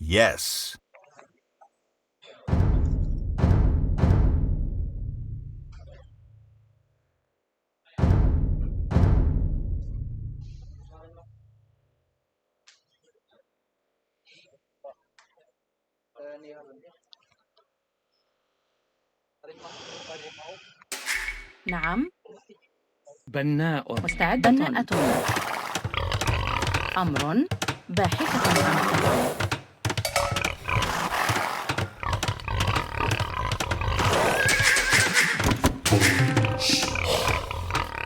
Yes. نعم. بناء. مستعدة. بناءة. أمر. باحثة عن الطعام.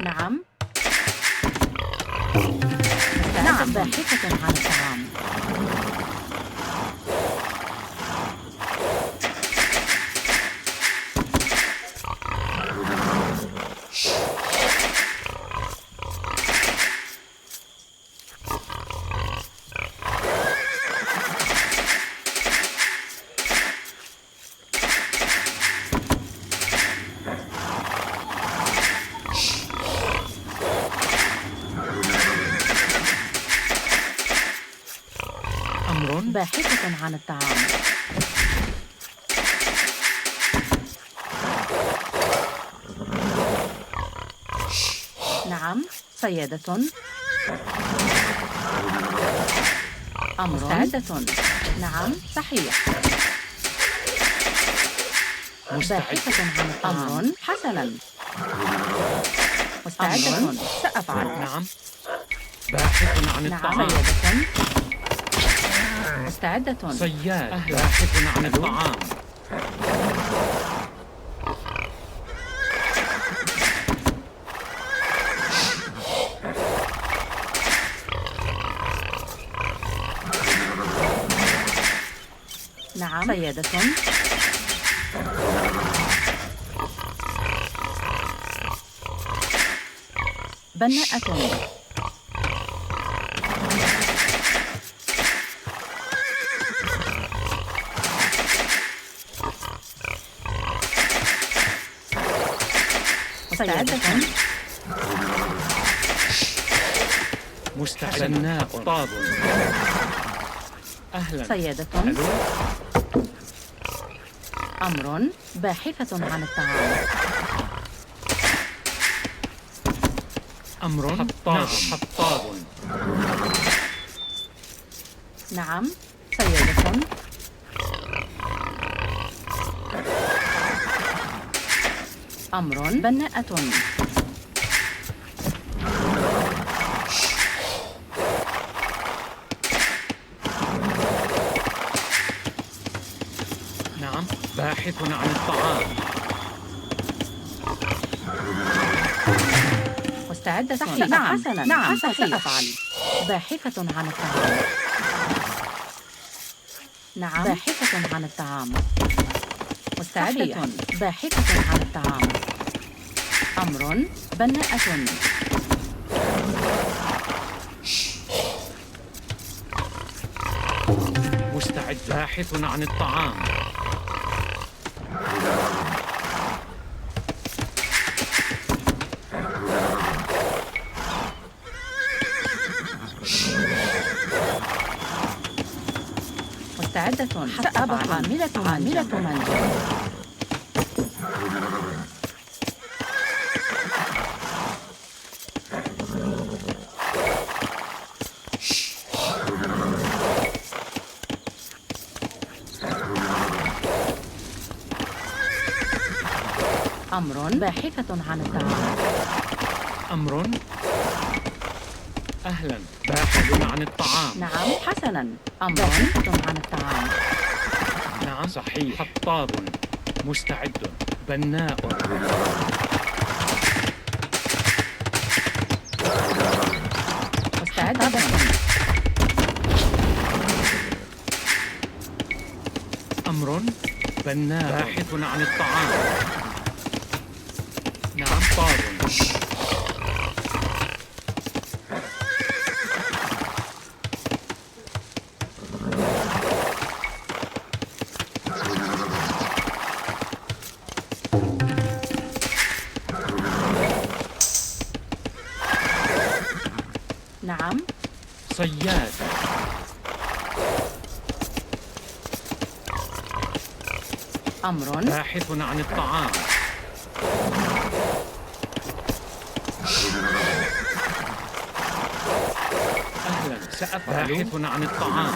نعم. نعم. باحثة عن الطعام. باحثة عن الطعام. نعم. صيادة. أمر. مستعدة. نعم. صحيح. باحثة عن الطعام. أمر. حسناً. مستعدة. سأفعل. نعم. باحث عن الطعام. نعم. صيادة. مستعدة. صياد. باحث عن الطعام. نعم. صيادة. بناءة. مستعدة. مستعدة. طاب. أهلا. صيادة. أمر. باحثة عن الطعام. أمر. حطاب. نعم. صيادة. أمر. بناءة. نعم. باحث عن الطعام. مستعدة. صحيح. نعم. حسناً. نعم. سأفعل. باحثة عن الطعام. نعم. باحثة عن الطعام. مستعدة. صحيح. باحثة عن الطعام. أمر. بناءة. مستعد. باحث عن الطعام. مستعدة. سأفعل. عاملة منزل. أمر. باحثة عن الطعام. أمر. أهلا. باحث عن الطعام. نعم. حسناً. أمر. باحثة عن الطعام. نعم. صحيح. حطاب. مستعد. بناء. مستعدة. أمر. بناء. باحث عن الطعام. نعم. طاب. نعم. صياد. أمر باحث عن الطعام. أهلا، سأفعل. باحث عن الطعام.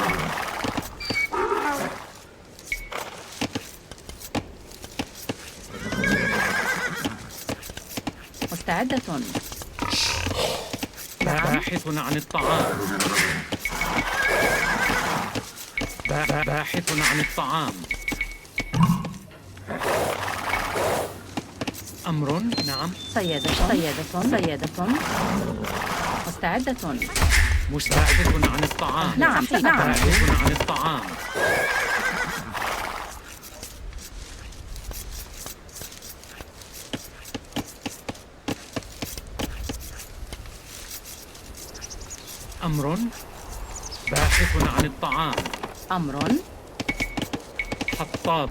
مستعدة. باحث عن الطعام. باحث عن الطعام. أمر. نعم. صيادة. مستعدة. مستعد عن الطعام. نعم. باحث عن الطعام. أمر. باحث عن الطعام. أمر حطاب.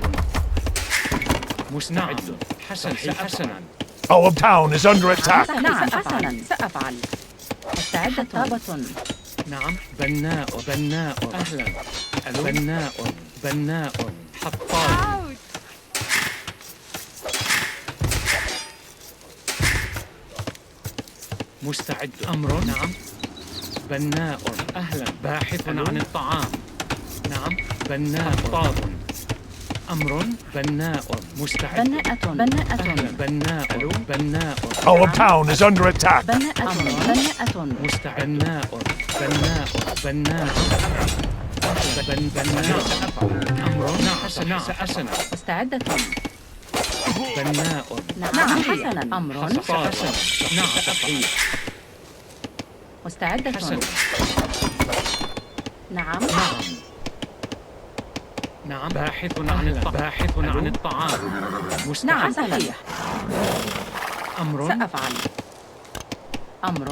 مستعد. حسنا. Our town is under attack. نعم. سأفعل. مستعدة. حطابة. نعم. بناء. أهلا. بناء. حطاب. مستعد. أمر. نعم. بناء. أهلا. باحث عن الطعام. نعم. بناء. حطاب. أمر. بناء. مستعد. بناء. Our town is under attack. بناءة. مستعد. بناء. أمر. نعم. حسنا. مستعدة. بناء. نعم. حسنا. أمر نعم. صحيح. مستعدة. حسنا. نعم. نعم. باحث عن الطعام. نعم. مستعد. صحيح. أمر. سأفعل. أمر.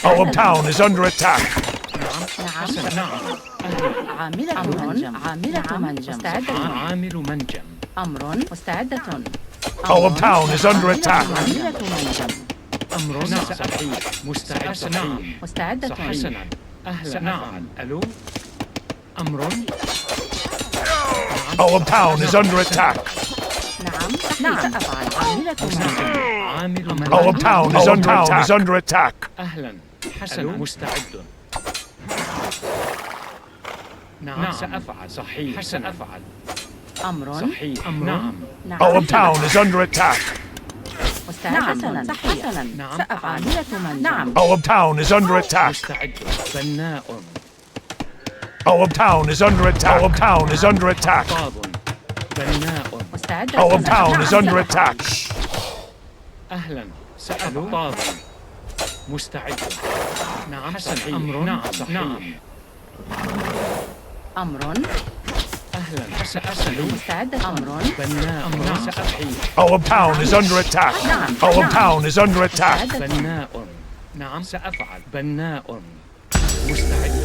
Our town is under attack. نعم. عاملة منجم. مستعدة. عامل منجم. أمر. مستعدة. Our town is under attack. عاملة منجم. أمر. صحيح. مستعد. نعم. مستعدة. حسنا. أهلا. نعم. ألو. أمر. Our town is under attack. نعم. سأفعل. عاملة منجم. عامل منجم. Our town is under attack. أهلا. حسنا. مستعد. نعم. سأفعل. صحيح. سأفعل. أمر. صحيح. نعم. Our town is under attack. مستعدة. صحيح. نعم. سأفعل. عاملة منجم. نعم. Our town is under attack. مستعد. بناء. Our town is under attack. Our town is under attack. حطاب. بناء. مستعدة. Our town is under attack. أهلا. حطاب. مستعد. نعم. صحيح. أمر. نعم. صحيح. أمر. أهلا. حسنا. مستعدة. أمر. بناء. نعم. صحيح. Our town is under attack. Our town is under attack. بناء. نعم. سأفعل. بناء. مستعد.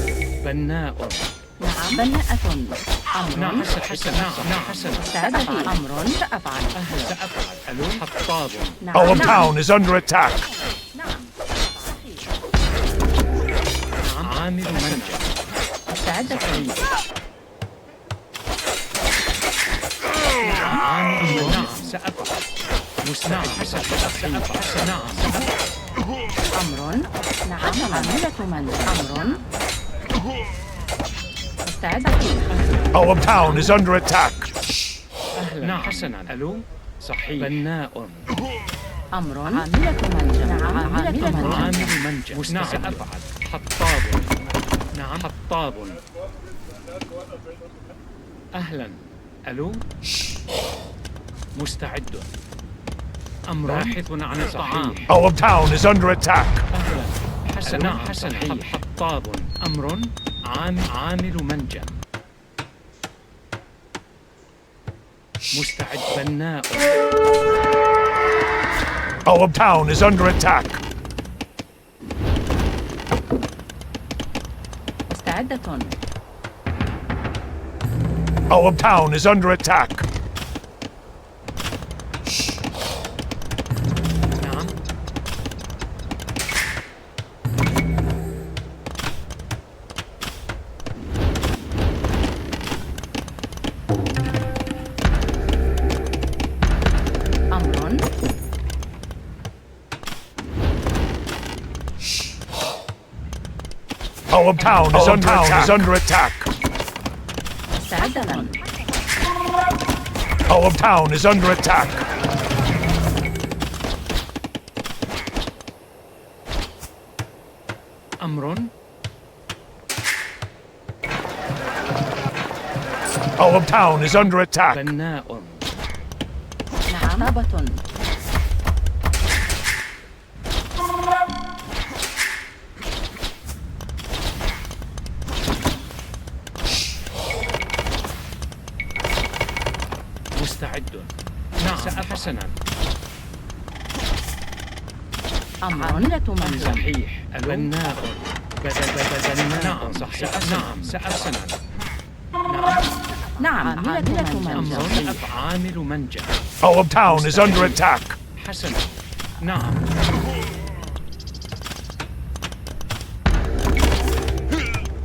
بناء. نعم. بناءة. أمر. نعم. حسنا. مستعدة. أمر. سأفعل. أهلا. سأفعل. ألو. حطاب. Our town is under attack. نعم. نعم. عامل منجم. مستعدة. عامل. نعم. سأفعل. مستعد. سأفعل. نعم. أمر. نعم. عاملة منجم. أمر. مستعدة. Our town is under attack. أهلا. نعم. حسنا. ألو. صحيح. بناء. أمر. عاملة منجم. نعم. عاملة منجم. عامل منجم. سأفعل. حطاب. نعم. حطاب. أهلا. ألو. مستعد. أمر. باحث عن الطعام. Our town is under attack. أهلا. حسنا. حطاب. أمر. عامل منجم. مستعد. بناء. Our town is under attack. مستعدة. Our town is under attack. نعم. Our town is under attack. مستعدة. Our town is under attack. أمر. Our town is under attack. بناء. نعم. عصابة. مستعد. نعم حسنا. عاملة منزل. صحيح. بناء. نعم صحيح. نعم سأحسنا. نعم. عاملة منزل. أمر. عامل منجع. Our town is under attack. حسنا. نعم.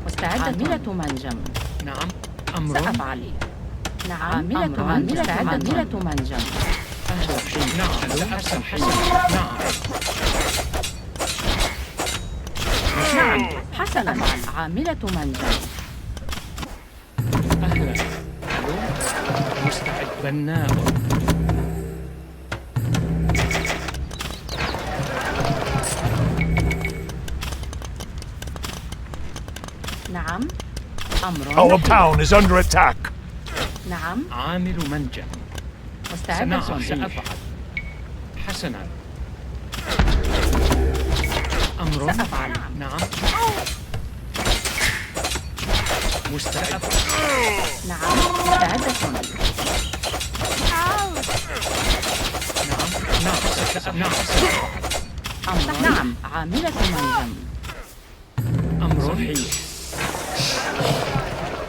مستعدة. عاملة منجم. نعم. أمر. سأفعل. نعم. عاملة منجم. عاملة منجم. نعم سأحسن. نعم. نعم. حسنا. عاملة منجم. أهلا. ألو. مستعد. بناء. نعم. أمر. Our town is under attack. نعم. عامل منجع. مستعدة. نعم سأفعل. حسنا. أمر. سأفعل. نعم. مستعد. نعم. مستعدة. نعم. نعم. أمر. نعم. عاملة منجم. أمر. صحيح.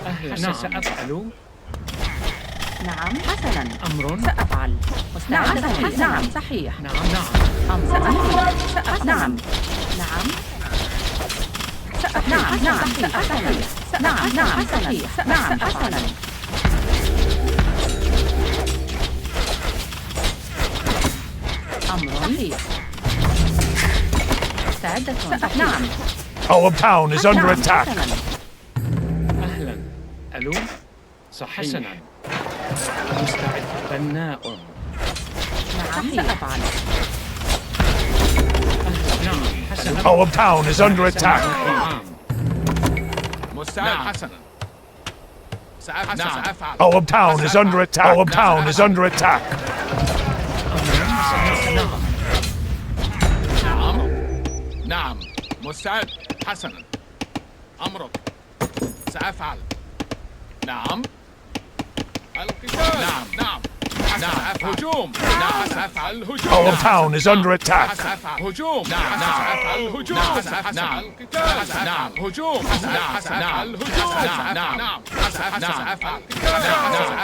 أهلا. نعم سأفعل. نعم. حسنا. أمر. سأفعل. مستعدة. نعم. صحيح. نعم. نعم. سأفعل. نعم. نعم. نعم. نعم. سأفعل. نعم. نعم. صحيح. نعم. حسنا. أمر. صحيح. مستعدة. نعم. Our town is under attack. حسنا. أهلا. ألو. صحيح. حسنا. مستعد. بناء. نعم. سأفعل. نعم حسنا. Our town is under attack. نعم. مستعد. حسنا. سأفعل. Our town is under attack. Our town is under attack. نعم. نعم. نعم. مستعد. حسنا. أمرك. سأفعل. نعم. القتال. نعم. نعم. نعم. هجوم. نعم. سأفعل. الهجوم. Our town is under attack. هجوم. نعم. سأفعل. الهجوم. نعم. القتال. نعم. هجوم. نعم. سأفعل. الهجوم. نعم. نعم. سأفعل. نعم.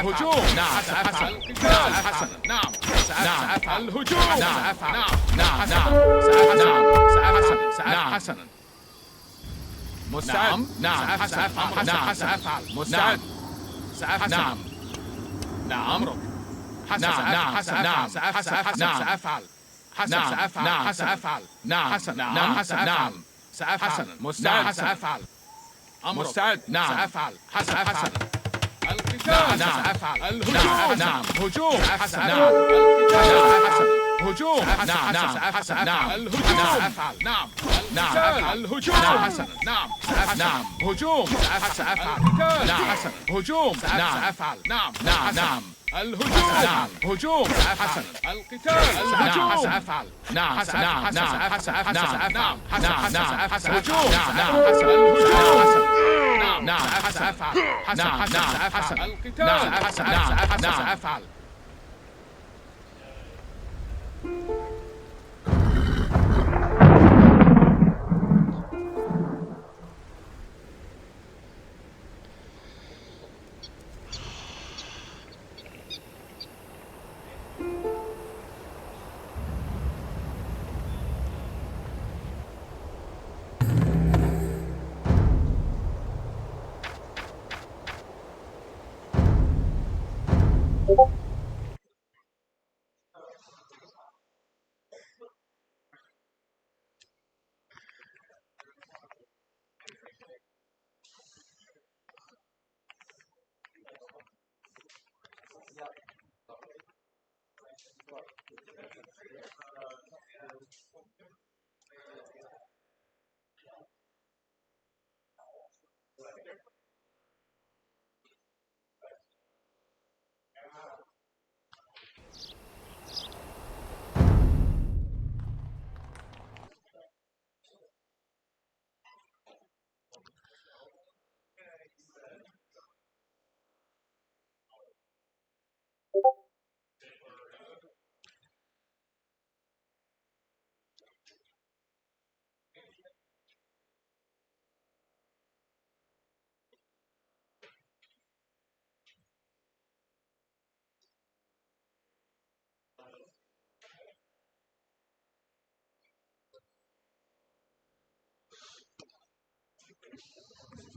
هجوم. نعم. سأفعل. القتال. حسنا. نعم. سأفعل. الهجوم. نعم. نعم. نعم. سأفعل. حسنا. مستعد. نعم. سأفعل. نعم. سأفعل. مستعد. سأفعل. نعم. نعم. أمرك. نعم. نعم. نعم. سأفعل. سأفعل. حسنا. سأفعل. نعم. سأفعل. نعم. نعم. نعم. سأفعل. مستعد. سأفعل. أمرك. مستعد. نعم. سأفعل. حسنا. القتال. نعم. سأفعل. الهجوم. نعم. هجوم. حسنا. نعم. القتال. هجوم. نعم. نعم. نعم. الهجوم. سأفعل. نعم. نعم. الهجوم. حسنا. نعم. نعم. هجوم. سأفعل. نعم. حسنا. هجوم. نعم. سأفعل. نعم. نعم. الهجوم. نعم. هجوم. حسنا. القتال. الهجوم. سأفعل. نعم. نعم. نعم. سأفعل. نعم. نعم. هجوم. نعم. الهجوم. نعم. نعم. سأفعل. نعم. نعم. القتال. نعم. سأفعل.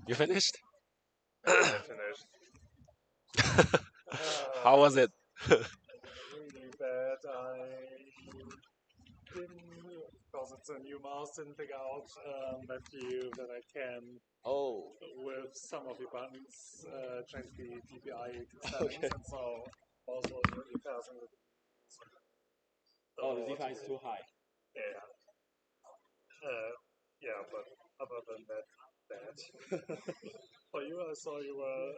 You finished? Finished. How was it? Really bad. I didn't, because it's a new mouse, didn't pick out that I can, Oh, with some of the buttons, change the DPI settings, okay. and so also really passing with. Oh, the DPI is too high. Yeah. Yeah, but other than that, bad. For you, I saw you were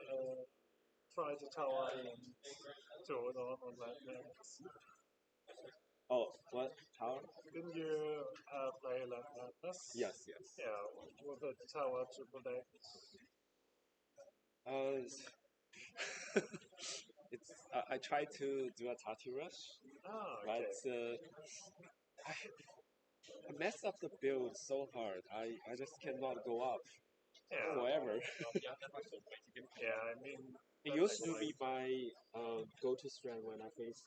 trying to tower and throw it on that next. Oh, what? Tower? Didn't you play Land Madness? Yes. Yeah, with a tower to protect. It's. I tried to do a tattoo rush, Okay. but I messed up the build so hard. I just cannot go up forever. Yeah, I mean. It used to be my go-to strength when I face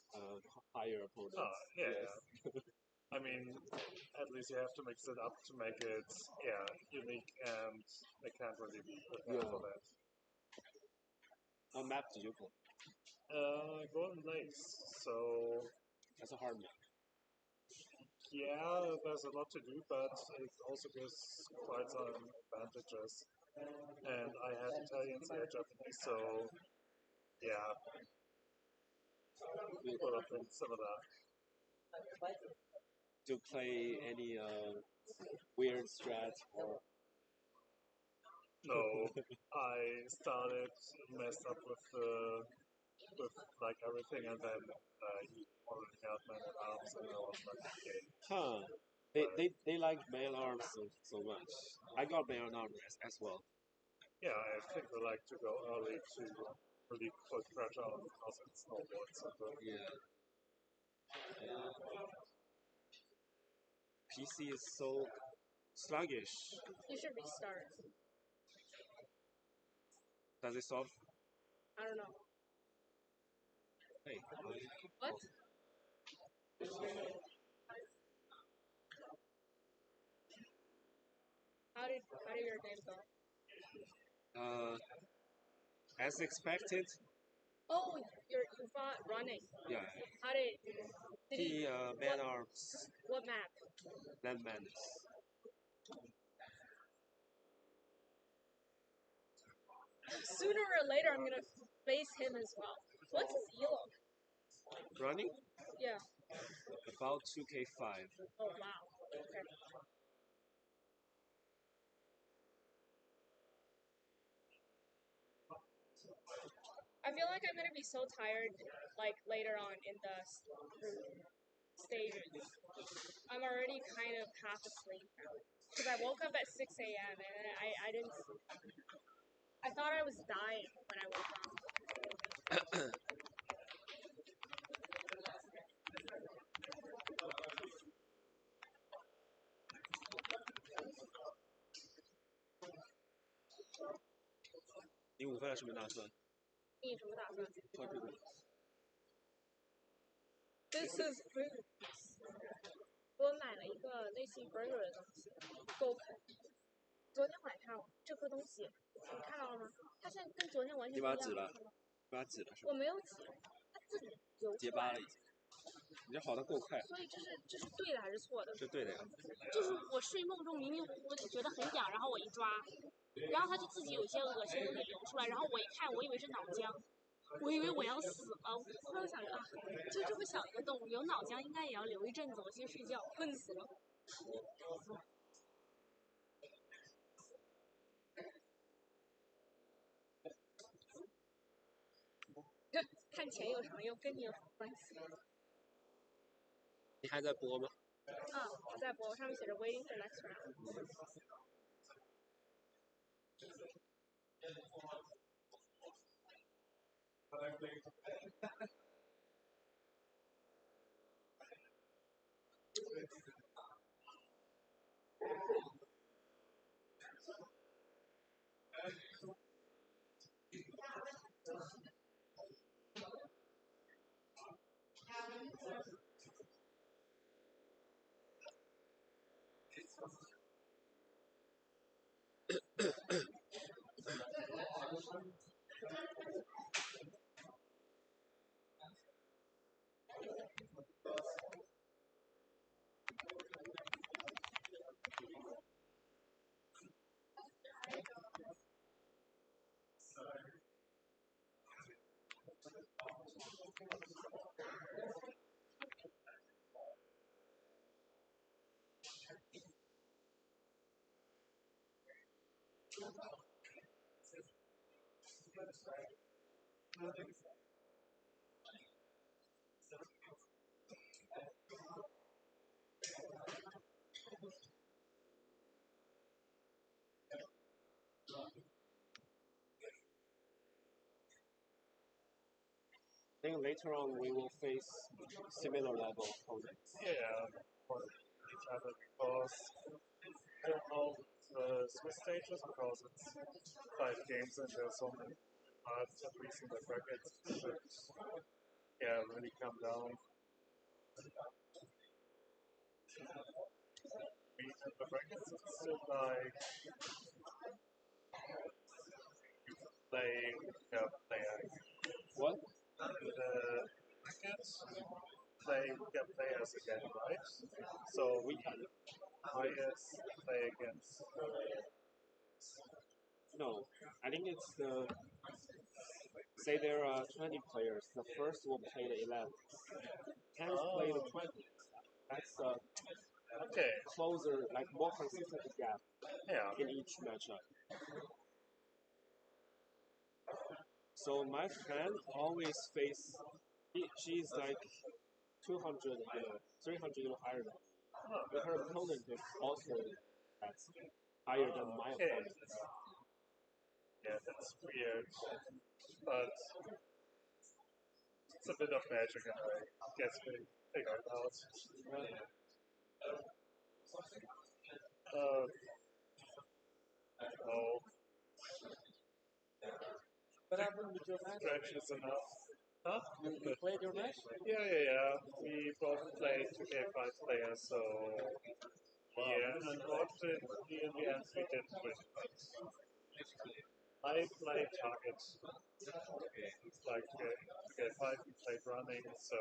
higher opponents. Oh, yeah. I mean, at least you have to mix it up to make it, unique, and they can't really be prepared for that. What map did you play? Golden Lakes, so. That's a hard map. Yeah, there's a lot to do, but it also gives quite some advantages. And I had Italians, I had Japanese, so yeah, would have been similar. Do you play any weird strat or? No, I started messed up with like everything, and then he already had Man at Arms, and I was like, okay. Huh. They like man arms so much. I got man arms as well. Yeah, I think we like to go early to really put pressure on because it's snowboard so good. Yeah. PC is so sluggish. You should restart. Does it solve? I don't know. Hey. What? How did your game go? As expected. Oh, you fought running. Yeah. How did he? Man arms. What map? Land Madness. Sooner or later, I'm gonna face him as well. What's his elo? Running? Yeah. About 2k5. Oh wow. Okay. I feel like I'm gonna be so tired, like later on in the stages. I'm already kind of half asleep now because I woke up at 6 a.m. and I didn't. I thought I was dying when I woke up. 你午饭什么打算？你什么打算喝这个。？This is food. 我买了一个类似于 burger 的东西，够啃。昨天晚上这颗东西，你看到了吗？它现在跟昨天完全不一样。你把它挤了，把它挤了是吧？我没有挤，它自己流结出来疤了已经。你这跑得够快。所以这是对的还是错的？是对的呀。就是我睡梦中迷迷糊糊的觉得很痒，然后我一抓，然后它就自己有些恶心东西流出来，然后我一看，我以为是脑浆。我以为我要死了，我后来想着啊，就这么小一个洞，有脑浆应该也要留一阵子，我先睡觉，困死了。看钱有什么用？跟你有什么关系？你还在播吗？啊，我在播，上面写着 waiting for next round。I think later on we will face similar level opponents. Yeah, for each other because I don't know the Swiss stages because it's 5 games and there's so many parts at least in the brackets that really come down. In the brackets it's still like players. What? The brackets play players again, right? So we can highest play against No, I think it's the. Say there are 20 players. The first will play the 11th. 10th play the 20th. That's a okay. closer, like more consistent gap Yeah. in each matchup. So my friend always face. She's like 200, 300 higher than. But her opponent is also that's higher than my Okay. opponent. Yeah, that's weird. But it's a bit of magic and I guess we figure it out. Oh. What happened with your match? Stretch is enough. Huh? You played your match? Yeah. We both played 2K5 players, so yeah, unfortunately in the end we didn't win. I played target. It's like 2K5 we played running, so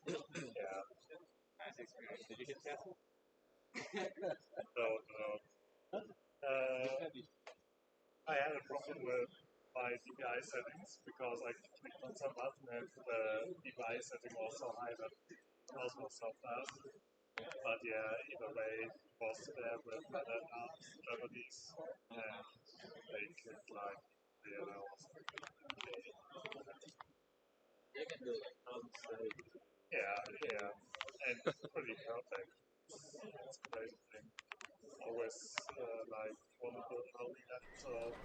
yeah. Did you hit castle? No. I had a problem with my DPI settings because I clicked on some button and the DPI setting was so high that it almost stopped that. But yeah, either way, it was there with the Japanese and they could like, yeah, and pretty perfect. It's a crazy thing. Always like wonderful how we have so.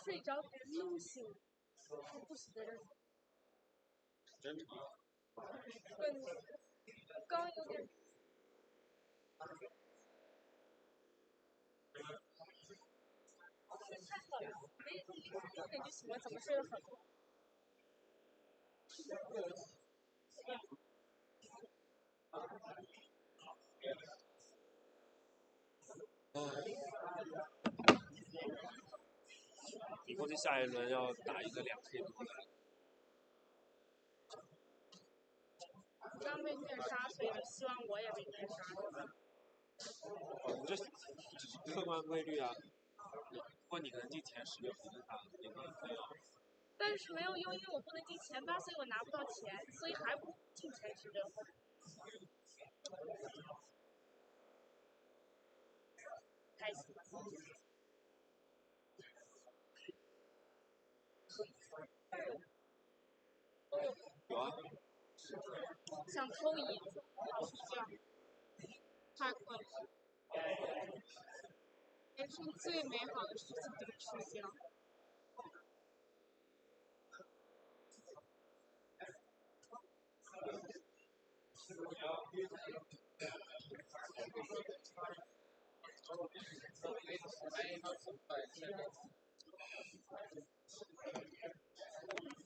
睡着别人弄醒，不死的人。真的。刚有点。太好了，6点就醒了，怎么睡得很？你估计下一轮要打一个2K 的回来。刚被虐杀，所以希望我也被虐杀。你这只是客观规律啊。如果你能进前10，你能打，你能没有。但是没有用，因为我不能进前8，所以我拿不到钱，所以还不如进前16。开心吗？有啊。想偷椅子，好睡觉，太困了。人生最美好的事情就是睡觉。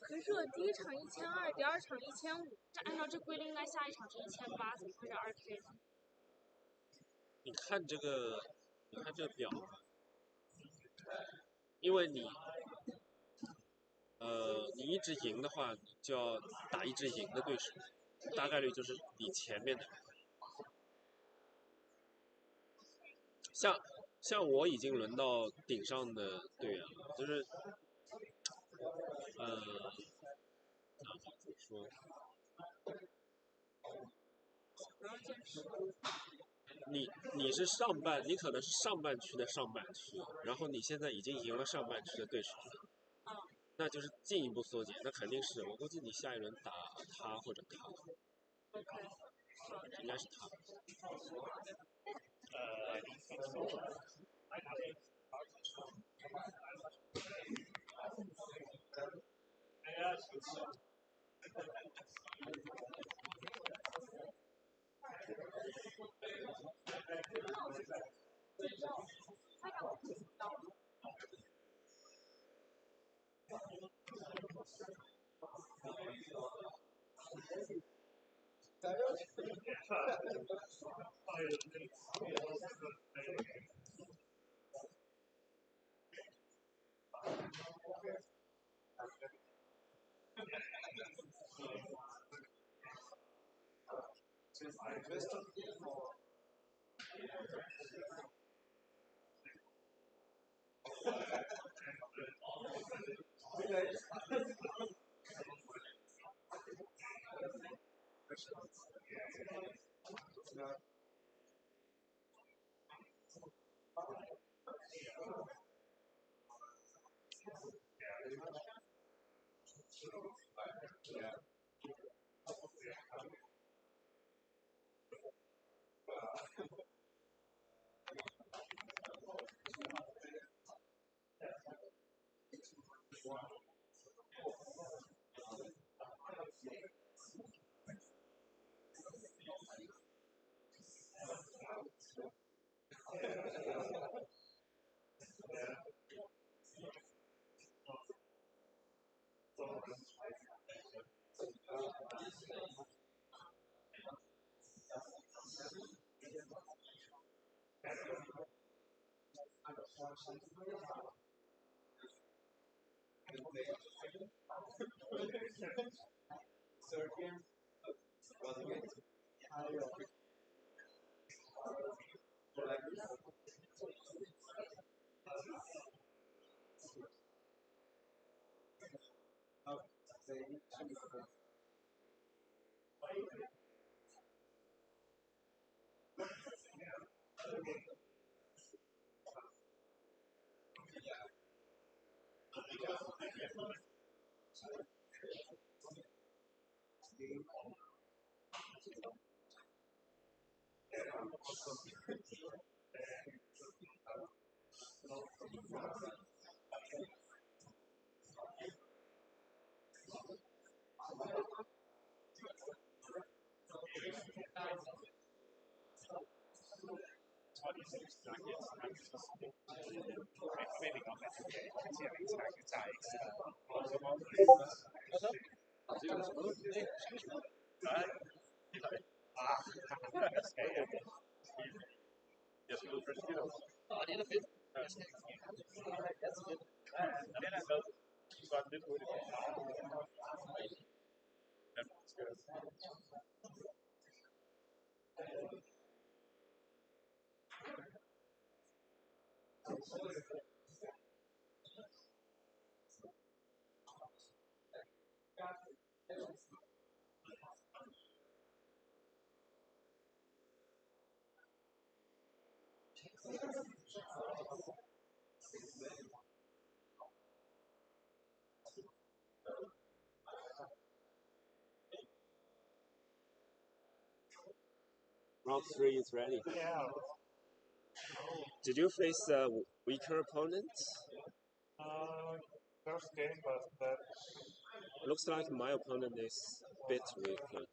可是我第一场1200，第二场1500，这按照这规律，应该下一场是1800，怎么会是2K 呢？你看这个表，因为你一直赢的话，你就要打一直赢的对手，大概率就是你前面的人。像我已经轮到顶上的队员了，就是怎么说？你是上半，你可能是上半区的上半区，然后你现在已经赢了上半区的对手了，那就是进一步缩减，那肯定是我估计你下一轮打他或者他，应该是他。Round 3 is ready. Yeah. Did you face a weaker opponent? First game, but that Looks like my opponent is a bit weaker.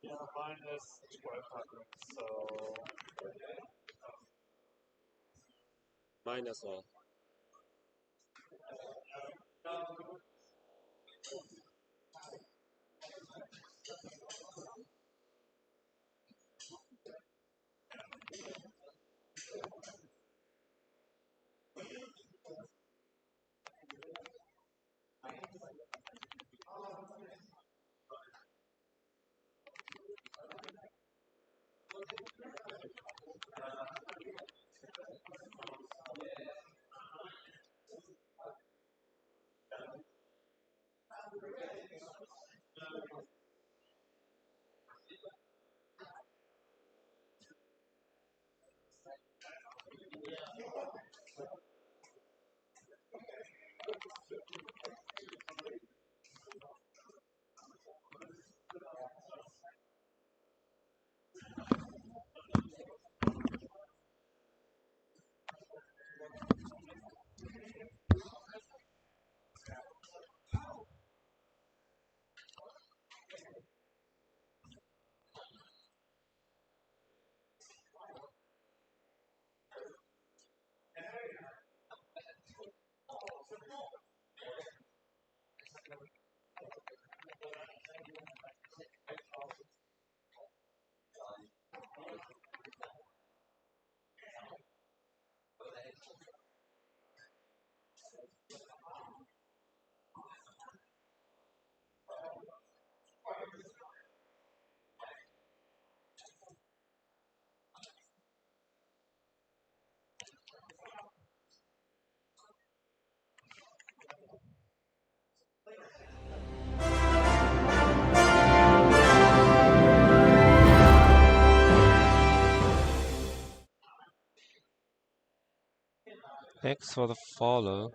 yeah, mine is 1200, so Mine as well. Next for the follow.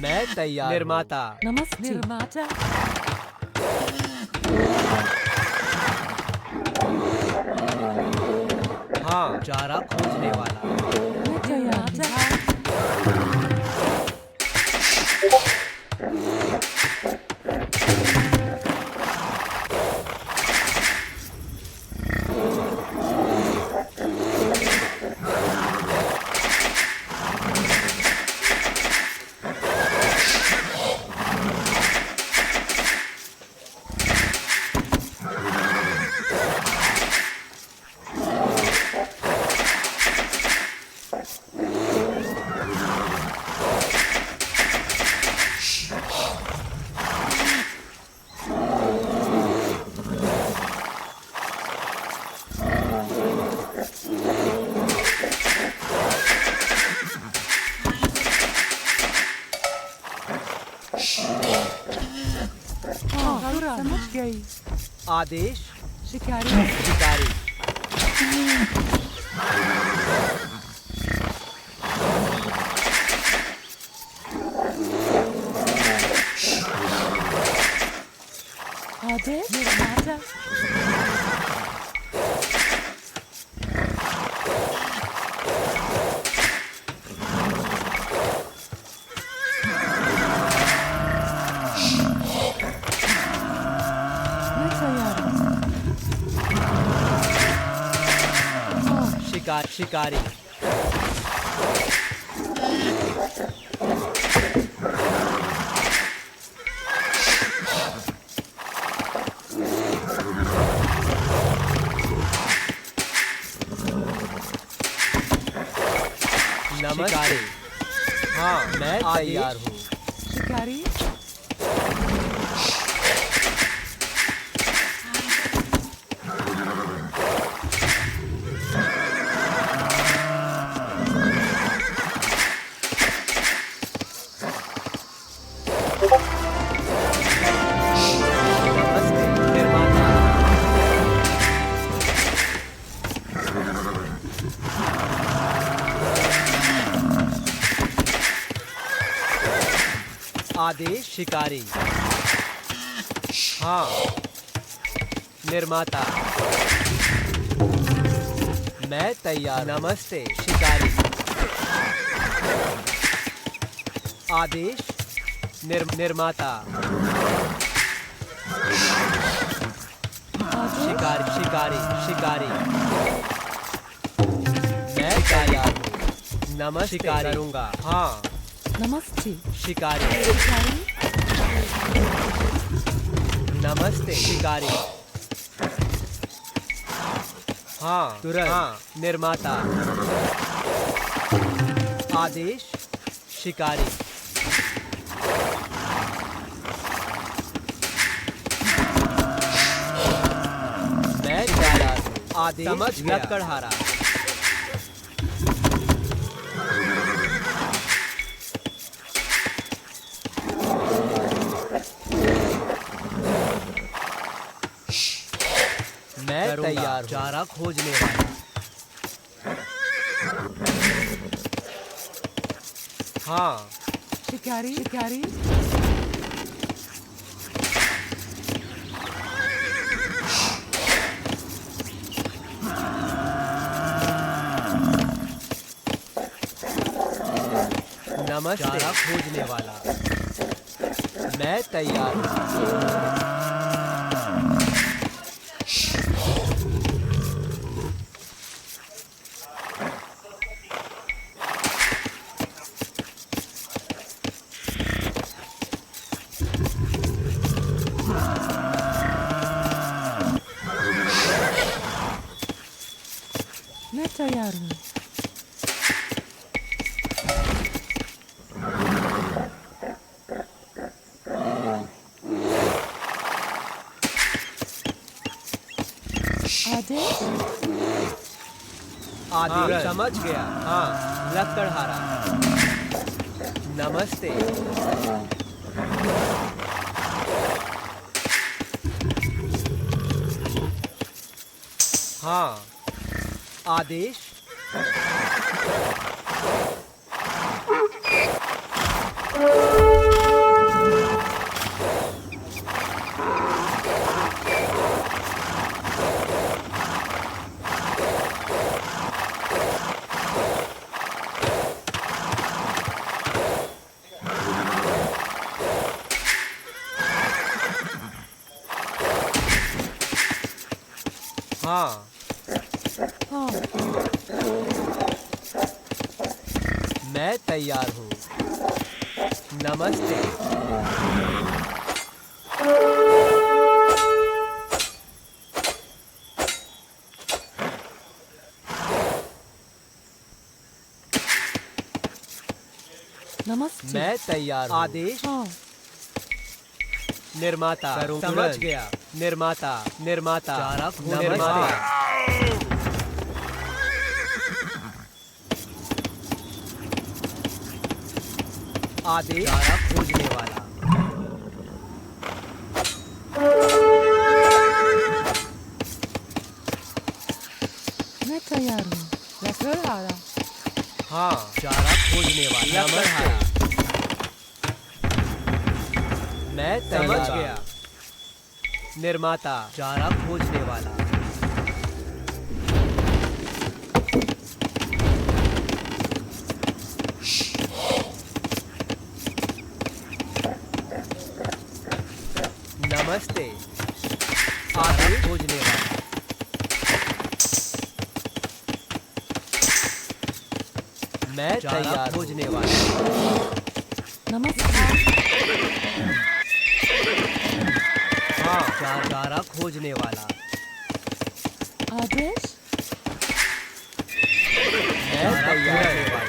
मैं तैयार। निर्माता। नमस्ते निर्माता। हाँ, चारा खोजने वाला। मैं तैयार। समझ गई। आदेश। शिकारी। शिकारी। आदेश। निर्माता। शिकारी। नमस्ते। हाँ, मैं तैयार हूँ। शिकारी। आदेश। शिकारी। हाँ, निर्माता। मैं तैयार। नमस्ते। शिकारी। आदेश। निर्माता। शिकारी। मैं तैयार हूँ। नमस्ते। करूँगा। हाँ। नमस्ते। शिकारी। नमस्ते। शिकारी। हाँ, तुरंत। हाँ, निर्माता। आदेश। शिकारी। मैं तैयार हूँ। आदेश। समझ गया। लकड़हारा। मैं तैयार हूँ। चारा खोजने वाला। हाँ। शिकारी। नमस्ते। चारा खोजने वाला। मैं तैयार हूँ। मैं तैयार हूँ। आदेश। समझ गया। हाँ, लकड़हारा। नमस्ते। हाँ, आदेश। हाँ हाँ मैं तैयार हूँ। नमस्ते। नमस्ते। मैं तैयार हूँ। आदेश। हाँ निर्माता। करूँ समझ तुरंत। गया। निर्माता। निर्माता। चारा खोज निर्माता। आदेश। चारा खोजने वाला। मैं तैयार हूँ। लकड़हारा। हाँ चारा खोजने वाला। लकड़हारा। मैं समझ गया। निर्माता। चारा खोजने वाला। नमस्ते। चारा खोजने वाला। मैं चारा तैयार हूँ। खोजने वाला। नमस्ते। हाँ चारा खोजने वाला। आदेश। मैं तैयार हूँ।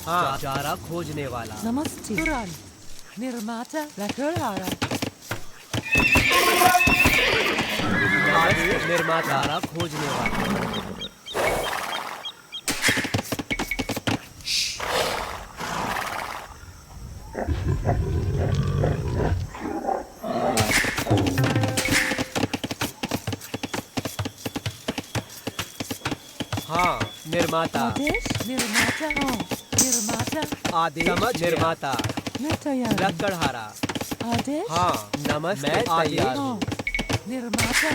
हाँ चारा खोजने वाला। नमस्ते। तुरंत। निर्माता। लकड़हारा। आदेश। निर्माता। चारा खोजने वाला। हाँ निर्माता। आदेश। निर्माता। हाँ निर्माता। आदेश। समझ निर्माता। मैं तैयार हूँ। लकड़हारा। आदेश। हाँ नमस्ते। मैं आदेश। तैयार हूँ। हाँ निर्माता।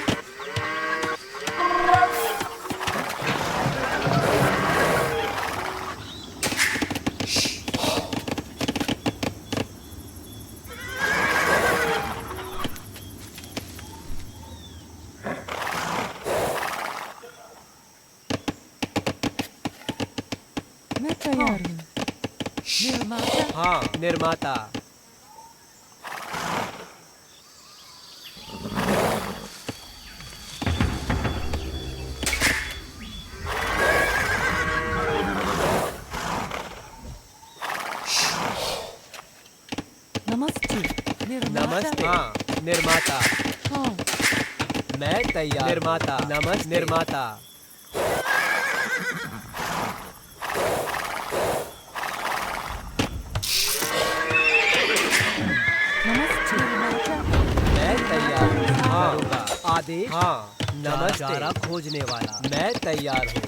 मैं तैयार हूँ। निर्माता। हाँ निर्माता। नमस्ते। निर्माता। नमस्ते। हाँ निर्माता। हाँ मैं तैयार। निर्माता। नमस्ते। निर्माता। नमस्ते। निर्माता। मैं तैयार हूँ। हाँ आदेश। हाँ नमस्ते। चारा खोजने वाला। मैं तैयार हूँ।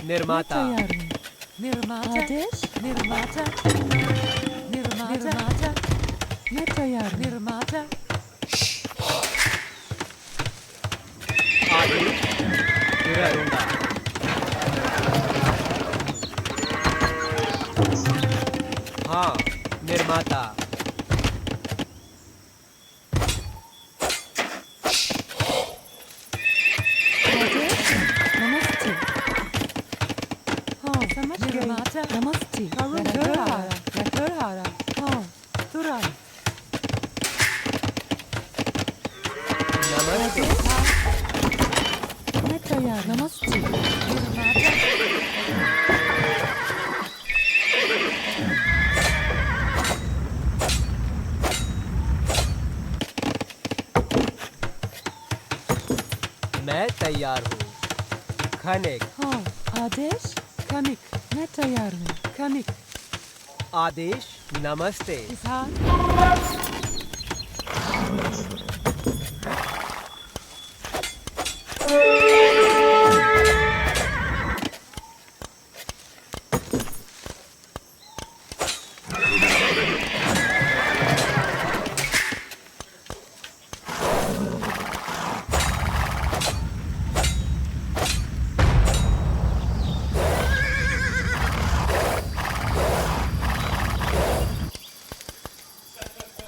निर्माता। मैं तैयार हूँ। निर्माता। आदेश। निर्माता। निर्माता। मैं तैयार हूँ। निर्माता। आदेश। करूँगा। हाँ निर्माता। आदेश। नमस्ते। हाँ समझ गई। निर्माता। नमस्ते। लकड़हारा। लकड़हारा। हाँ तुरंत। नमस्ते। मैं तैयार। नमस्ते। निर्माता। मैं तैयार हूँ। खनिक। हाँ आदेश। खनिक। मैं तैयार हूँ। खनिक। आदेश। नमस्ते। इजहार।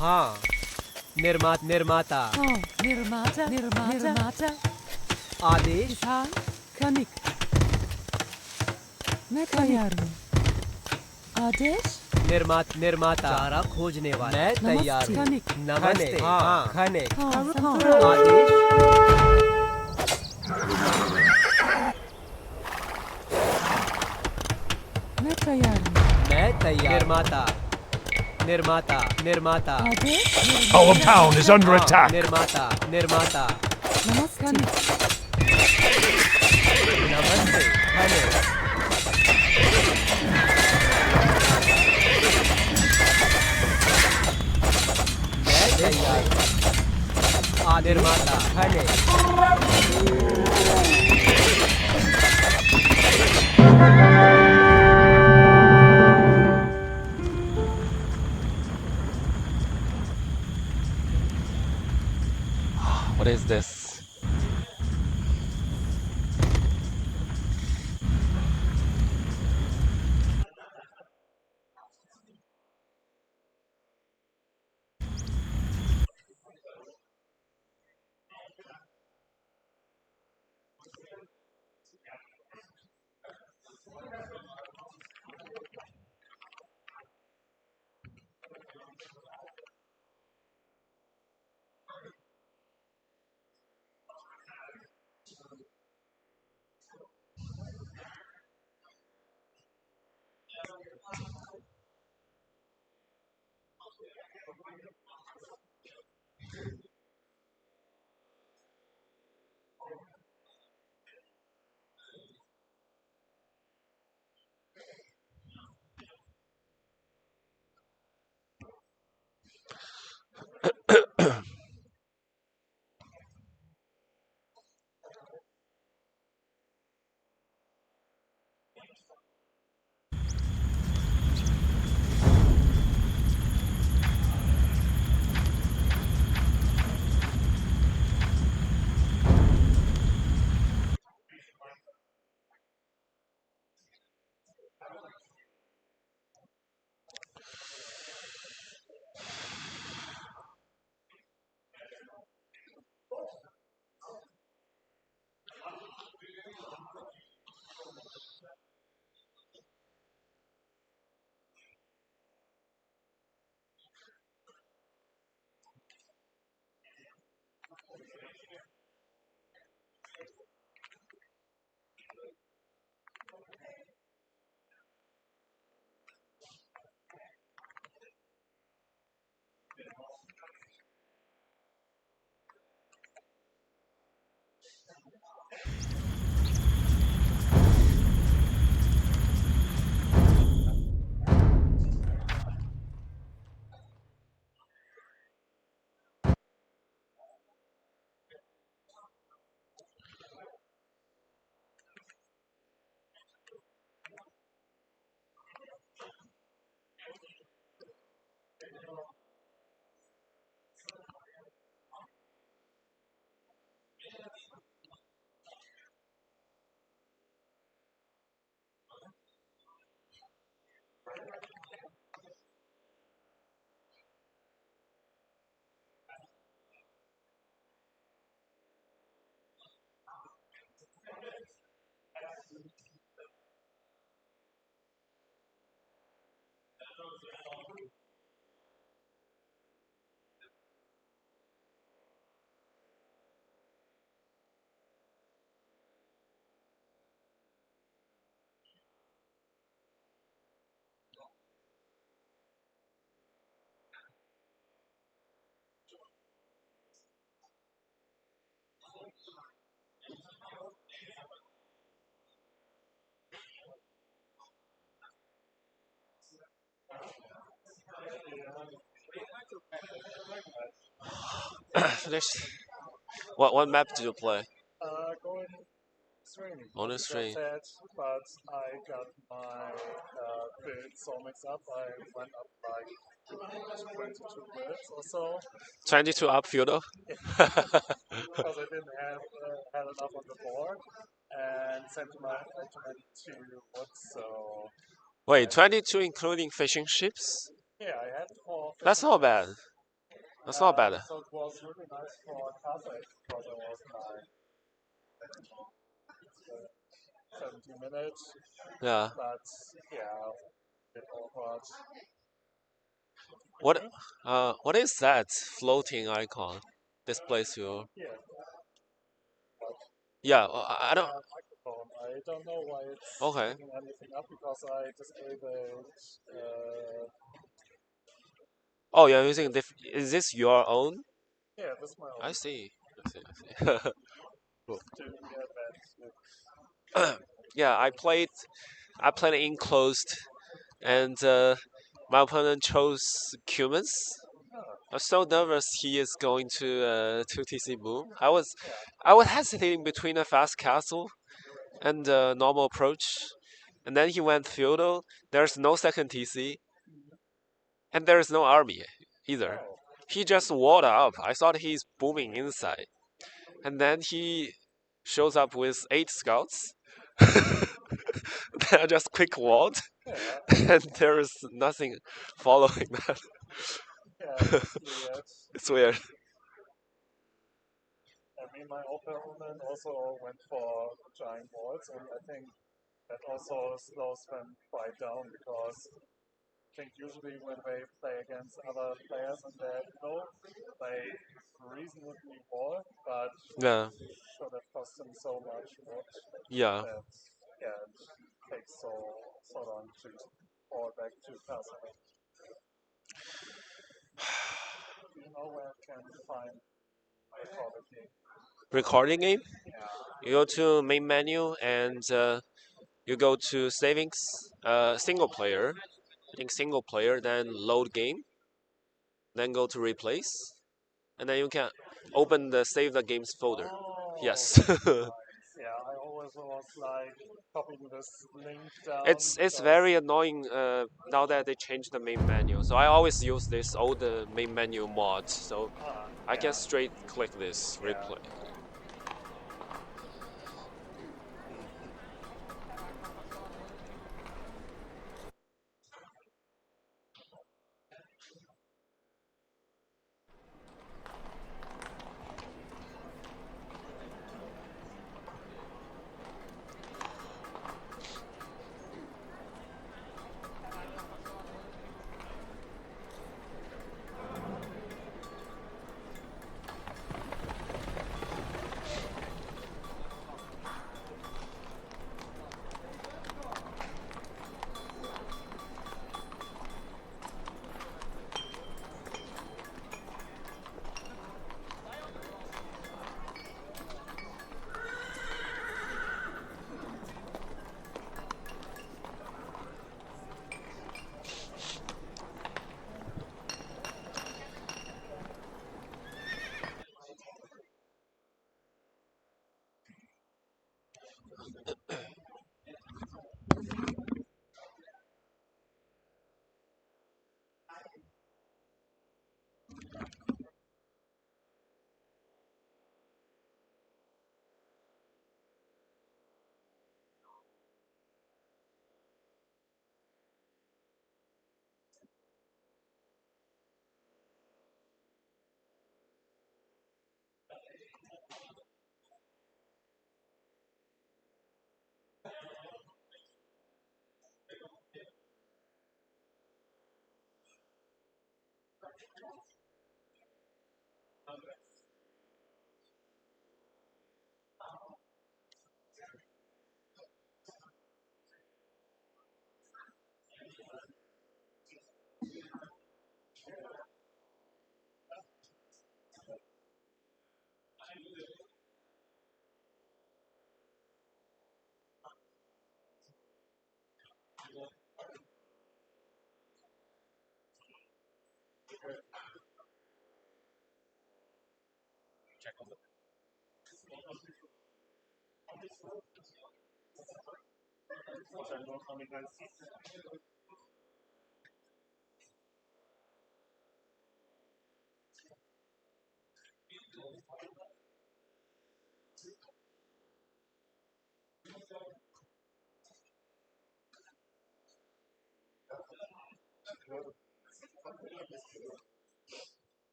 हाँ निर्माता निर्माता आदेश किसान खनिक मैं तैयार हूँ आदेश निर्माता चारा खोजने वाला मैं तैयार हूँ खनिक नमस्ते हाँ खनिक हाँ आदेश मैं तैयार हूँ मैं तैयार निर्माता आदेश Our town is under attack. निर्माता नमस्ते नमस्ते खनिक मैं तैयार हूँ निर्माता खनिक What is this? Finished. What map did you play? Going streaming. On the stream. But I got my bits all mixed up. I went up like 22 bits or so. 22 upfielder. Because I didn't have enough on the board, and sent to my 22 woods. So Wait, 22 including fishing ships? yeah, I had 4. That's not bad. That's not bad. So it was really nice for Kazakh because it was like, I don't know, 70 minutes. Yeah. But yeah, a bit awkward. What is that floating icon? Displays you. Yeah. Yeah, I don't. Microphone. I don't know why it's Okay. picking anything up because I disabled. Oh, you're using Is this your own? Yeah, that's my own. I see. I see. Cool. Yeah, I played enclosed, and my opponent chose Cumans. I was so nervous he is going to TC boom. I was hesitating between a fast castle and a normal approach, and then he went feudal. There's no second TC, and there's no army either. He just walled up. I thought he's booming inside, and then he shows up with 8 scouts. Then I just quick walled, and there is nothing following that. Yeah, it's weird. It's weird. I mean, my opponent also went for giant walls, and I think that also slows them quite down because I think usually when they play against other players and they they reasonably wall, but Yeah. should have cost them so much wood Yeah. that it takes so long to fall back to Castle. Do you know where I can find my recorded game? Recording game? Yeah. You go to main menu and you go to savings, single player. I think single player, then load game, then go to replace, and then you can open the save the games folder. Yes. Yeah, I always was like copying this link down. It's very annoying now that they changed the main menu. So I always use this old main menu mod. So I can straight click this replay.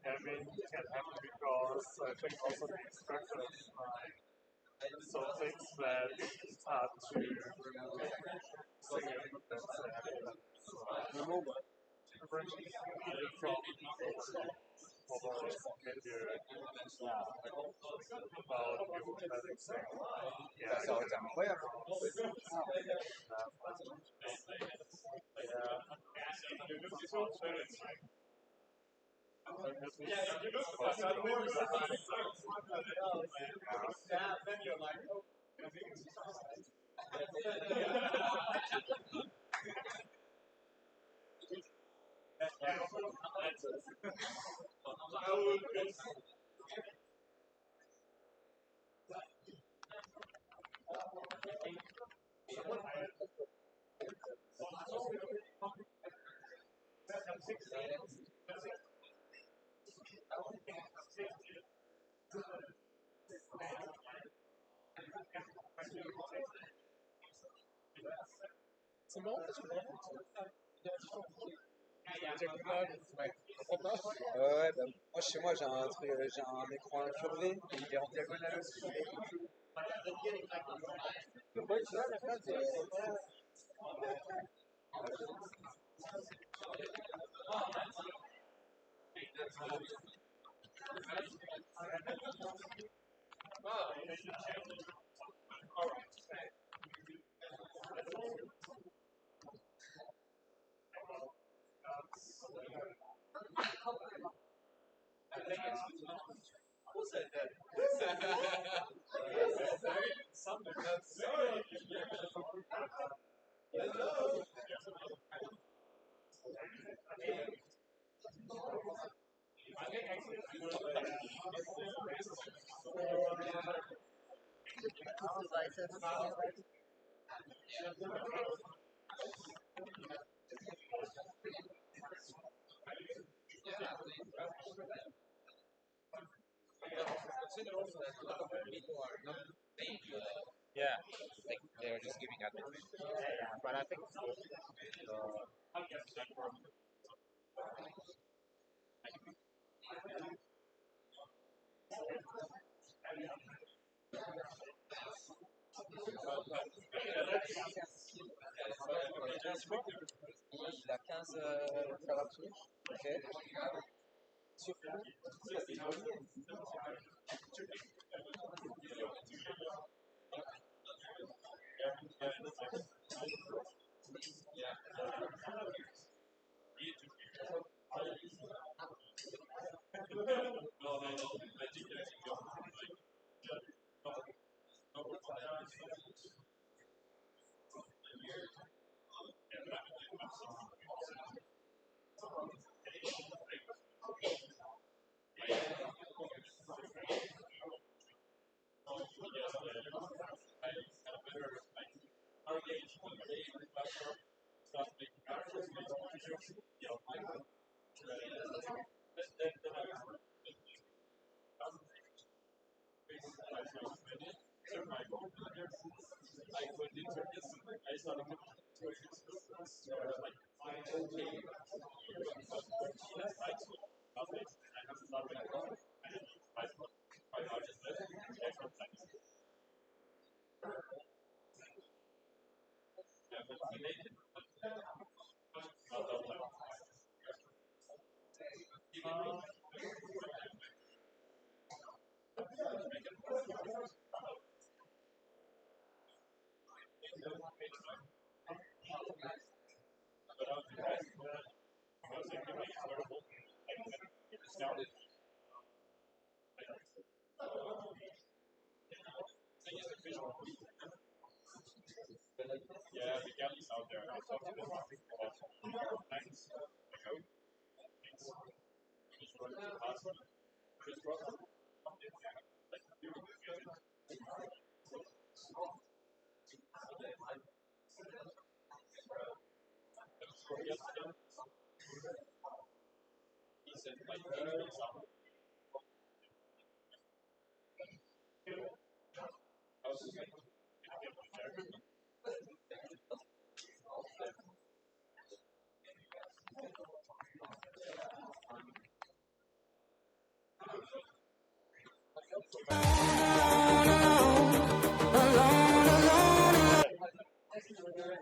Having can happen because I think also the instructors so things that it's hard to remove singing that's remove it from probably get you about you having sex. Yeah, Ça aurait été incroyable. C'est marrant parce que Ouais, bah, moi chez moi j'ai j'ai un écran incurvé et il est en diagonale aussi. yeah, like they were just giving advice. But I think Il a 15 teraoctets. Ok. Sur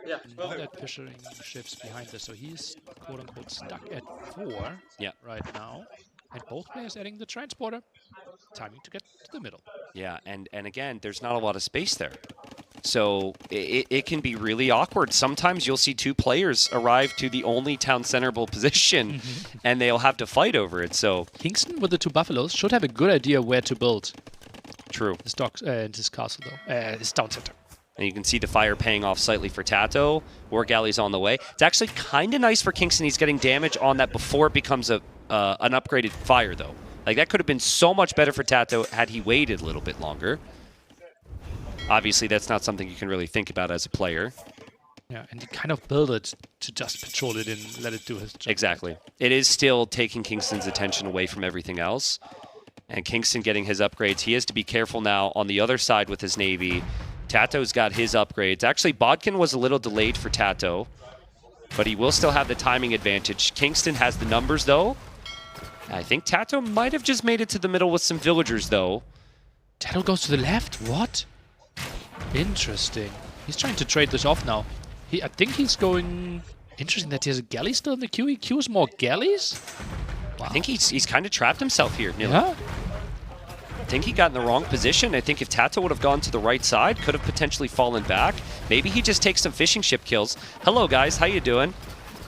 Yeah. Not at fishing ships behind us, so he's quote unquote stuck at 4 Yeah. right now. And both players adding the transporter. Timing to get to the middle. Yeah, and again, there's not a lot of space there. So it can be really awkward. Sometimes you'll see two players arrive to the only town centerable position, and they'll have to fight over it. So Kingston with the 2 buffaloes should have a good idea where to build. True. His castle, though. His town center. And you can see the fire paying off slightly for Tato. War Galley's on the way. It's actually kind of nice for Kingston. He's getting damage on that before it becomes an upgraded fire, though. Like, that could have been so much better for Tato had he waited a little bit longer. Obviously, that's not something you can really think about as a player. Yeah, and he kind of built it to just patrol it and let it do his job. Exactly. It is still taking Kingston's attention away from everything else. And Kingston getting his upgrades. He has to be careful now on the other side with his Navy. Tato's got his upgrades. Actually, Bodkin was a little delayed for Tato, but he will still have the timing advantage. Kingston has the numbers, though. I think Tato might have just made it to the middle with some villagers, though. Tato goes to the left? What? Interesting. He's trying to trade this off now. I think he's going... Interesting that he has a galley still in the queue. He queues more galleys? Wow. I think he's kind of trapped himself here, Neil. Yeah. I think he got in the wrong position. I think if Tato would have gone to the right side, could have potentially fallen back. Maybe he just takes some fishing ship kills. Hello, guys. How you doing?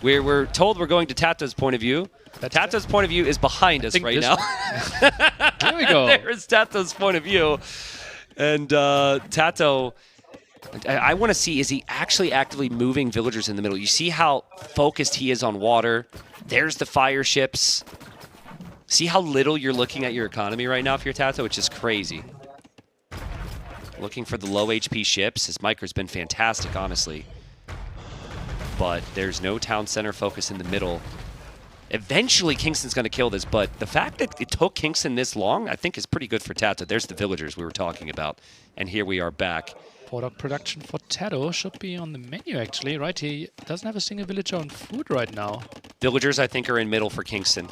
We're told we're going to Tato's point of view. Tato's point of view is behind us right now. There we go. There's Tato's point of view. And Tato, I want to see, is he actually actively moving villagers in the middle? You see how focused he is on water. There's the fire ships. See how little you're looking at your economy right now if you're Tato, which is crazy. Looking for the low HP ships. His micro's been fantastic, honestly. But there's no town center focus in the middle. Eventually, Kingston's going to kill this, but the fact that it took Kingston this long, I think, is pretty good for Tato. There's the villagers we were talking about, and here we are back. Product production for Tato should be on the menu, actually, right? He doesn't have a single villager on food right now. Villagers, I think, are in middle for Kingston.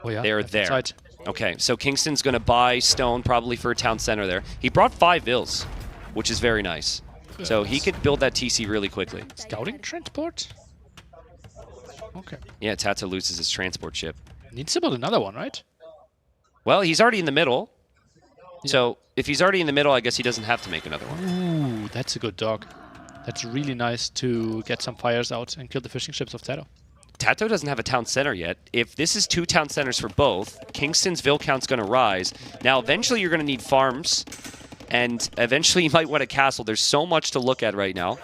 Oh, yeah. They're there. Right. Okay, so Kingston's going to buy stone probably for a town center there. He brought 5 vills, which is very nice. Yes. So he could build that TC really quickly. Scouting transport? Okay. Yeah, Tato loses his transport ship. Needs to build another one, right? Well, he's already in the middle. Yeah. So if he's already in the middle, I guess he doesn't have to make another one. Ooh, that's a good dog. That's really nice to get some fires out and kill the fishing ships of Tato. Tato doesn't have a town center yet. If this is 2 town centers for both, Kingston's Ville count's going to rise. Now, eventually you're going to need farms, and eventually you might want a castle. There's so much to look at right now.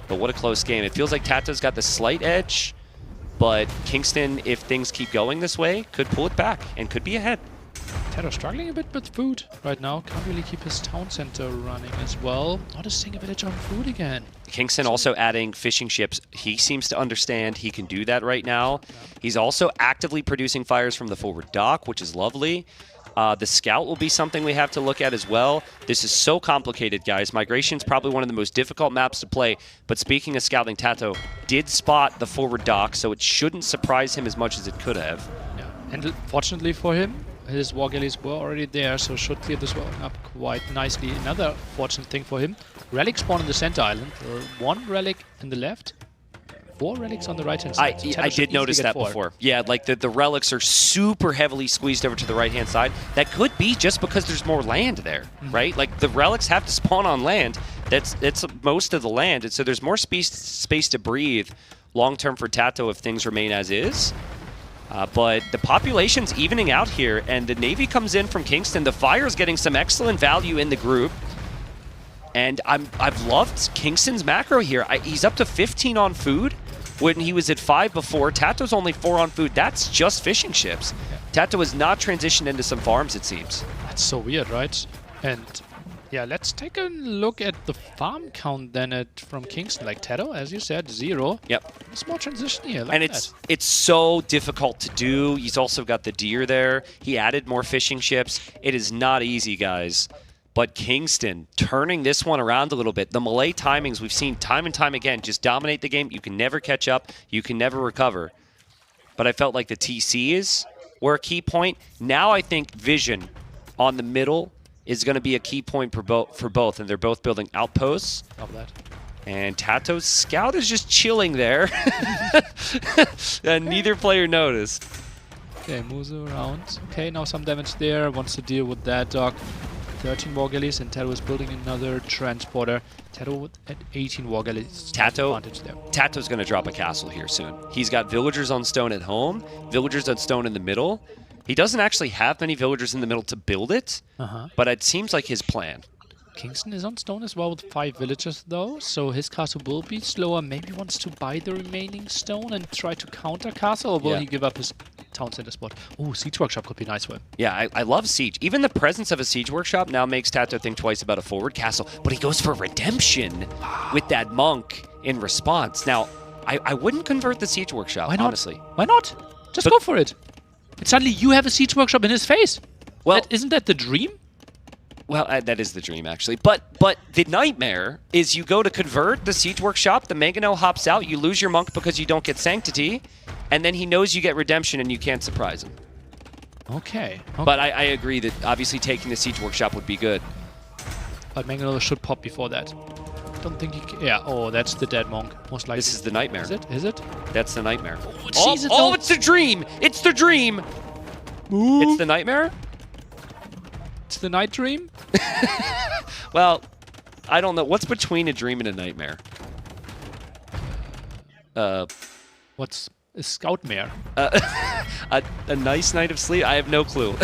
But what a close game. It feels like Tato's got the slight edge, but Kingston, if things keep going this way, could pull it back and could be ahead. Tato struggling a bit with food right now. Can't really keep his town center running as well. Not a single village on food again. Kingston also adding fishing ships. He seems to understand he can do that right now. Yeah. He's also actively producing fires from the forward dock, which is lovely. The scout will be something we have to look at as well. This is so complicated, guys. Migration's probably one of the most difficult maps to play. But speaking of scouting, Tato did spot the forward dock, so it shouldn't surprise him as much as it could have. Yeah. And fortunately for him, his war galleys were already there, so should clear this one up quite nicely. Another fortunate thing for him. Relic spawn in the center island. 1 relic in the left. 4 relics on the right-hand side. I did notice that before. Yeah, like the relics are super heavily squeezed over to the right-hand side. That could be just because there's more land there, right? Like the relics have to spawn on land. It's most of the land, and so there's more space to breathe long-term for Tato if things remain as is. But the population's evening out here, and the Navy comes in from Kingston. The Fire's getting some excellent value in the group. And I've loved Kingston's macro here. He's up to 15 on food when he was at 5 before. Tato's only 4 on food. That's just fishing ships. Yeah. Tato has not transitioned into some farms, it seems. That's so weird, right? And yeah, let's take a look at the farm count then from Kingston. Like Tato, as you said, 0. Yep. Small transition here. And it's so difficult to do. He's also got the deer there. He added more fishing ships. It is not easy, guys. But Kingston turning this one around a little bit. The Malay timings we've seen time and time again just dominate the game. You can never catch up. You can never recover. But I felt like the TCs were a key point. Now I think vision on the middle is going to be a key point for both. And they're both building outposts. Love that. And Tato's scout is just chilling there. And neither player noticed. Okay, moves around. Okay, now some damage there. Wants to deal with that dog. 13 war galleys, and Tato is building another transporter. Tato at 18 war galleys. Tato, Advantage there. Tato's going to drop a castle here soon. He's got villagers on stone at home, villagers on stone in the middle. He doesn't actually have many villagers in the middle to build it, but it seems like his plan. Kingston is on stone as well with 5 villagers though, so his castle will be slower. Maybe wants to buy the remaining stone and try to counter castle, or will he give up his town center spot? Oh, Siege Workshop could be nice for him. Yeah, I love Siege. Even the presence of a Siege Workshop now makes Tato think twice about a forward castle, but he goes for Redemption with that monk in response. Now, I wouldn't convert the Siege Workshop, Why not? honestly. Why not? Just go for it. And suddenly you have a Siege Workshop in his face. Well, isn't that the dream? Well, that is the dream, actually. But the nightmare is you go to convert the Siege Workshop, the Mangonel hops out, you lose your monk because you don't get Sanctity, and then he knows you get Redemption and you can't surprise him. Okay. But I agree that obviously taking the Siege Workshop would be good. But Mangonel should pop before that. Don't think he can. Yeah, oh, that's the dead monk. Most likely. This is the nightmare. Is it? Is it? That's the nightmare. Oh, it's the dream! It's the dream! Ooh. It's the nightmare? It's the night dream? Well, I don't know. What's between a dream and a nightmare? What's a scoutmare? A nice night of sleep? I have no clue.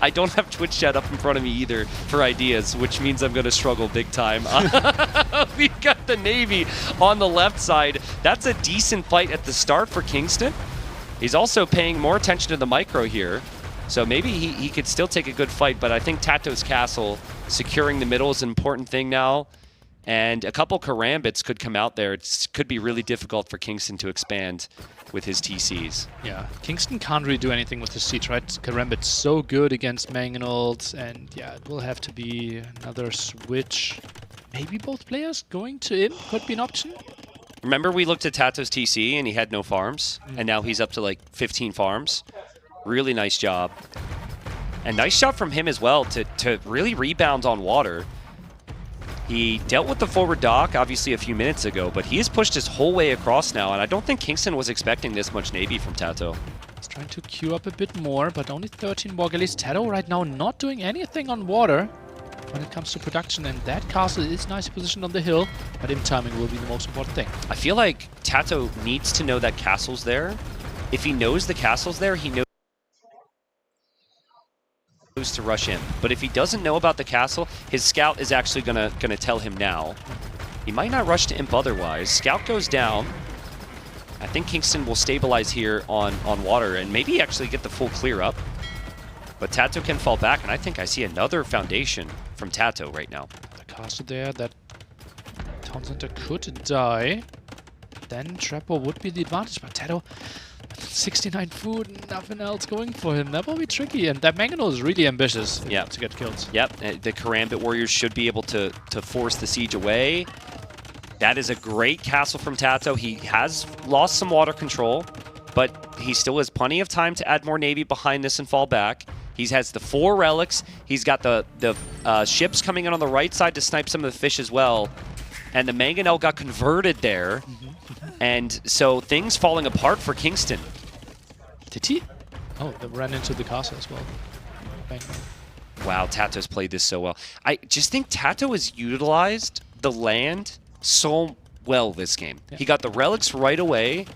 I don't have Twitch chat up in front of me either for ideas, which means I'm going to struggle big time. We've got the Navy on the left side. That's a decent fight at the start for Kingston. He's also paying more attention to the micro here. So maybe he could still take a good fight, but I think Tato's castle securing the middle is an important thing now. And a couple Karambits could come out there. It could be really difficult for Kingston to expand with his TCs. Yeah, Kingston can't really do anything with the siege, right? Karambit's so good against Mangonels, and yeah, it will have to be another switch. Maybe both players going to him could be an option. Remember we looked at Tato's TC and he had no farms, and now he's up to like 15 farms. Really nice job. And nice job from him as well to really rebound on water. He dealt with the forward dock, obviously, a few minutes ago, but he has pushed his whole way across now, and I don't think Kingston was expecting this much Navy from Tato. He's trying to queue up a bit more, but only 13 war galleys. Tato right now not doing anything on water when it comes to production, and that castle is nicely positioned on the hill, but in timing will be the most important thing. I feel like Tato needs to know that castle's there. If he knows the castle's there, he knows to rush in. But if he doesn't know about the castle, his scout is actually gonna tell him now. He might not rush to imp otherwise. Scout goes down. I think Kingston will stabilize here on water and maybe actually get the full clear up. But Tato can fall back, and I think I see another foundation from Tato right now. The castle there, that town center could die. Then Trapper would be the advantage, but Tato 69 food and nothing else going for him. That will be tricky, and that Mangonel is really ambitious to get kills. Yep, the Karambit Warriors should be able to force the siege away. That is a great castle from Tato. He has lost some water control, but he still has plenty of time to add more Navy behind this and fall back. He has the 4 relics. He's got the ships coming in on the right side to snipe some of the fish as well. And the Mangonel got converted there. And so things falling apart for Kingston. Did he? Oh, they ran into the castle as well. Wow, Tato's played this so well. I just think Tato has utilized the land so well this game. Yeah. He got the relics right away,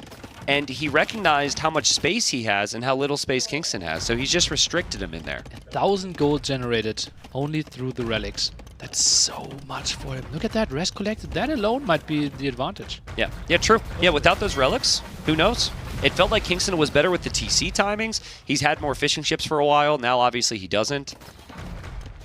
and he recognized how much space he has and how little space Kingston has, so he's just restricted him in there. 1,000 gold generated only through the relics. That's so much for him. Look at that, rest collected. That alone might be the advantage. Yeah, true. Yeah, without those relics, who knows? It felt like Kingston was better with the TC timings. He's had more fishing ships for a while. Now, obviously, he doesn't.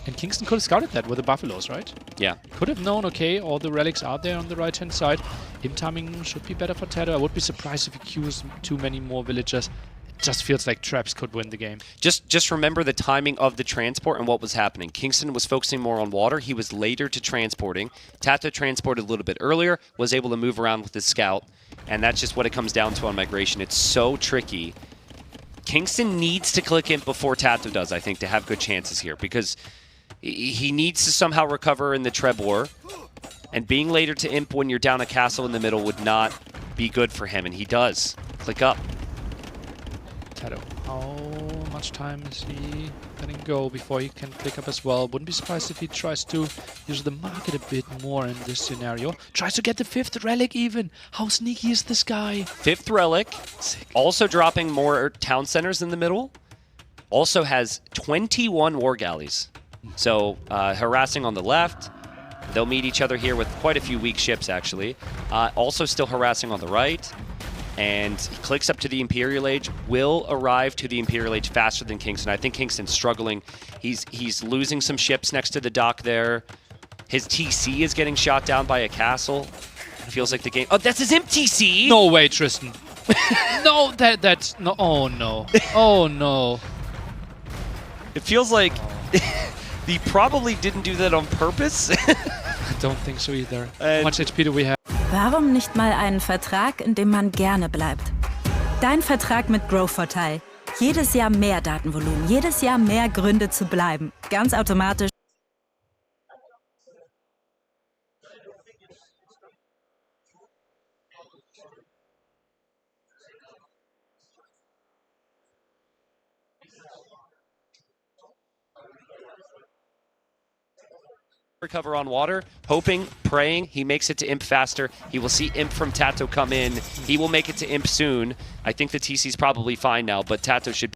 And Kingston could have scouted that with the Buffaloes, right? Yeah. Could have known, okay, all the relics are there on the right-hand side. Him timing should be better for Tato. I would be surprised if he queues too many more villagers. It just feels like Traps could win the game. Just remember the timing of the transport and what was happening. Kingston was focusing more on water. He was later to transporting. Tato transported a little bit earlier, was able to move around with his scout. And that's just what it comes down to on migration. It's so tricky. Kingston needs to click in before Tato does, I think, to have good chances here. Because he needs to somehow recover in the Trebor. And being later to imp when you're down a castle in the middle would not be good for him. And he does. Click up. Tato. How much time is he letting go before he can click up as well? Wouldn't be surprised if he tries to use the market a bit more in this scenario. Tries to get the 5th relic even. How sneaky is this guy? 5th relic. Sick. Also dropping more town centers in the middle. Also has 21 war galleys. So harassing on the left. They'll meet each other here with quite a few weak ships, actually. Also still harassing on the right. And he clicks up to the Imperial Age, will arrive to the Imperial Age faster than Kingston. I think Kingston's struggling. He's losing some ships next to the dock there. His TC is getting shot down by a castle. It feels like the game... Oh, that's his imp TC! No way, Tristan. No, that's... No, oh, no. Oh, no. It feels like he probably didn't do that on purpose. I don't think so either. How much HP do we have? Warum nicht mal einen Vertrag, in dem man gerne bleibt? Dein Vertrag mit Grow-Vorteil. Jedes Jahr mehr Datenvolumen, jedes Jahr mehr Gründe zu bleiben. Ganz automatisch. Recover on water, hoping, praying he makes it to Imp faster. He will see Imp from Tato come in. He will make it to Imp soon. I think the TC's probably fine now, but Tato should...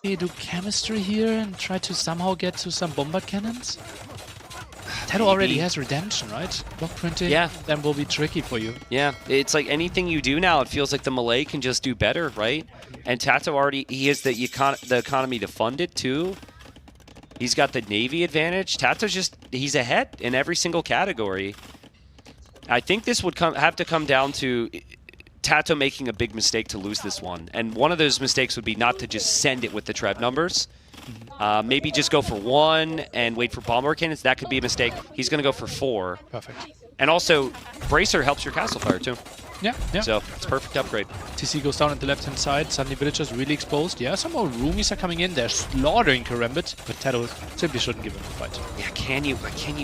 Do chemistry here and try to somehow get to some bombard cannons? Tato already has redemption, right? Block printing, yeah. Then will be tricky for you. Yeah, it's like anything you do now, it feels like the Malay can just do better, right? And Tato already, he has the economy to fund it too. He's got the Navy advantage. Tato's just, he's ahead in every single category. I think this would have to come down to Tato making a big mistake to lose this one. And one of those mistakes would be not to just send it with the Trev numbers. Maybe just go for 1 and wait for bomber cannons. That could be a mistake. He's going to go for 4. Perfect. And also, Bracer helps your castle fire too. Yeah, yeah. So it's a perfect upgrade. TC goes down at the left-hand side. Suddenly villagers really exposed. Yeah, some more roomies are coming in. They're slaughtering Karambit, but Tato simply shouldn't give him a fight. Yeah, can you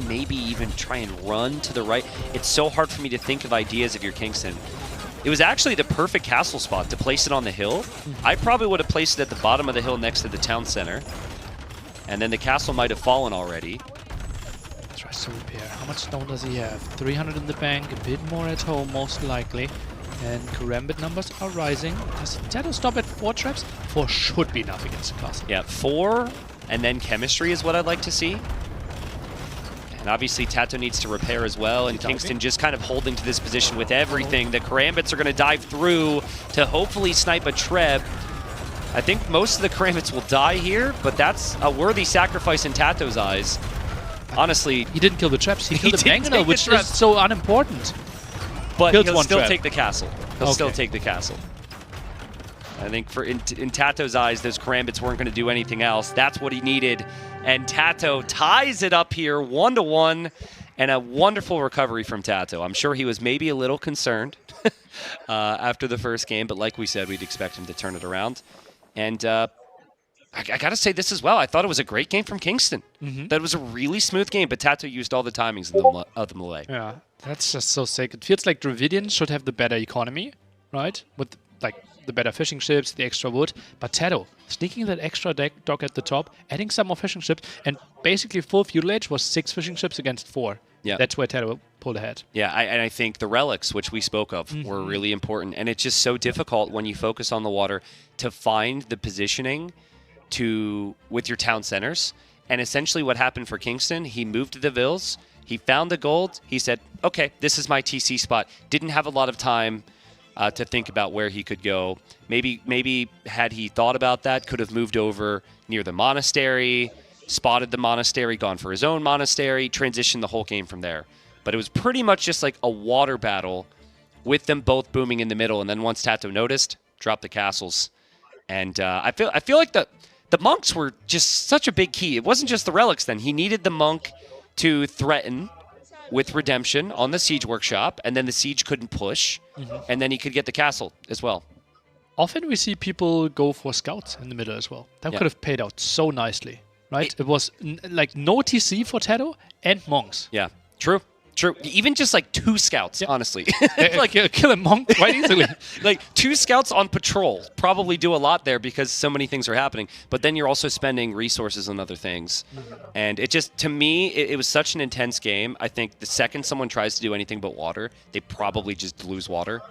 maybe even try and run to the right? It's so hard for me to think of ideas if you're Kingston. It was actually the perfect castle spot to place it on the hill. I probably would have placed it at the bottom of the hill next to the town center. And then the castle might have fallen already. Tries to repair. How much stone does he have? 300 in the bank, a bit more at home, most likely. And Karambit numbers are rising. Does Tato stop at 4 traps? 4 should be enough against the castle. Yeah, 4, and then chemistry is what I'd like to see. And obviously Tato needs to repair as well, and Kingston just kind of holding to this position with everything. The Karambits are going to dive through to hopefully snipe a Treb. I think most of the Karambits will die here, but that's a worthy sacrifice in Tato's eyes. Honestly, he didn't kill the traps. He killed the Banganel, which is so unimportant. But he'll still take the castle. He'll still take the castle. I think in Tato's eyes, those Karambits weren't going to do anything else. That's what he needed. And Tato ties it up here 1-1, and a wonderful recovery from Tato. I'm sure he was maybe a little concerned after the first game, but like we said, we'd expect him to turn it around. And I got to say this as well. I thought it was a great game from Kingston. That was a really smooth game, but Tato used all the timings of the Malay. Yeah, that's just so sick. It feels like Dravidian should have the better economy, right? With like the better fishing ships, the extra wood. But Tato, sneaking that extra dock at the top, adding some more fishing ships, and basically full feudal age was 6 fishing ships against 4. Yeah. That's where Tato pulled ahead. Yeah, and I think the relics, which we spoke of, were really important. And it's just so difficult when you focus on the water to find the positioning with your town centers. And essentially what happened for Kingston, he moved to the Villes, he found the gold, he said, okay, this is my TC spot. Didn't have a lot of time to think about where he could go. Maybe had he thought about that, could have moved over near the monastery, spotted the monastery, gone for his own monastery, transitioned the whole game from there. But it was pretty much just like a water battle with them both booming in the middle. And then once Tato noticed, dropped the castles. And I feel like the monks were just such a big key. It wasn't just the relics then. He needed the monk to threaten with redemption on the siege workshop, and then the siege couldn't push, and then he could get the castle as well. Often we see people go for scouts in the middle as well. That could have paid out so nicely, right? It was like no TC for Tato and monks. Yeah, true. True. Even just like 2 scouts, honestly. Like kill a monk quite easily. Like 2 scouts on patrol probably do a lot there because so many things are happening. But then you're also spending resources on other things. And it just, to me, it was such an intense game. I think the second someone tries to do anything but water, they probably just lose water.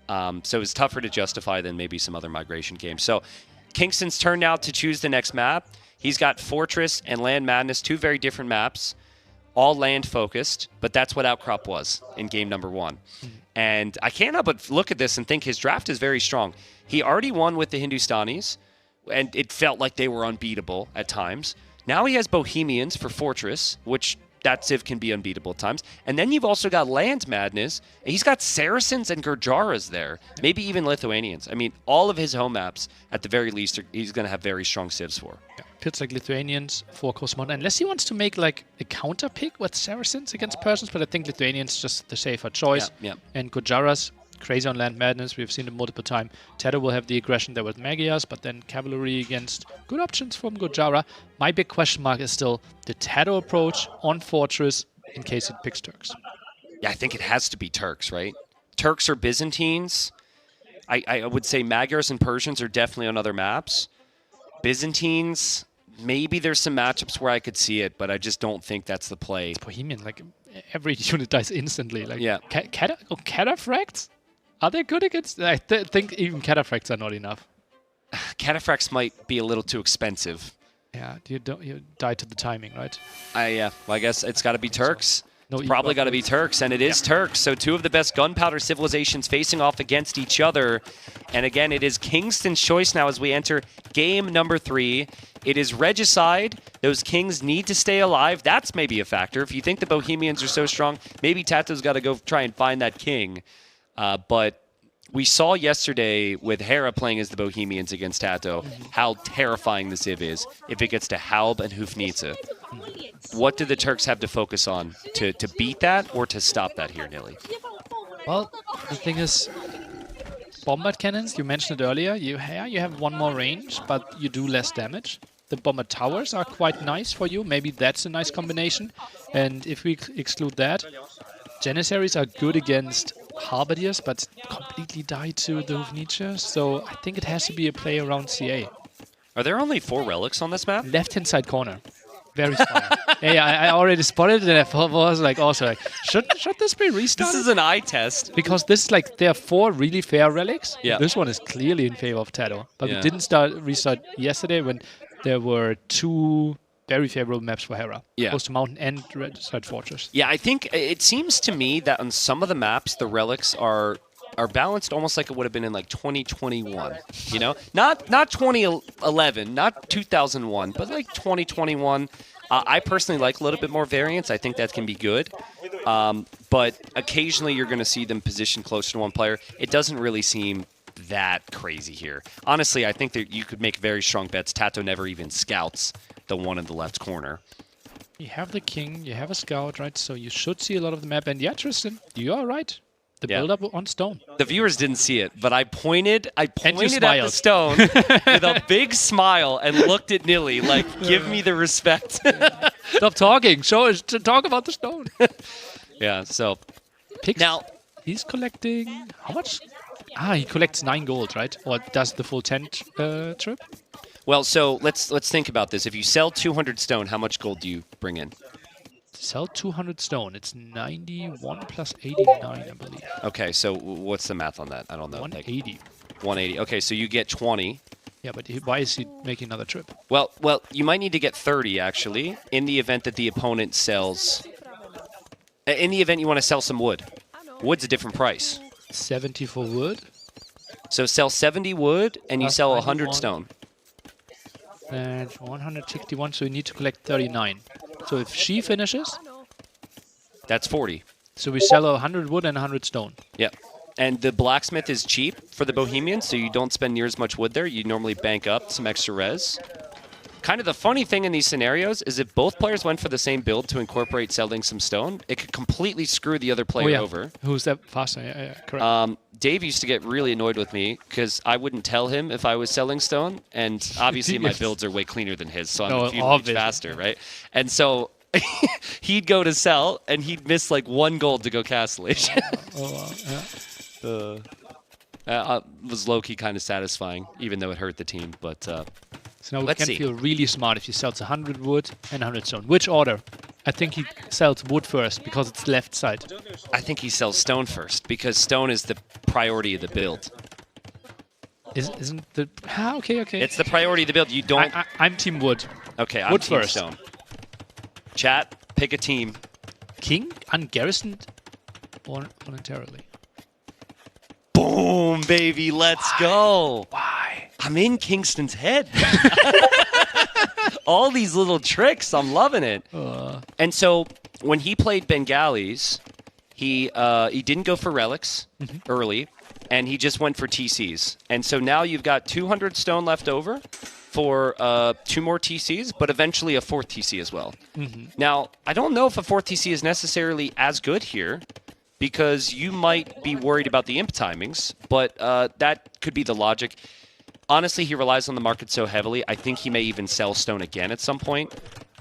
So it was tougher to justify than maybe some other migration games. So Kingston's turn now to choose the next map. He's got Fortress and Land Madness, 2 very different maps. All land focused, but that's what Outcrop was in game number 1. And I can't help but look at this and think his draft is very strong. He already won with the Hindustanis, and it felt like they were unbeatable at times. Now he has Bohemians for Fortress, which that Civ can be unbeatable at times. And then you've also got Land Madness. And he's got Saracens and Gurjaras there, maybe even Lithuanians. I mean, all of his home maps, at the very least, he's going to have very strong Civs for. Yeah. Pits like Lithuanians for Cosmon, unless he wants to make like a counter pick with Saracens against Persians, but I think Lithuanians just the safer choice. Yeah. And Gujaras, crazy on Land Madness, we've seen it multiple times. Tedder will have the aggression there with Magyars, but then cavalry against good options from Gujara. My big question mark is still the Tedder approach on Fortress in case it picks Turks. Yeah, I think it has to be Turks, right? Turks or Byzantines. I would say Magyars and Persians are definitely on other maps. Byzantines, maybe there's some matchups where I could see it, but I just don't think that's the play. It's Bohemian, like every unit dies instantly. Like, yeah. Cataphracts? Are they good against? I think even Cataphracts are not enough. Cataphracts might be a little too expensive. Yeah, you die to the timing, right? Yeah. Well, I guess it's got to be Turks. No, it's probably got to be Turks, and it is Turks. So 2 of the best gunpowder civilizations facing off against each other. And again, it is Kingston's choice now as we enter game number 3. It is regicide. Those kings need to stay alive. That's maybe a factor. If you think the Bohemians are so strong, maybe Tato's got to go try and find that king. But we saw yesterday with Hera playing as the Bohemians against Tato how terrifying the Civ is if it gets to Halb and Hufnitze. What do the Turks have to focus on to beat that or to stop that here, Nilly? Well, the thing is, bombard cannons, you mentioned it earlier, you have 1 more range, but you do less damage. The bomber towers are quite nice for you. Maybe that's a nice combination. And if we exclude that, Janissaries are good against Halberdiers, but completely die to the Hufnitze. So I think it has to be a play around CA. Are there only 4 relics on this map? Left-hand side corner. Very smart. Yeah, I already spotted it, and I was like, also like, should this be restarted? This is an eye test. Because this is like, there are 4 really fair relics. Yeah. This one is clearly in favor of Tato. But Yeah. we didn't restart yesterday when there were 2 very favorable maps for Hera. Yeah. Coastal Mountain and Red Side Fortress. Yeah, I think it seems to me that on some of the maps, the relics are balanced almost like it would have been in like 2021, you know? Not 2011, not 2001, but like 2021. I personally like a little bit more variance. I think that can be good. But occasionally you're going to see them positioned closer to one player. It doesn't really seem that crazy here. Honestly, I think that you could make very strong bets. Tato never even scouts the one in the left corner. You have the king, you have a scout, right? So you should see a lot of the map. And yeah, Tristan, you are right. The build-up on stone. The viewers didn't see it, but I pointed at the smiled. stone with a big smile and looked at Nilly like, give me the respect. Stop talking. Talk about the stone. Yeah, so. Picks. Now, he's collecting, how much? He collects 9 gold, right? Or does the full 10 trip? Well, so let's think about this. If you sell 200 stone, how much gold do you bring in? Sell 200 stone. It's 91 plus 89, I believe. Okay, so what's the math on that? I don't know. 180. 180. Okay, so you get 20. Yeah, but why is he making another trip? Well, you might need to get 30, actually, in the event that the opponent sells... In the event you want to sell some wood. Wood's a different price. 70 for wood. So sell 70 wood, and you sell 100 91. stone. And 161, so you need to collect 39. So if she finishes... That's 40. So we sell 100 wood and 100 stone. Yep. And the blacksmith is cheap for the Bohemians, so you don't spend near as much wood there. You normally bank up some extra res. Kind of the funny thing in these scenarios is if both players went for the same build to incorporate selling some stone, it could completely screw the other player over. Who's that faster? Yeah, correct. Dave used to get really annoyed with me because I wouldn't tell him if I was selling stone, and obviously my builds are way cleaner than his, so I'm a few weeks faster, right? And so he'd go to sell, and he'd miss like 1 gold to go Castellation. Was low-key kind of satisfying, even though it hurt the team. But so now we let's can see. feel really smart if he sells 100 wood and 100 stone. Which order? I think he sells wood first because it's left side. I think he sells stone first because stone is the priority of the build. Isn't the... okay. It's the priority of the build. You don't... I'm team wood. Okay, I'm wood team first. stone. Chat, pick a team. King ungarrisoned voluntarily. Boom, baby, let's go. Why? I'm in Kingston's head. All these little tricks, I'm loving it. And so when he played Bengalis, he didn't go for relics early, and he just went for TCs. And so now you've got 200 stone left over for 2 more TCs, but eventually a 4th TC as well. Now, I don't know if a 4th TC is necessarily as good here, because you might be worried about the imp timings, but that could be the logic. Honestly, he relies on the market so heavily, I think he may even sell stone again at some point.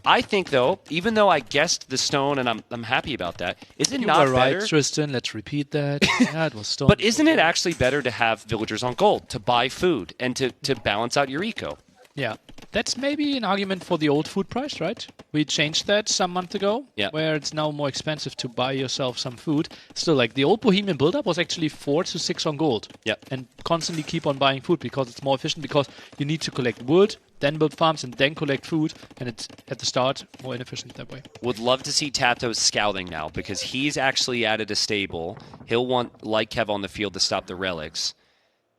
I think, though, even though I guessed the stone, and I'm happy about that, is it not better? better? Right, Tristan, let's repeat that. Yeah, it was stone. But isn't it actually better to have villagers on gold, to buy food, and to balance out your eco? Yeah, that's maybe an argument for the old food price, right? We changed that some month ago, where it's now more expensive to buy yourself some food. Still, like the old Bohemian build-up was actually 4 to 6 on gold. And constantly keep on buying food because it's more efficient, because you need to collect wood, then build farms, and then collect food, and it's at the start more inefficient that way. Would love to see Tato scouting now, because he's actually added a stable. He'll want Light Kev on the field to stop the relics.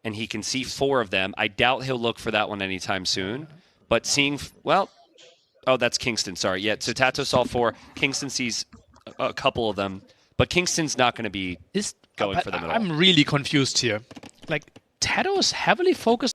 And he can see 4 of them. I doubt he'll look for that one anytime soon. But seeing, well, oh, that's Kingston, sorry. Yeah, so Tato saw 4. Kingston sees a couple of them. But Kingston's not going to be going for them at all. I'm really confused here. Like, Tato is heavily focused.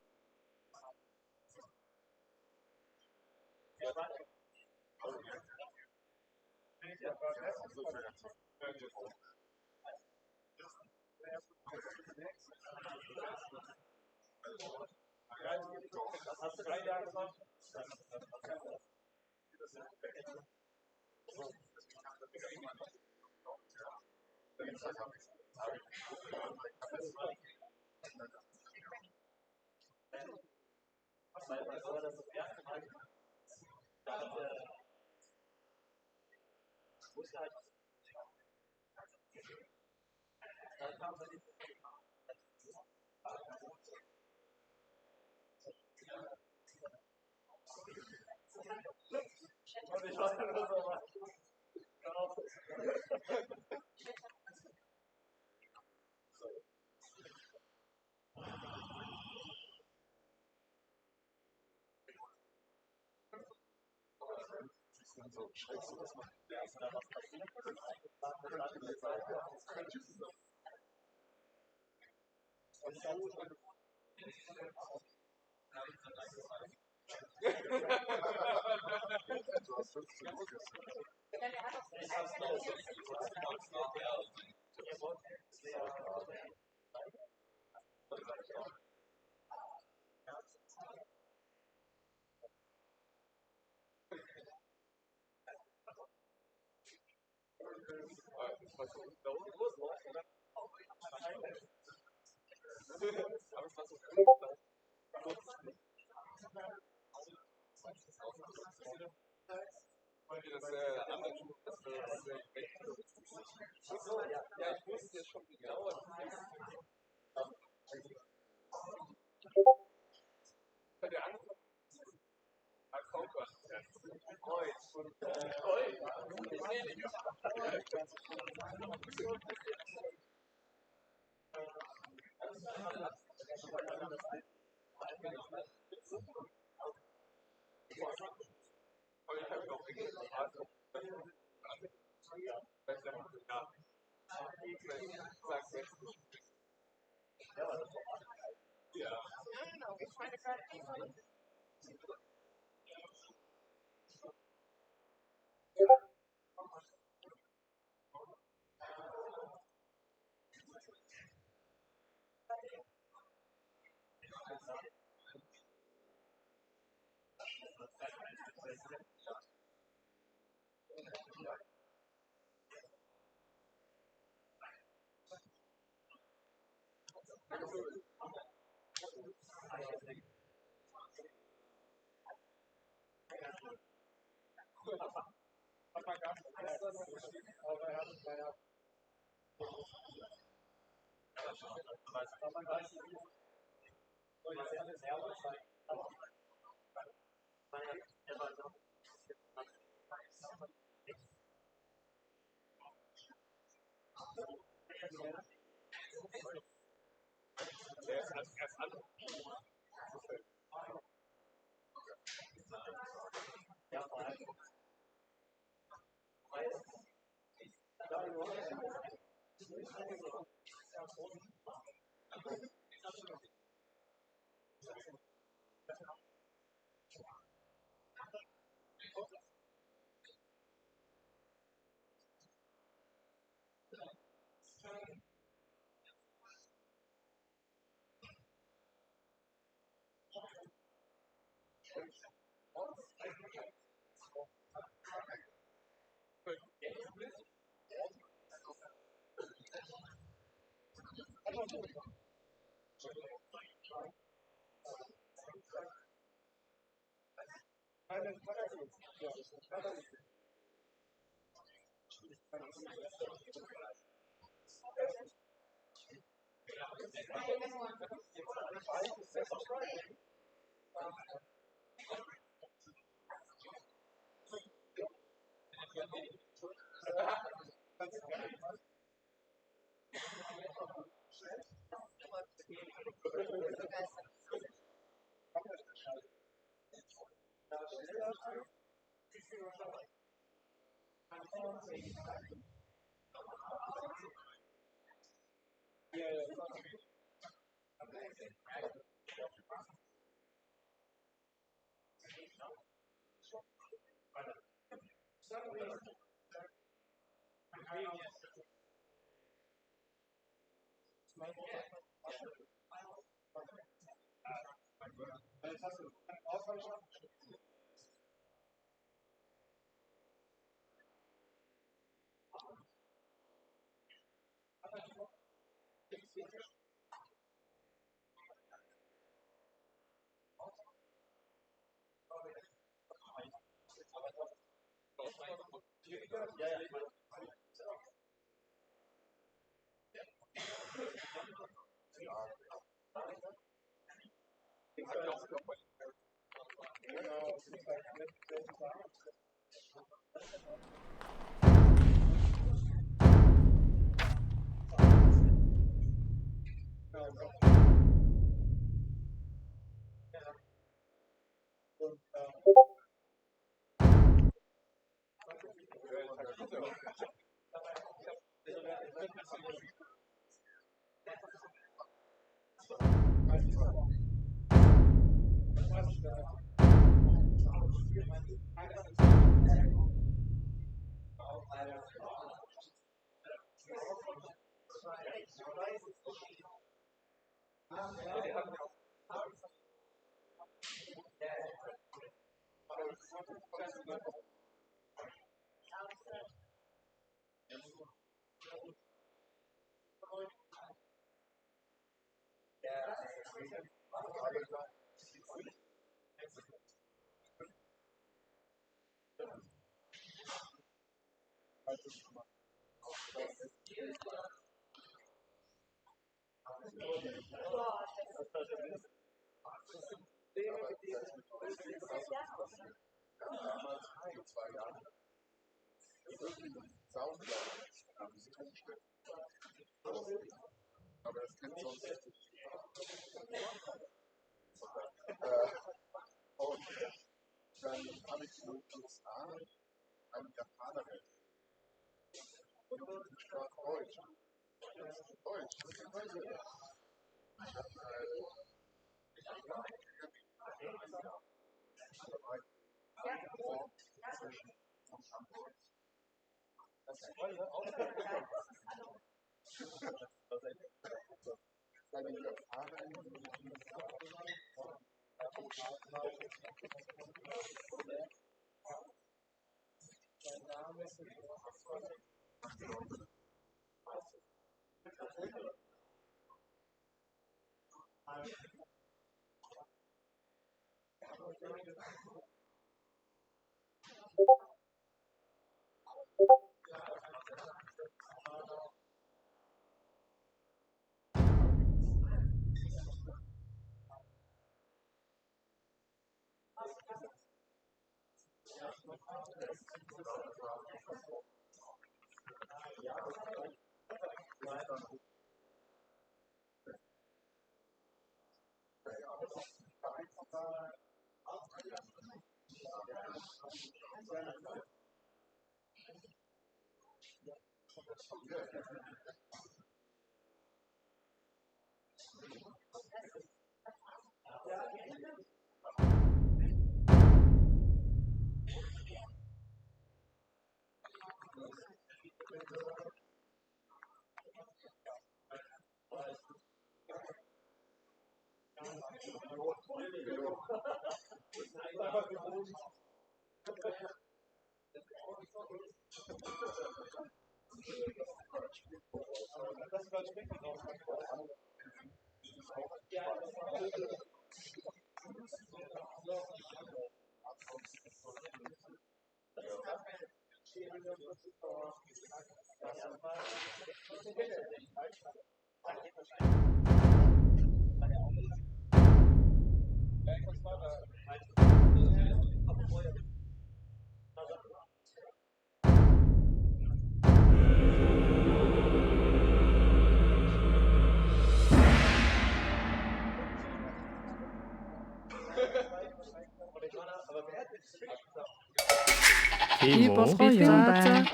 Timo Feuer.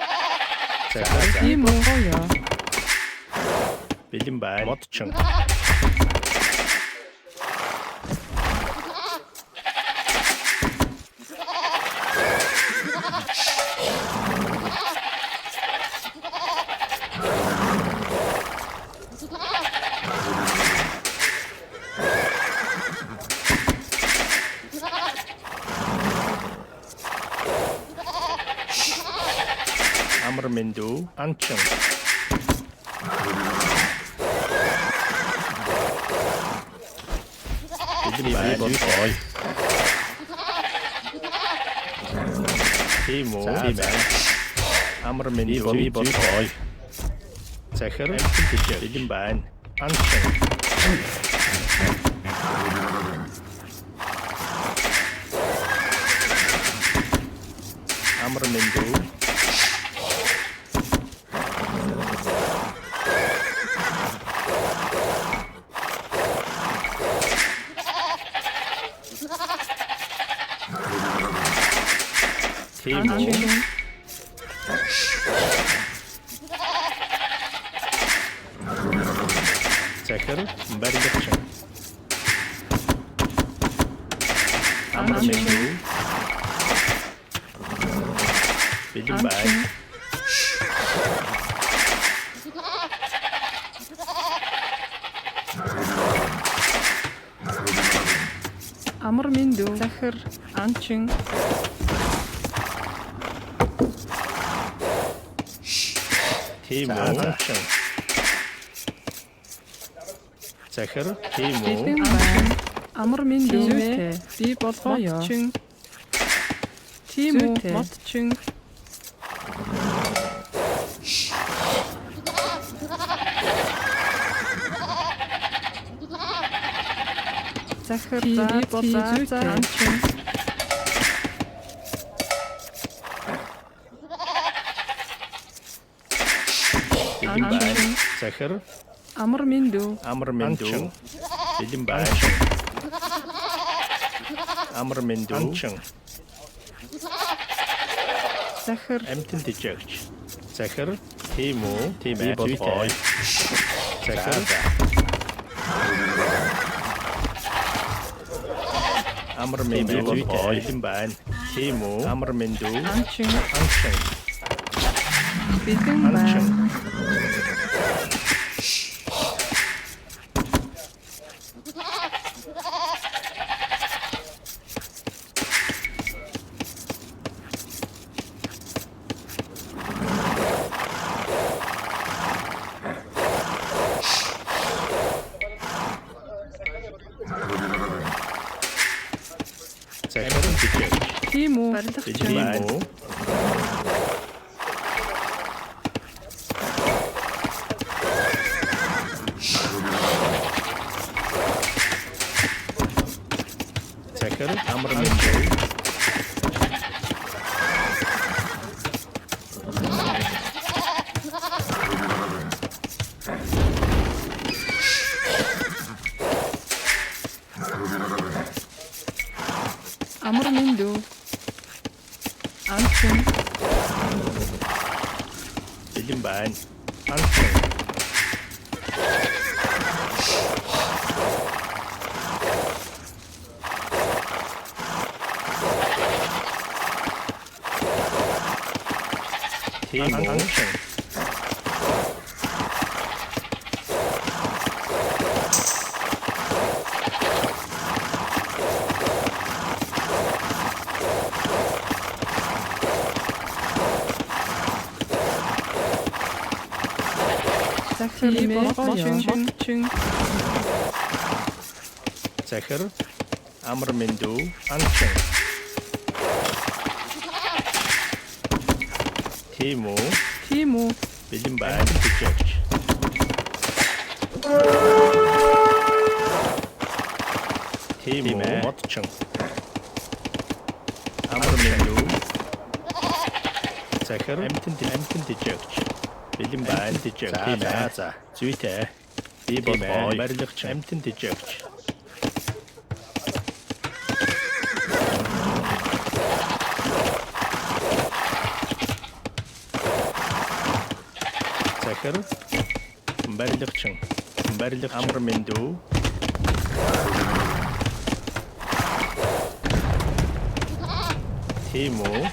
Zecher. Timo Feuer. Bilden bein. Motchen. Amrmindu Anchen. Bilden bein. Timo. Amrmindu Zecher. Bilden bein. Anchen. Amrmindu. Timo. Zecher. Bergertchen. Amrmindu. Bilden bein. Amrmindu. Zecher. Anchen. Timo. Anchen. Zecher. Timo. Bilden bein. Amrmindu. Timo Feuer. Timo Motchen. Zecher. Anchen. Bilden bein. Zecher. Amrmindu. Amrmindu. Bilden bein. Amrmindu. Anchen. Zecher. Emten de church. Zecher. Timo. Timo. Zecher. Amrmindu. Bilden bein. Timo. Amrmindu. Anchen. Anchen. Bilden bein. Timo. Timo. Zecher. Amrmindu. Anschwung. Bilden Bein. Anschwung. Timo. Anschwung. Zecher, Amrmindu, Anschwung. Timo. Bilden Bein, Judge. Timo, Motchung. Amrmindu. Zecher, Emten die Judge. Bilden Bein, die Judge. Zuite. Bibel Boy, Berlich, Emten die Judge. Zecher, Berlich, Amrmindu. Timo.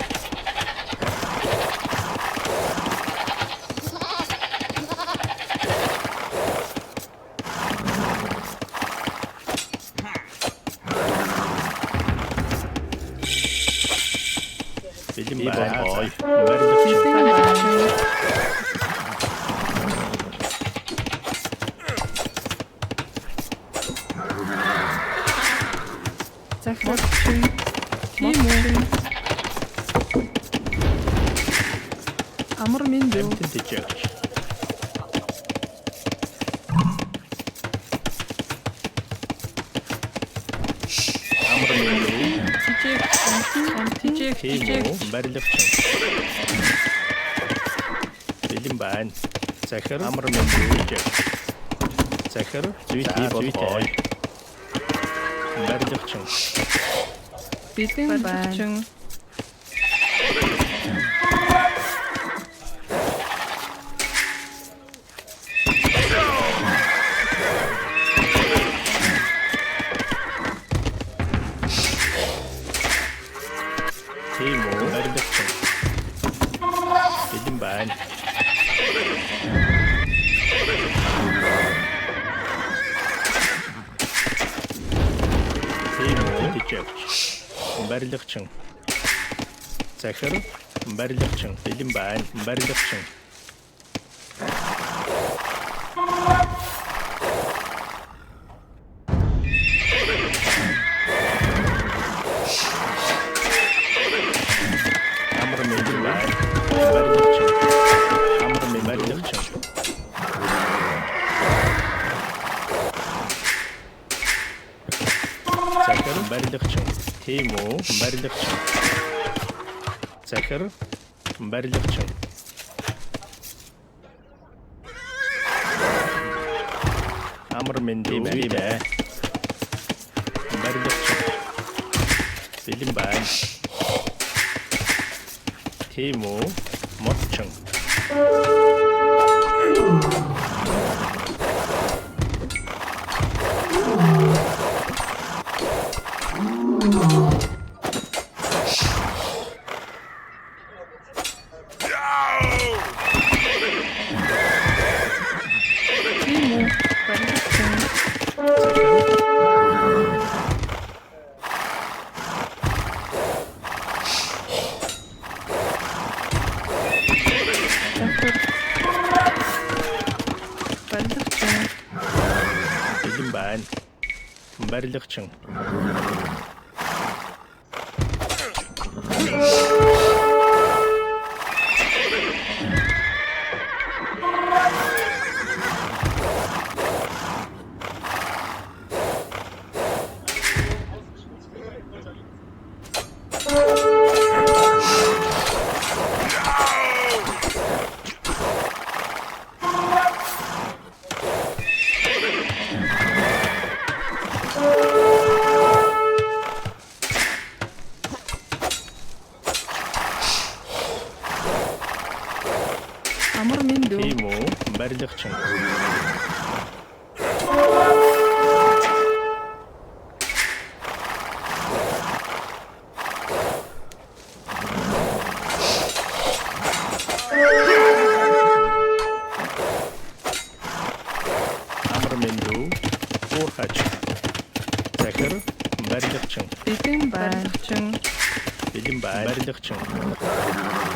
Bilden Bein, Boy, Berlich. Timo. Amrmindu. Emten die Judge. Amrmindu. Timo, Berlich. Bilden Bein. Zecher, Amrmindu, Judge. Zecher, Zuite, Boy. Berlich. Bilden Bein. Timo, Berlich. Bilden Bein. Timo, die Judge. Berlich. Zecher, Berlich. Bilden Bein, Berlich. Amrmindu Bein, Berlich. Amrmindu. Zecher, Berlich. Timo, Berlich. Zecher, Berlich. Amrmindu, Berlich. Bilden Bein. Timo, Motchung. Bilden Bein. Berlich. Амар миндүү. Тийм үү? Барилгачин. Амар миндүү. Уурхач. Захир барилгачин. Бэлэн барилгачин. Бэлэн барилгачин.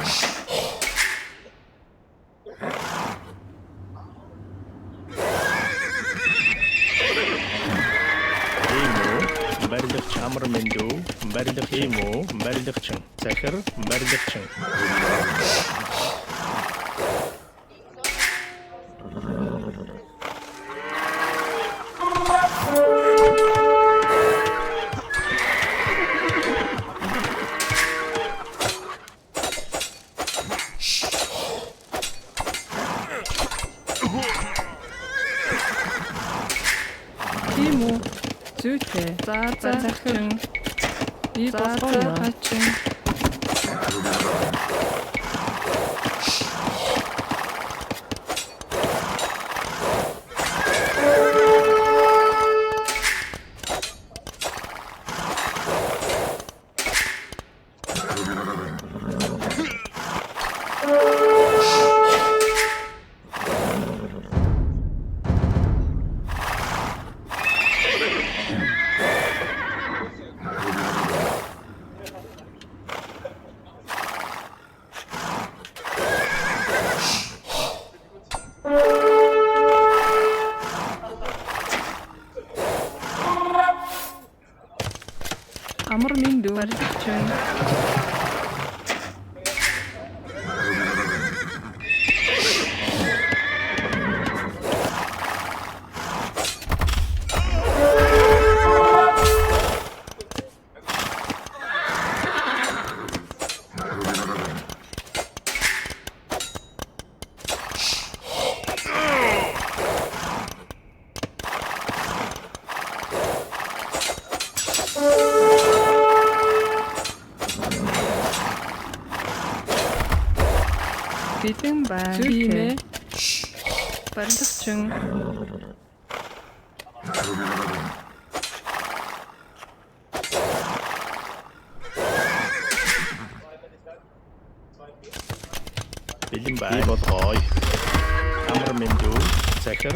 Барилгачин амар миндүү. Барилгачин юм уу? Барилгачин. Захир барилгачин. Тийм үү? Зүйтэй. За захир. Би бодлоо хачин. Амар миндүү. Барилгачин. Бэлэн зүйтэй. Барилгачин. Бэлэн бай болгоё. Амар миндүү. Захир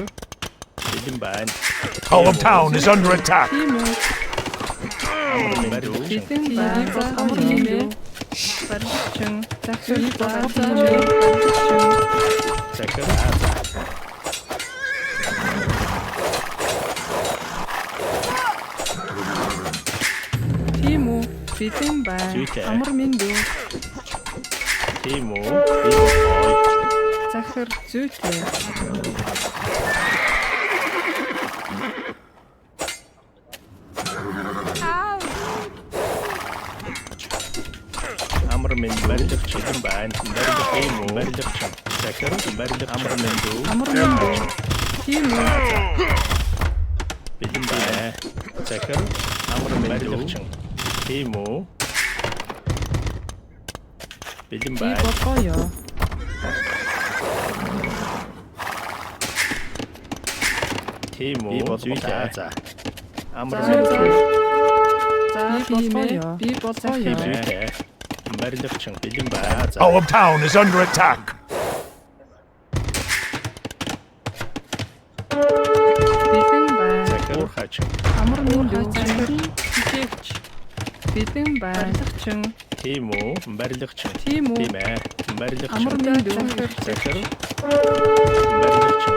бэлэн байна. Our town is under attack. Амар миндүү. Бэлэн бай болгоё. Барилгачин. Захир барилгачин. Захир Тийм үү? Бэлэн бай. Амар миндүү. Тийм үү? Би болгоё. Захир зүйтэй. Амар миндүү. Барилгачин байна. Барилгачин юм уу? Барилгачин. Захир барилгачин. Амар миндүү. Амар миндүү. Тийм үү? Бэлэн бай. Захир амар миндүү. Тийм үү? Бэлэн бай. Би болгоё. Тийм үү? Зүйтэй. За. Амар За миндүү. би болгоё. Зүйтэй. Барилгачин бэлэн бай. За. Our town is under attack. Бэлэн бай. Захир уурхач. Амар миндүү. Хичээвч. Бэлэн барилгачин. Тийм үү? Барилгачин. Тийм үү? Тийм ээ. Барилгачин. Амар миндүү. Захир барилгачин.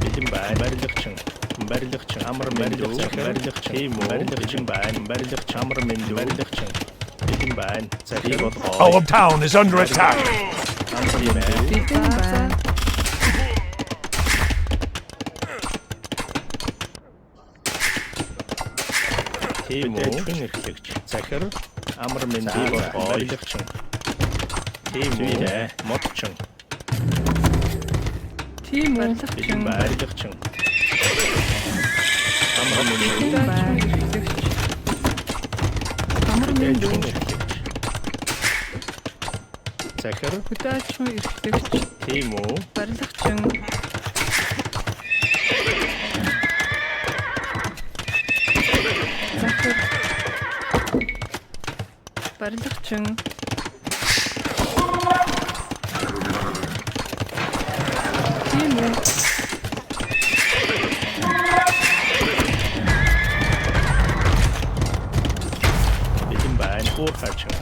Бэлэн бай. Барилгачин. Барилгачин. Амар миндүү. Барилгачин. Тийм үү? Барилгачин байна. Барилгачин. Амар миндүү. Барилгачин. Бэлэн байна. Захир болгоо. Our town is under attack. Амар миндүү. Бэлэн бай. Тийм үү? Эрхлэгч. Захир амар миндүү болгоо. Барилгачин. Тийм үү? Модчин. Тийм үү? Бэлэн барилгачин. Амар миндүү. Амар миндүү. Захир. Хүлээжгүй эрхлэгч. Тийм үү? Барилгачин. Захир. Барилгачин. Тийм үү? Бэлэн байна. Уурхайчин.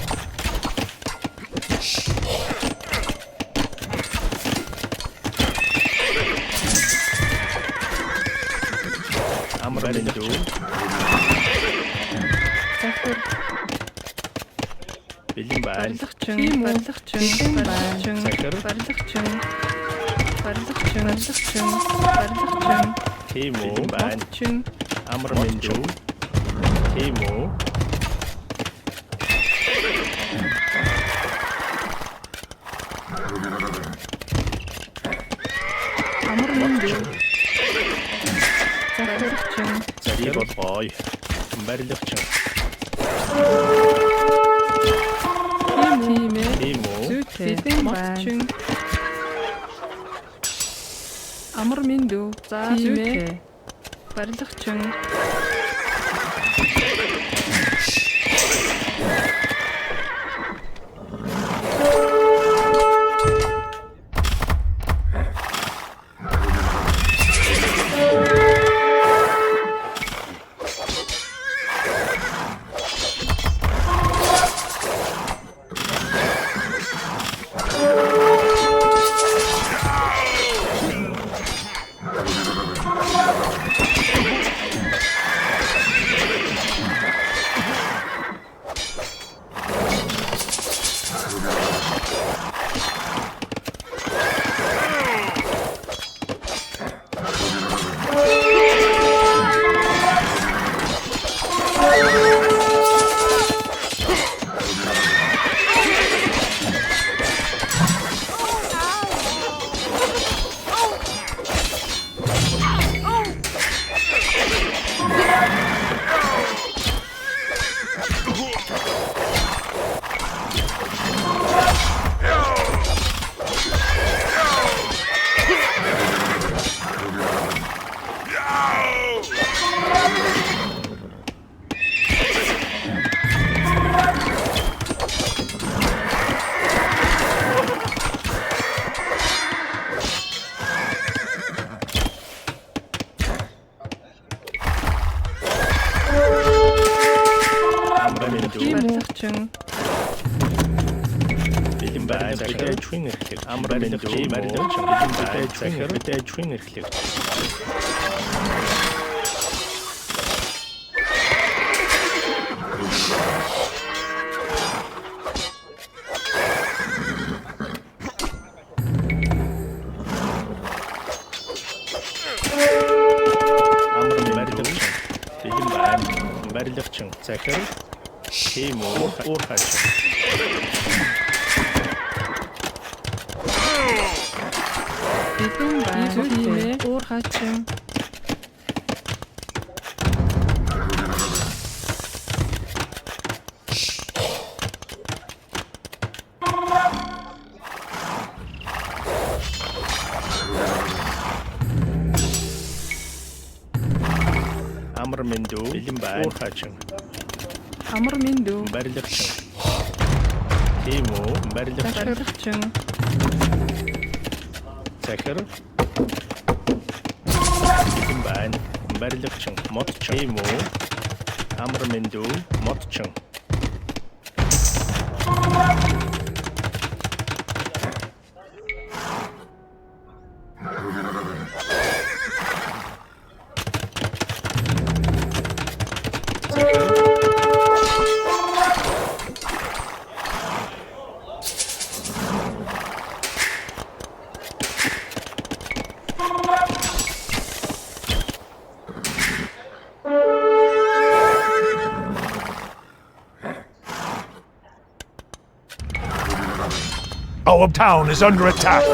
Барилгачин. Захир. Бэлэн байна. Барилгачин. Барилгачин. Барилгачин. Захир. Барилгачин. Барилгачин. Барилгачин. Барилгачин. Тийм үү? Бэлэн байна. Чин. Амар мэндүү. Тийм үү? Амар мэндүү. Барилгачин. Зарийг болгоё. Барилгачин. Тийм ээ. Тийм үү? Зүйтэй байна. Амар мэндүү. За зүйтэй. Барилгачин. Барилгачин. Бэлэн байна. Хүлээжгүй эрхлэгч. Амар мэндүү. Барилгачин. Бэлэн байна. Захир. Хүлээжгүй эрхлэгч. Барилгачин. Захир. Тийм үү? Уурхайчин. Бэлэн байна. Зүйтэй. Уурхайчин. Амар мэндүү. Бэлэн байна. Уурхайчин. Амар мэндүү. Барилгачин. Тийм үү? Барилгачин. Захир. Бэлэн байна. Барилгачин. Модчин. Тийм үү? Амар мэндүү. Модчин. Our town is under attack.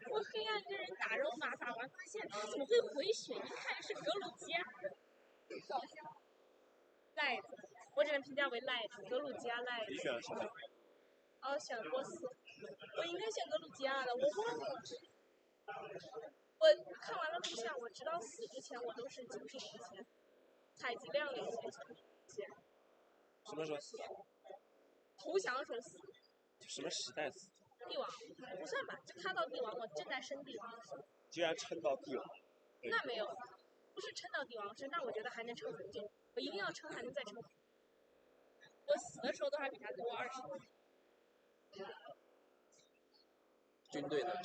我黑暗跟人打肉麻，打完发现怎么会回血？一看是格鲁吉亚，赖子，我只能评价为赖子，格鲁吉亚赖子。你选了什么？哦，选了波斯，我应该选格鲁吉亚的，我忘了。我看完了录像，我直到死之前我都是精品领先，采集量领先。什么时候死的？投降的时候死。什么时代死？帝王不算吧，就他到帝王，我正在升帝王的时候。居然撑到帝王？那没有，不是撑到帝王升，那我觉得还能撑很久。我一定要撑，还能再撑。我死的时候都还比他多20年。军队的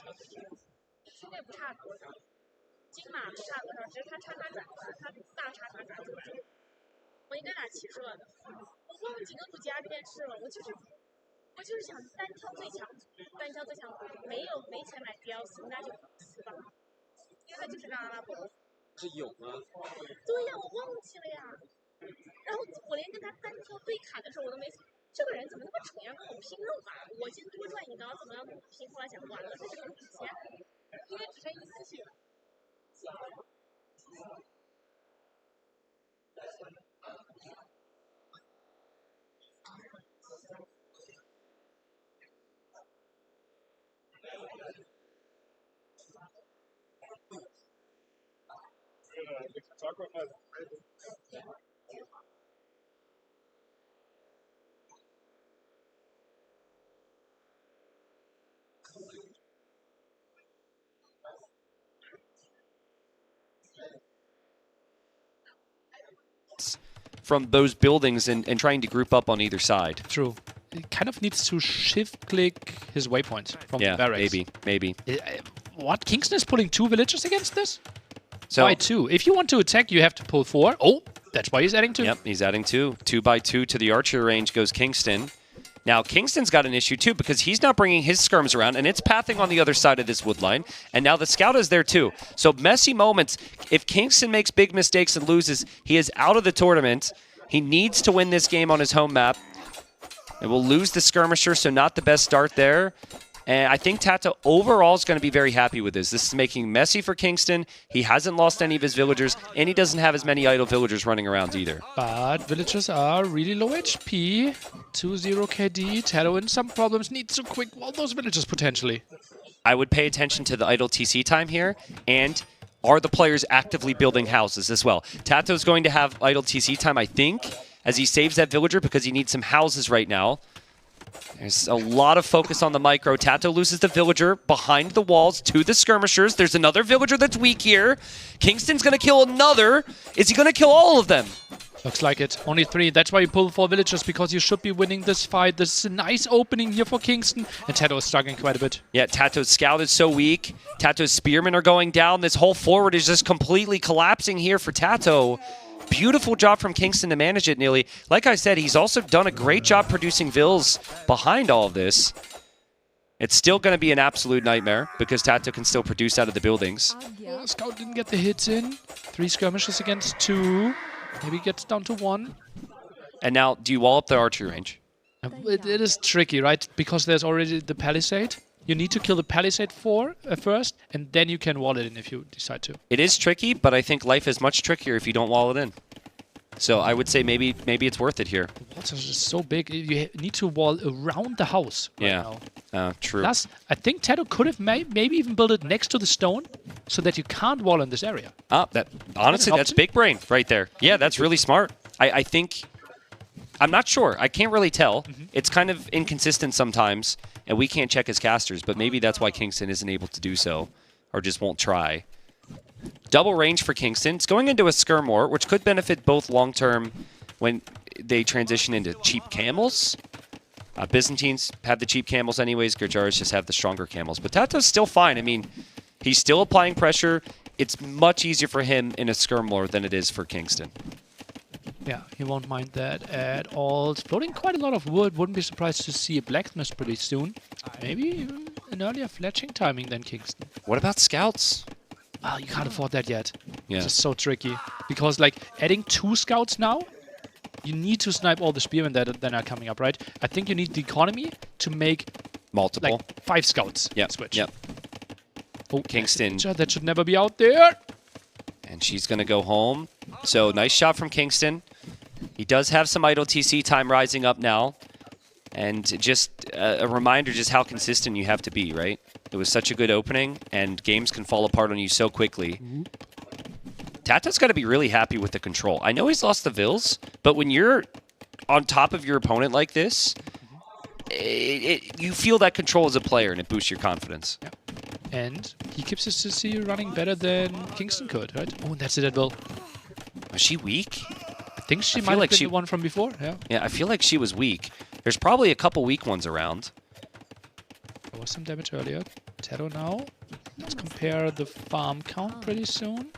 军队不差多少，金马不差多少，只是他插他转子，他大插他转子。我应该打骑射的，我忘记格鲁吉亚这件事了。我就是想单挑最强，没钱买 DLC，那就死吧，因为他就是个阿拉伯。是有吗？对呀，我忘记了呀。然后我连跟他单挑对砍的时候，我都没想，这个人怎么那么蠢呀，跟我拼肉嘛！我先多赚一刀，怎么样拼？后来想完了，这是个底线，因为只剩一丝血了。From those buildings and trying to group up on either side. True. He kind of needs to shift click his waypoint from the barracks. Maybe. What? Kingston is pulling 2 villagers against this? So, why 2? If you want to attack, you have to pull 4. Oh, that's why he's adding 2. Yep, he's adding 2. 2 by 2 to the archer range goes Kingston. Now, Kingston's got an issue, too, because he's now bringing his skirms around, and it's pathing on the other side of this wood line. And now the scout is there, too. So, messy moments. If Kingston makes big mistakes and loses, he is out of the tournament. He needs to win this game on his home map. And we'll lose the skirmisher, so not the best start there. And I think Tato overall is going to be very happy with this. This is making it messy for Kingston. He hasn't lost any of his villagers, and he doesn't have as many idle villagers running around either. But villagers are really low HP. 2-0 KD. Tato in some problems. Needs to quick wall those villagers potentially. I would pay attention to the idle TC time here, and are the players actively building houses as well? Tato's going to have idle TC time, I think, as he saves that villager because he needs some houses right now. There's a lot of focus on the micro. Tato loses the villager behind the walls to the skirmishers. There's another villager that's weak here. Kingston's going to kill another. Is he going to kill all of them? Looks like it. Only 3. That's why you pull 4 villagers, because you should be winning this fight. This is a nice opening here for Kingston. And Tato is struggling quite a bit. Yeah, Tato's scout is so weak. Tato's spearmen are going down. This whole forward is just completely collapsing here for Tato. Beautiful job from Kingston to manage it, Neely. Like I said, he's also done a great job producing vills behind all of this. It's still going to be an absolute nightmare because Tato can still produce out of the buildings. Scout didn't get the hits in. 3 skirmishes against 2. Maybe gets down to 1. And now, do you wall up the archery range? It is tricky, right? Because there's already the palisade. You need to kill the palisade first, and then you can wall it in if you decide to. It is tricky, but I think life is much trickier if you don't wall it in. So I would say maybe it's worth it here. The walls are just so big. You need to wall around the house right now. True. Plus, I think Tato could have maybe even built it next to the stone so that you can't wall in this area. Honestly, that's big brain right there. Yeah, that's really smart. I think... I'm not sure. I can't really tell. It's kind of inconsistent sometimes, and we can't check his casters, but maybe that's why Kingston isn't able to do so, or just won't try. Double range for Kingston. It's going into a skirmore, which could benefit both long-term when they transition into cheap camels. Byzantines have the cheap camels anyways. Gurjaris just have the stronger camels. But Tato's still fine. I mean, he's still applying pressure. It's much easier for him in a skirmore than it is for Kingston. Yeah, he won't mind that at all. Exploding quite a lot of wood. Wouldn't be surprised to see a blacksmith pretty soon. Maybe even an earlier fletching timing than Kingston. What about scouts? Oh, you can't afford that yet. Yeah. It's just so tricky. Because, like, adding 2 scouts now, you need to snipe all the spearmen that then are coming up, right? I think you need the economy to make... multiple. Like, 5 scouts. Yep. Switch. Yep. Oh, Kingston. That should never be out there. And she's going to go home. So, nice shot from Kingston. He does have some idle TC time rising up now. And just a reminder just how consistent you have to be, right? It was such a good opening, and games can fall apart on you so quickly. Tato's got to be really happy with the control. I know he's lost the vills, but when you're on top of your opponent like this, you feel that control as a player, and it boosts your confidence. Yeah. And he keeps his CC running better than Kingston could, right? Oh, and that's it at will. Was she weak? I think she might have been the one from before, yeah. Yeah, I feel like she was weak. There's probably a couple weak ones around. There was some damage earlier. Tato now. Let's compare the farm count pretty soon.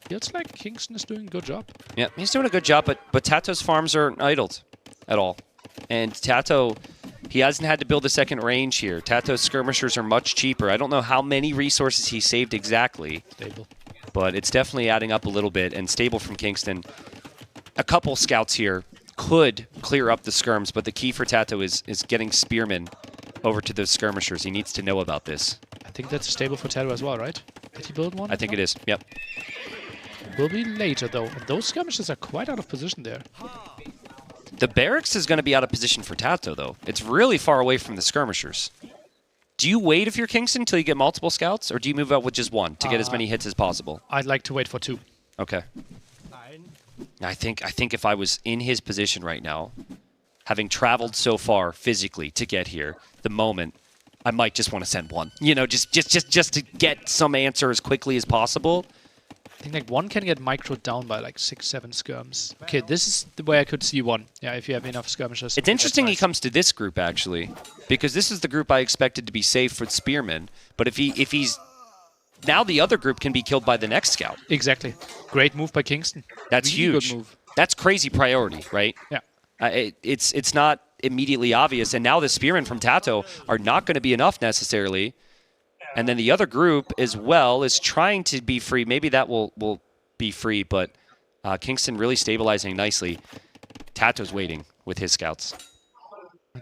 Feels like Kingston is doing a good job. Yeah, he's doing a good job, but Tato's farms aren't idled at all. And Tato, he hasn't had to build a second range here. Tato's skirmishers are much cheaper. I don't know how many resources he saved exactly. Stable. But it's definitely adding up a little bit, and stable from Kingston. A couple scouts here could clear up the skirms, but the key for Tato is getting spearmen over to those skirmishers. He needs to know about this. I think that's stable for Tato as well, right? Did he build one? I think it is, yep. Will be later, though. And those skirmishers are quite out of position there. The barracks is going to be out of position for Tato, though. It's really far away from the skirmishers. Do you wait if you're Kingston until you get multiple scouts, or do you move out with just one to get as many hits as possible? I'd like to wait for 2. Okay. I think if I was in his position right now, having traveled so far physically to get here, the moment, I might just want to send 1. You know, just to get some answer as quickly as possible. I think like 1 can get microed down by like 6-7 skirms. Okay, this is the way I could see 1. Yeah, if you have enough skirmishers. It's interesting he comes to this group actually, because this is the group I expected to be safe with spearmen. But if he's now the other group can be killed by the next scout. Exactly. Great move by Kingston. That's really huge. Good move. That's crazy priority, right? Yeah. It's not immediately obvious, and now the spearmen from Tato are not going to be enough necessarily. And then the other group as well is trying to be free. Maybe that will be free, but Kingston really stabilizing nicely. Tato's waiting with his scouts.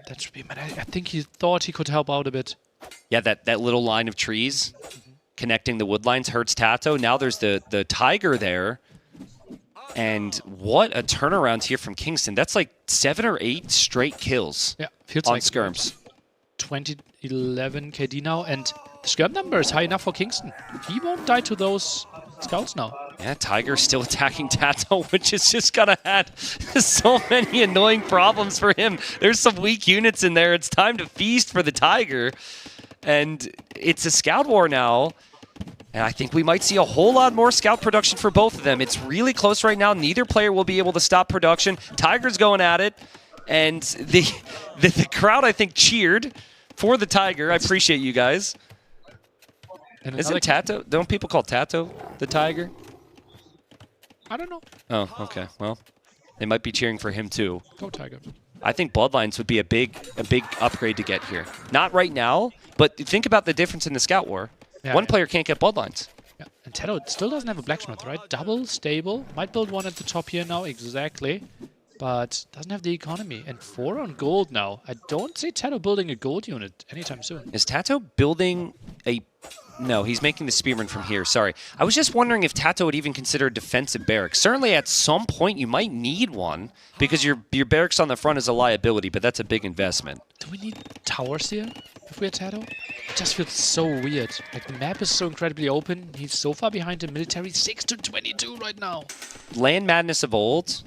That should be, man. I think he thought he could help out a bit. Yeah, that little line of trees connecting the wood lines hurts Tato. Now there's the Tiger there. And what a turnaround here from Kingston. That's like 7 or 8 straight kills feels on like skirms. 2011 KD now, and the skirm number is high enough for Kingston. He won't die to those scouts now. Yeah, Tiger's still attacking Tato, which is just gonna add so many annoying problems for him. There's some weak units in there. It's time to feast for the Tiger. And it's a scout war now. And I think we might see a whole lot more scout production for both of them. It's really close right now. Neither player will be able to stop production. Tiger's going at it. And the crowd, I think, cheered for the Tiger. I appreciate you guys. And isn't Tato? Don't people call Tato the Tiger? I don't know. Oh, okay. Well, they might be cheering for him too. Go Tiger. I think Bloodlines would be a big upgrade to get here. Not right now, but think about the difference in the Scout War. One player can't get Bloodlines. Yeah, and Tato still doesn't have a Blacksmith, right? Double, stable. Might build one at the top here now, exactly. But doesn't have the economy. And 4 on gold now. I don't see Tato building a gold unit anytime soon. Is Tato building a... No, he's making the Spearman from here, sorry. I was just wondering if Tato would even consider a defensive barracks. Certainly at some point you might need one, because your barracks on the front is a liability, but that's a big investment. Do we need towers here if we're Tato? It just feels so weird. Like, the map is so incredibly open. He's so far behind the military. 6-22 right now. Land madness of old...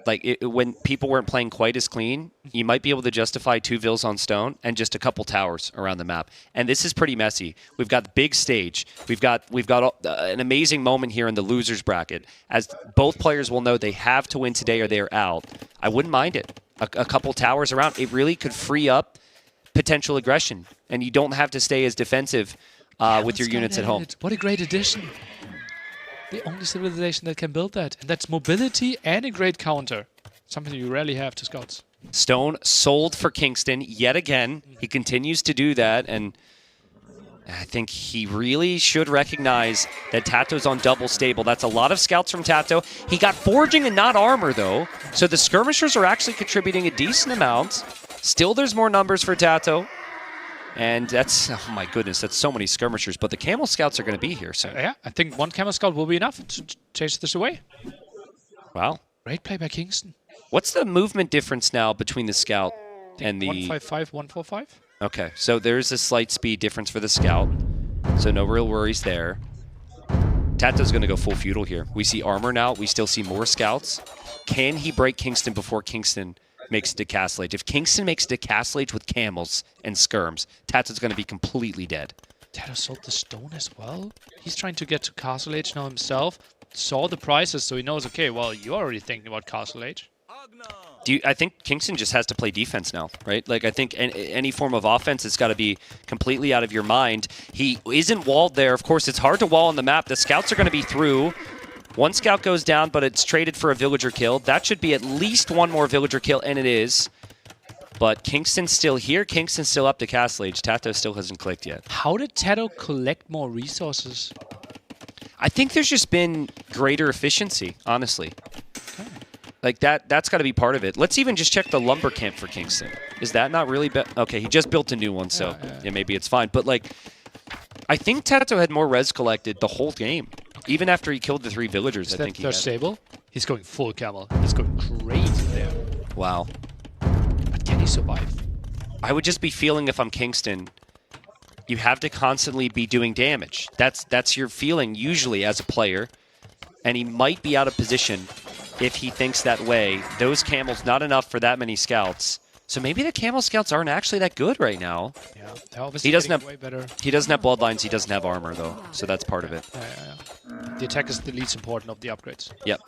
Like, when people weren't playing quite as clean, you might be able to justify 2 vills on stone and just a couple towers around the map. And this is pretty messy. We've got the big stage. We've got an amazing moment here in the losers bracket. As both players will know, they have to win today or they're out. I wouldn't mind it. A couple towers around. It really could free up potential aggression. And you don't have to stay as defensive with your units at home. What a great addition. The only civilization that can build that. And that's mobility and a great counter. Something you rarely have to scouts. Stone sold for Kingston yet again. He continues to do that. And I think he really should recognize that Tato's on double stable. That's a lot of scouts from Tato. He got forging and not armor, though. So the skirmishers are actually contributing a decent amount. Still, there's more numbers for Tato. And that's, oh my goodness, that's so many skirmishers. But the camel scouts are going to be here soon. Yeah, I think 1 camel scout will be enough to chase this away. Wow. Great play by Kingston. What's the movement difference now between the scout and the... 155, 145. Okay, so there's a slight speed difference for the scout. So no real worries there. Tato's going to go full feudal here. We see armor now. We still see more scouts. Can he break Kingston before Kingston makes it to Castle Age? If Kingston makes it to Castle Age with camels and skirms, Tato's going to be completely dead. Tato sold the stone as well. He's trying to get to Castle Age now himself. Saw the prices, so he knows, okay, well, you're already thinking about Castle Age. I think Kingston just has to play defense now, right? Like, I think any form of offense has got to be completely out of your mind. He isn't walled there. Of course, it's hard to wall on the map. The scouts are going to be through. 1 scout goes down, but it's traded for a villager kill. That should be at least 1 more villager kill, and it is. But Kingston's still here. Kingston's still up to Castle Age. Tato still hasn't clicked yet. How did Tato collect more resources? I think there's just been greater efficiency, honestly. Okay. Like, that's got to be part of it. Let's even just check the lumber camp for Kingston. Is that not really... Okay, he just built a new one, so yeah, maybe it's fine. But, like, I think Tato had more res collected the whole game. Even after he killed the 3 villagers, I think he had. Stable? He's going full camel. He's going crazy there. Wow. But can he survive? I would just be feeling, if I'm Kingston, you have to constantly be doing damage. That's your feeling usually as a player. And he might be out of position if he thinks that way. Those camels, not enough for that many scouts. So maybe the camel scouts aren't actually that good right now. Yeah, they're obviously he doesn't have way better. He doesn't have bloodlines. He doesn't have armor though, so that's part of it. Yeah. The attack is the least important of the upgrades. Yep.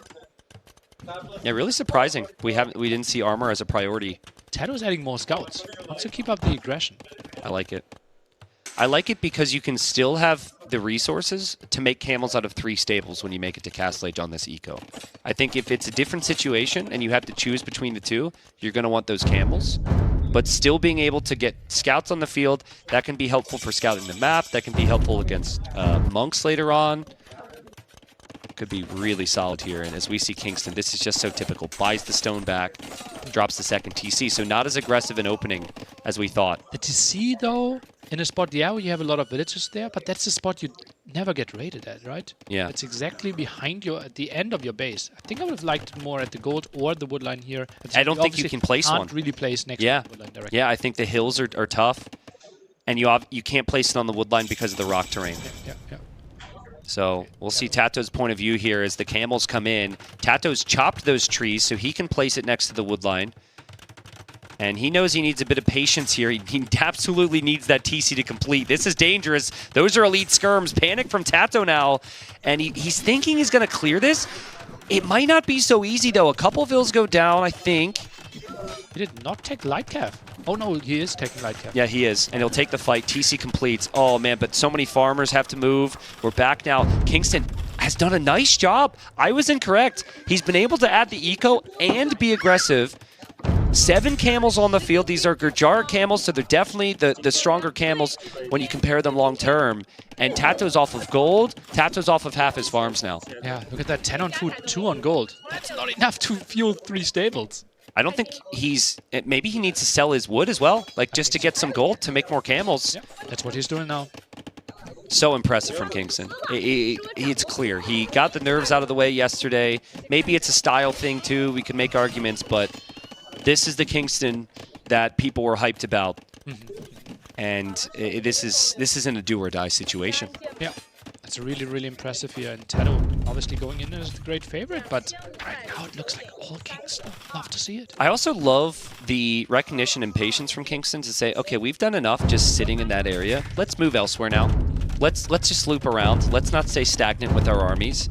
Yeah, really surprising. We didn't see armor as a priority. Tato's adding more scouts. Wants to keep up the aggression. I like it. I like it because you can still have the resources to make camels out of 3 stables when you make it to Castle Age on this eco. I think if it's a different situation and you have to choose between the 2, you're going to want those camels. But still being able to get scouts on the field, that can be helpful for scouting the map. That can be helpful against monks later on. Could be really solid here. And as we see Kingston, this is just so typical. Buys the stone back, drops the second TC. So not as aggressive an opening as we thought. The TC, though, in a spot, yeah, where you have a lot of villagers there, but that's a spot you never get raided at, right? Yeah. It's exactly behind you, at the end of your base. I think I would have liked it more at the gold or the woodline here. I don't think you can place one. Can't really place next to the woodline directly. Yeah, I think the hills are tough, and you can't place it on the woodline because of the rock terrain. Yeah. So we'll see Tato's point of view here as the camels come in. Tato's chopped those trees so he can place it next to the woodline. And he knows he needs a bit of patience here. He absolutely needs that TC to complete. This is dangerous. Those are elite skirms. Panic from Tato now. And he's thinking he's going to clear this. It might not be so easy, though. A couple vills go down, I think. He did not take light calf. Oh, no, he is taking light calf. Yeah, he is. And he'll take the fight. TC completes. Oh, man, but so many farmers have to move. We're back now. Kingston has done a nice job. I was incorrect. He's been able to add the eco and be aggressive. 7 camels on the field. These are Gurjara camels, so they're definitely the stronger camels when you compare them long term. And Tato's off of gold. Tato's off of half his farms now. Yeah, look at that. 10 on food, 2 on gold. That's not enough to fuel 3 stables. I don't think maybe he needs to sell his wood as well, like just to get some gold to make more camels. Yeah, that's what he's doing now. So impressive from Kingston. It's clear. He got the nerves out of the way yesterday. Maybe it's a style thing too. We can make arguments, but this is the Kingston that people were hyped about. And this isn't a do-or-die situation. Yeah, that's really, really impressive here. And Tato obviously going in as the great favorite, but right now it looks like all Kingston. Love to see it. I also love the recognition and patience from Kingston to say, okay, we've done enough just sitting in that area. Let's move elsewhere now. Let's just loop around. Let's not stay stagnant with our armies.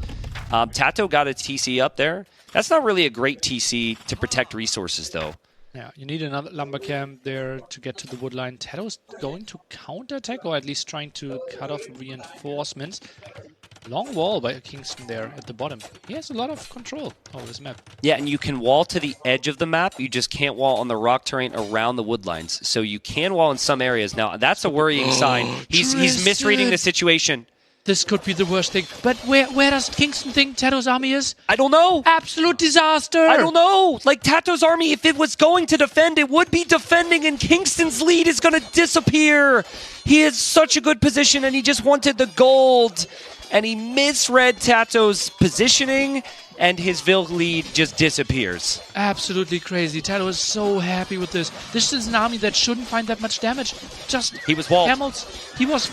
Tato got a TC up there. That's not really a great TC to protect resources, though. Yeah, you need another lumber camp there to get to the woodline. Tato's going to counterattack, or at least trying to cut off reinforcements. Long wall by Kingston there at the bottom. He has a lot of control over this map. Yeah, and you can wall to the edge of the map. You just can't wall on the rock terrain around the woodlines. So you can wall in some areas. Now, that's a worrying sign. He's misreading the situation. This could be the worst thing. But where does Kingston think Tato's army is? I don't know. Absolute disaster. I don't know. Like, Tato's army, if it was going to defend, it would be defending, and Kingston's lead is going to disappear. He is such a good position, and he just wanted the gold. And he misread Tato's positioning, and his Vil lead just disappears. Absolutely crazy. Tato is so happy with this. This is an army that shouldn't find that much damage. Just he was walled. Camels. He was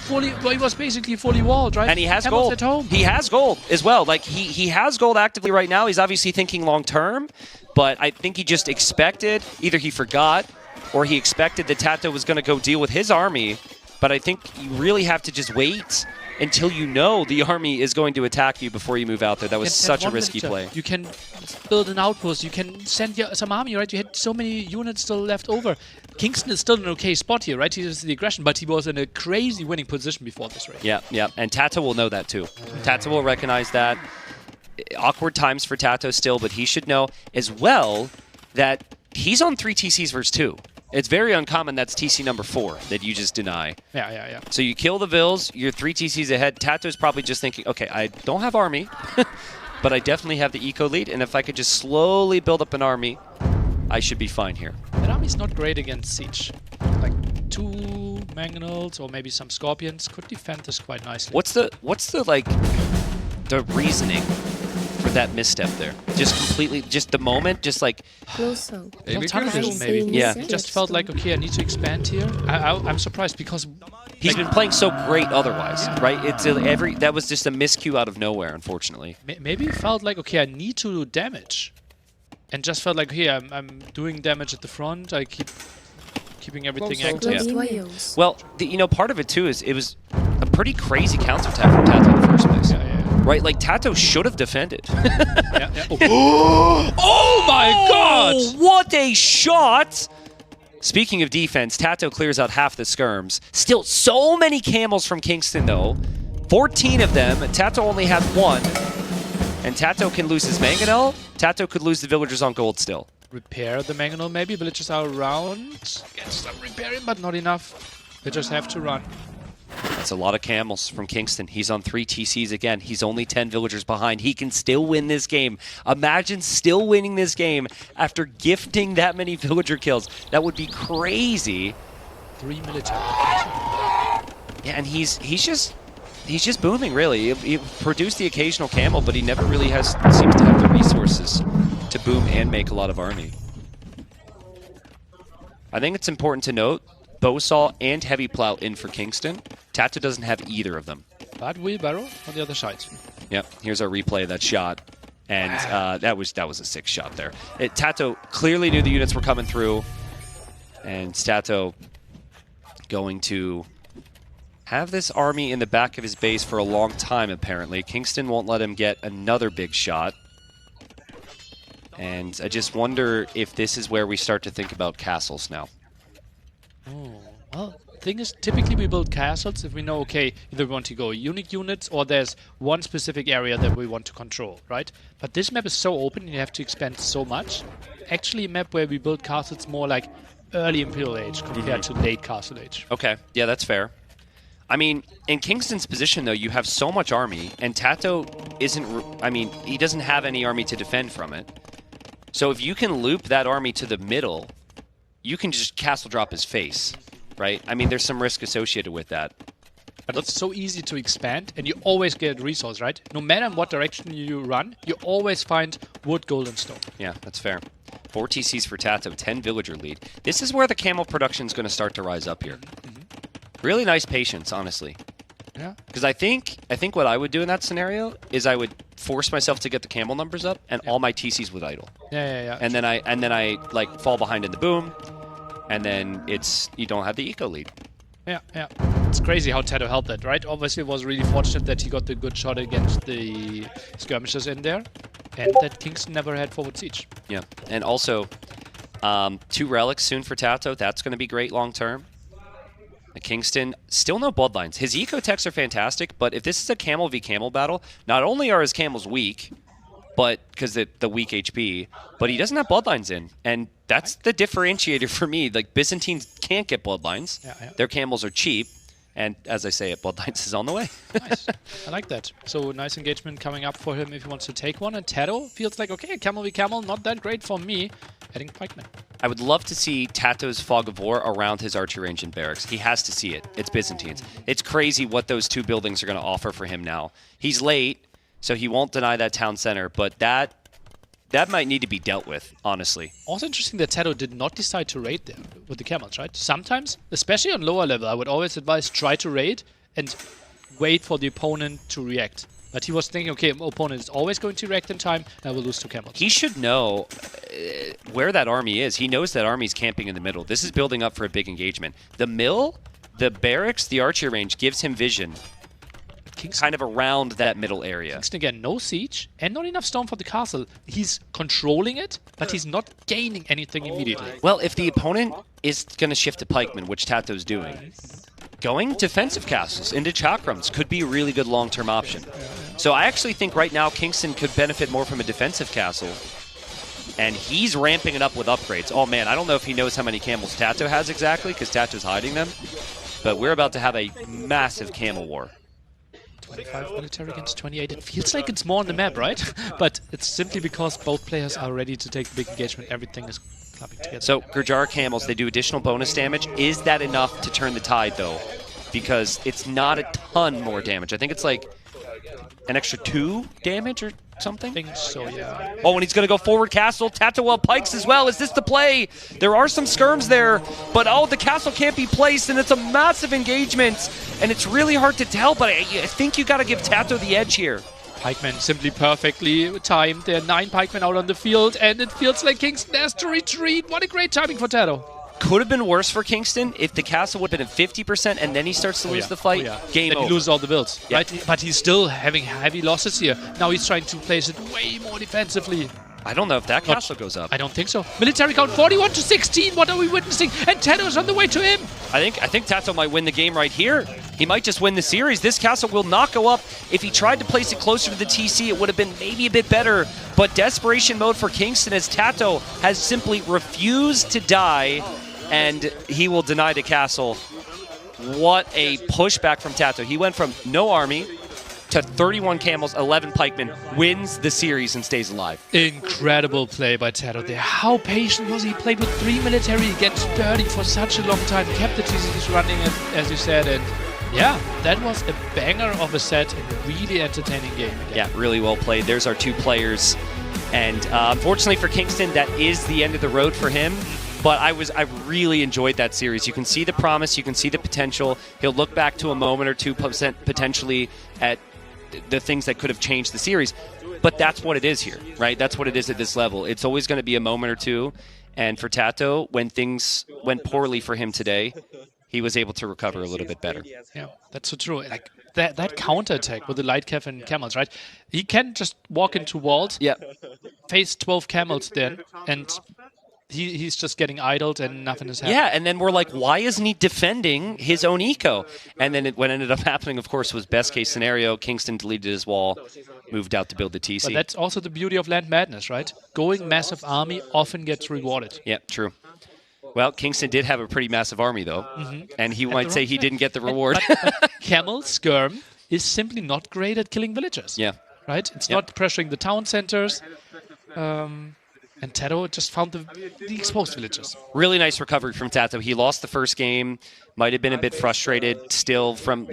basically fully walled, right? And he has Camels gold. At home. He has gold as well. Like he has gold actively right now. He's obviously thinking long term, but I think he just expected, either he forgot or he expected that Tato was going to go deal with his army. But I think you really have to just wait until you know the army is going to attack you before you move out there. That was such a risky play. You can build an outpost. You can send some army, right? You had so many units still left over. Kingston is still in an okay spot here, right? He has the aggression, but he was in a crazy winning position before this race. Yeah. And Tato will know that too. Tato will recognize that. Awkward times for Tato still, but he should know as well that he's on 3 TCs versus 2. It's very uncommon that's TC number 4 that you just deny. Yeah. So you kill the Vils, you're 3 TCs ahead. Tato's probably just thinking, okay, I don't have army, but I definitely have the eco lead, and if I could just slowly build up an army, I should be fine here. That army's not great against siege. Like 2 mangonels or maybe some scorpions could defend this quite nicely. What's the reasoning for that misstep there? Just the moment, just like... Maybe. Yeah. It just felt like, okay, I need to expand here. I'm surprised because... He's been playing so great otherwise, right? That was just a miscue out of nowhere, unfortunately. Maybe it felt like, okay, I need to do damage. And just felt like, okay, I'm doing damage at the front. I keeping everything active. Yeah. Well, part of it too is it was a pretty crazy counterattack from Tato in the first place. Yeah. Right, like Tato should have defended. Oh my God! What a shot! Speaking of defense, Tato clears out half the skirms. Still so many camels from Kingston though. 14 of them. Tato only has 1. And Tato can lose his mangonel. Tato could lose the villagers on gold still. Repair the mangonel maybe. Villagers are around. Get some repairing, but not enough. They just have to run. That's a lot of camels from Kingston. He's on 3 TCs again. He's only 10 villagers behind. He can still win this game. Imagine still winning this game after gifting that many villager kills. That would be crazy. 3 military. Yeah, and he's just booming, really. He produced the occasional camel, but he never really seems to have the resources to boom and make a lot of army. I think it's important to note, Bowsaw and Heavy Plow in for Kingston. Tato doesn't have either of them. But Wheelbarrow on the other side. Yep, here's our replay of that shot. And that was a sick shot there. Tato clearly knew the units were coming through. And Tato going to have this army in the back of his base for a long time, apparently. Kingston won't let him get another big shot. And I just wonder if this is where we start to think about castles now. Oh, well, the thing is, typically we build castles if we know, okay, either we want to go unique units or there's one specific area that we want to control, right? But this map is so open and you have to expand so much. Actually, a map where we build castles more like early Imperial Age compared to late Castle Age. Okay, yeah, that's fair. I mean, in Kingston's position, though, you have so much army, and Tato isn't... I mean, he doesn't have any army to defend from it. So if you can loop that army to the middle, you can just castle drop his face, right? I mean, there's some risk associated with that. But it's so easy to expand, and you always get resource, right? No matter in what direction you run, you always find wood, gold, and stone. Yeah, that's fair. 4 TCs for Tato, 10 villager lead. This is where the camel production is going to start to rise up here. Really nice patience, honestly. Yeah. Because I think what I would do in that scenario is I would force myself to get the camel numbers up, and all my TCs would idle. Yeah. And then I like fall behind in the boom, and then you don't have the eco lead. Yeah. It's crazy how Tato held that, right? Obviously, it was really fortunate that he got the good shot against the skirmishers in there, and that Kingston never had forward siege. Yeah, and also 2 relics soon for Tato. That's going to be great long term. Kingston, still no bloodlines. His eco techs are fantastic, but if this is a camel v camel battle, not only are his camels weak, but because the weak HP, but he doesn't have bloodlines in, and that's the differentiator for me. Like, Byzantines can't get bloodlines. Yeah. Their camels are cheap, and as I say, bloodlines is on the way. Nice. I like that. So nice engagement coming up for him if he wants to take one, and Tato feels like, okay, camel v camel, not that great for me. Adding pikemen. I would love to see Tato's Fog of War around his archer range and barracks. He has to see it. It's Byzantines. It's crazy what those 2 buildings are going to offer for him now. He's late, so he won't deny that town center, but that might need to be dealt with, honestly. Also interesting that Tato did not decide to raid there with the camels, right? Sometimes, especially on lower level, I would always advise try to raid and wait for the opponent to react. But he was thinking, okay, my opponent is always going to react in time, and I will lose 2 camels. He should know where that army is. He knows that army's camping in the middle. This is building up for a big engagement. The mill, the barracks, the archer range gives him vision kind of around that middle area. Kingston, again, no siege and not enough stone for the castle. He's controlling it, but he's not gaining anything immediately. Well, if the opponent is going to shift to pikemen, which Tato's doing, going defensive castles into chakrams could be a really good long-term option. So I actually think right now Kingston could benefit more from a defensive castle, and he's ramping it up with upgrades. Oh man, I don't know if he knows how many camels Tato has exactly, because Tato's hiding them, but we're about to have a massive camel war. 25 military against 28. It feels like it's more on the map, right? But it's simply because both players are ready to take the big engagement. Everything is clubbing together. So Gurjar camels, they do additional bonus damage. Is that enough to turn the tide, though? Because it's not a ton more damage. I think it's like an extra 2 damage or something? I think so, yeah. Oh, and he's going to go forward castle. Tatooine pikes as well. Is this the play? There are some skirms there, but oh, the castle can't be placed, and it's a massive engagement, and it's really hard to tell, but I think you got to give Tato the edge here. Pikemen simply perfectly timed. There are 9 pikemen out on the field, and it feels like Kingston has to retreat. What a great timing for Tato. Could have been worse for Kingston if the castle would have been at 50% and then he starts to lose the fight. Game over. Then he loses all the builds, right? But he's still having heavy losses here. Now he's trying to place it way more defensively. I don't know if that castle goes up. I don't think so. Military count 41 to 16. What are we witnessing? And Tato's on the way to him. I think Tato might win the game right here. He might just win the series. This castle will not go up. If he tried to place it closer to the TC, it would have been maybe a bit better. But desperation mode for Kingston as Tato has simply refused to die, and he will deny the castle. What a pushback from Tato. He went from no army to 31 camels, 11 pikemen, wins the series and stays alive. Incredible play by Tato there. How patient was he? Played with 3 military against 30 for such a long time. Kept the TCs running, as you said, and Yeah, that was a banger of a set and a really entertaining game. Again. Yeah, really well played. There's our two players. And unfortunately for Kingston, that is the end of the road for him. But I really enjoyed that series. You can see the promise. You can see the potential. He'll look back to a moment or two potentially at the things that could have changed the series. But that's what it is here, right? That's what it is at this level. It's always going to be a moment or two. And for Tato, when things went poorly for him today, he was able to recover a little bit better. Yeah, that's so true. Like that counterattack with the light cav and camels, right? He can just walk into walls, face 12 camels then, and he's just getting idled and nothing is happening. Yeah, and then we're like, why isn't he defending his own eco? And then what ended up happening, of course, was best case scenario. Kingston deleted his wall, moved out to build the TC. But that's also the beauty of Land Madness, right? Going massive army often gets rewarded. Yeah, true. Well, Kingston did have a pretty massive army, though, and he might say he didn't get the reward. But Camel Skirm is simply not great at killing villagers. Yeah. Right? It's not pressuring the town centers. And Tato just found the exposed villagers. Really nice recovery from Tato. He lost the first game, might have been a bit frustrated still from,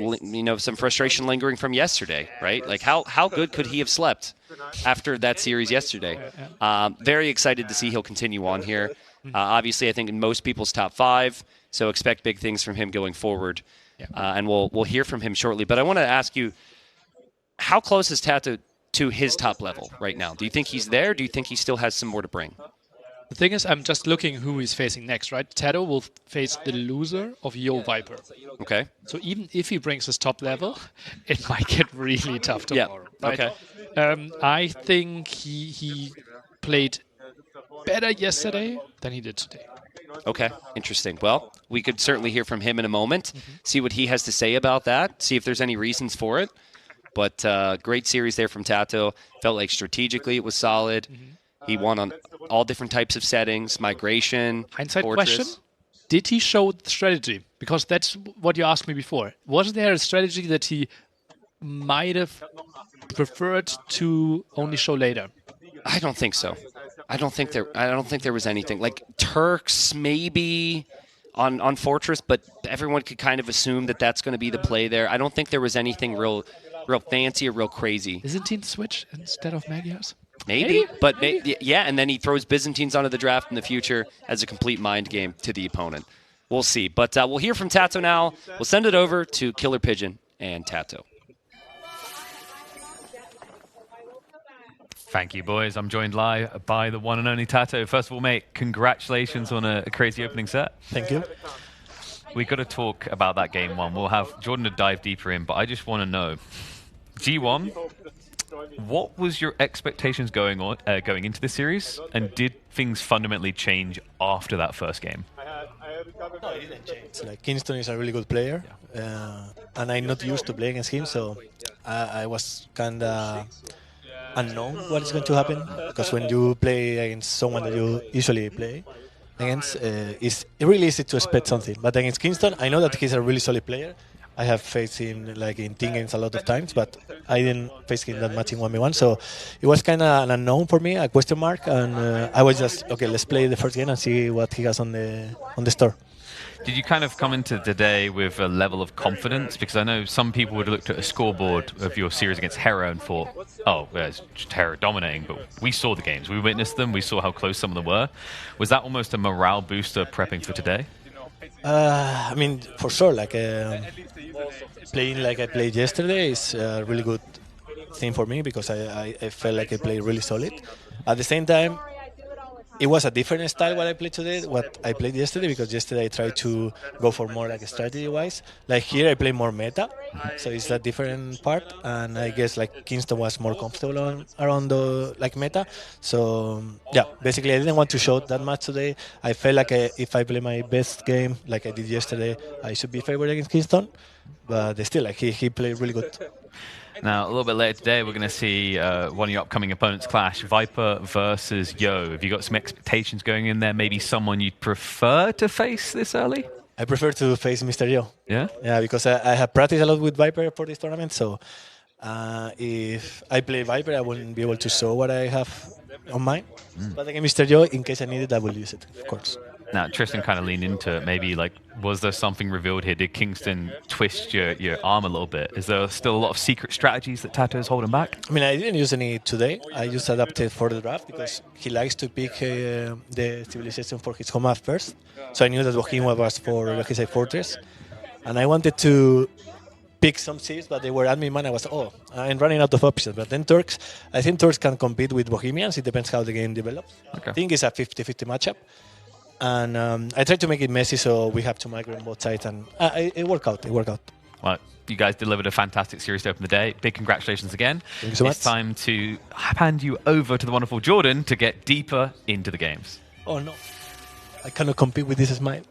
some frustration lingering from yesterday, right? Like, how good could he have slept after that series yesterday? Very excited to see he'll continue on here. Obviously, I think in most people's top 5, so expect big things from him going forward. And we'll hear from him shortly. But I want to ask you, how close is Tato to his top level right now? Do you think he's there? Do you think he still has some more to bring? The thing is, I'm just looking who he's facing next, right? Tato will face the loser of Yo Viper. Okay. So even if he brings his top level, it might get really tough tomorrow. Right? Okay. I think he played better yesterday than he did today. Okay, interesting. Well, we could certainly hear from him in a moment, see what he has to say about that, see if there's any reasons for it. But great series there from Tato. Felt like strategically it was solid. He won on all different types of settings, migration, Hindsight fortress. question, did he show the strategy? Because that's what you asked me before. Was there a strategy that he might have preferred to only show later? I don't think so. I don't think there was anything. Like Turks maybe on Fortress, but everyone could kind of assume that that's going to be the play there. I don't think there was anything real fancy or real crazy. Byzantine switch instead of Magyars? Maybe. But yeah, and then he throws Byzantines onto the draft in the future as a complete mind game to the opponent. We'll see. But we'll hear from Tato now. We'll send it over to Killer Pigeon and Tato. Thank you, boys. I'm joined live by the one and only Tato. First of all, mate, congratulations on a crazy opening set. Thank you. We've got to talk about that game one. We'll have Jordan to dive deeper in, but I just want to know, G1, what was your expectations going into the series, and did things fundamentally change after that first game? No, it didn't change. Like Kingston is a really good player, and I'm not used to playing against him, so I was kind of unknown what is going to happen, because when you play against someone that you usually play against, it's really easy to expect something. But against Kingston, I know that he's a really solid player. I have faced him like in team games a lot of times, but I didn't face him that much in 1v1, so it was kind of an unknown for me, a question mark, and I was just, okay, let's play the first game and see what he has on the store. Did you kind of come into today with a level of confidence? Because I know some people would have looked at a scoreboard of your series against Hera and thought, oh, well, it's just Hera dominating. But we saw the games. We witnessed them. We saw how close some of them were. Was that almost a morale booster prepping for today? I mean, for sure. Like playing like I played yesterday is a really good thing for me, because I felt like I played really solid. At the same time, it was a different style what I played today, what I played yesterday, because yesterday I tried to go for more like strategy-wise. Like here I play more meta, so it's a different part, and I guess like Kingston was more comfortable around the like meta. So yeah, basically I didn't want to show that much today. I felt like if I play my best game like I did yesterday, I should be favored against Kingston, but still like he played really good. Now, a little bit later today, we're going to see one of your upcoming opponents clash, Viper versus Yo. Have you got some expectations going in there? Maybe someone you'd prefer to face this early? I prefer to face Mr. Yo. Yeah? Yeah, because I have practiced a lot with Viper for this tournament, so if I play Viper, I wouldn't be able to show what I have on mine. But again, Mr. Yo, in case I need it, I will use it, of course. Now, Tristan kind of leaned into it. Maybe, like, was there something revealed here? Did Kingston twist your arm a little bit? Is there still a lot of secret strategies that Tato is holding back? I mean, I didn't use any today. I just adapted for the draft because he likes to pick the civilization for his home map first. So I knew that Bohemia was for Lakeside Fortress. And I wanted to pick some cities, but they were admin man. I was, I'm running out of options. But then Turks, I think Turks can compete with Bohemians. It depends how the game develops. Okay. I think it's a 50-50 matchup. And I tried to make it messy so we have to migrate on both sides. And it worked out. It worked out. Well, you guys delivered a fantastic series to open the day. Big congratulations again. Thank you so much. It's time to hand you over to the wonderful Jordan to get deeper into the games. Oh, no. I cannot compete with this smile.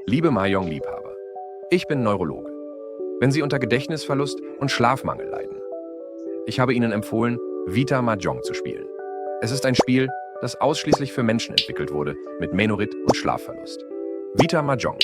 Liebe Mahjong-Liebhaber, ich bin Neurologe. Wenn Sie unter Gedächtnisverlust und Schlafmangel leiden, ich habe Ihnen empfohlen, Vita Mahjong zu spielen. Es ist ein Spiel, das ausschließlich für Menschen entwickelt wurde mit Menorit und Schlafverlust. Vita Mahjong.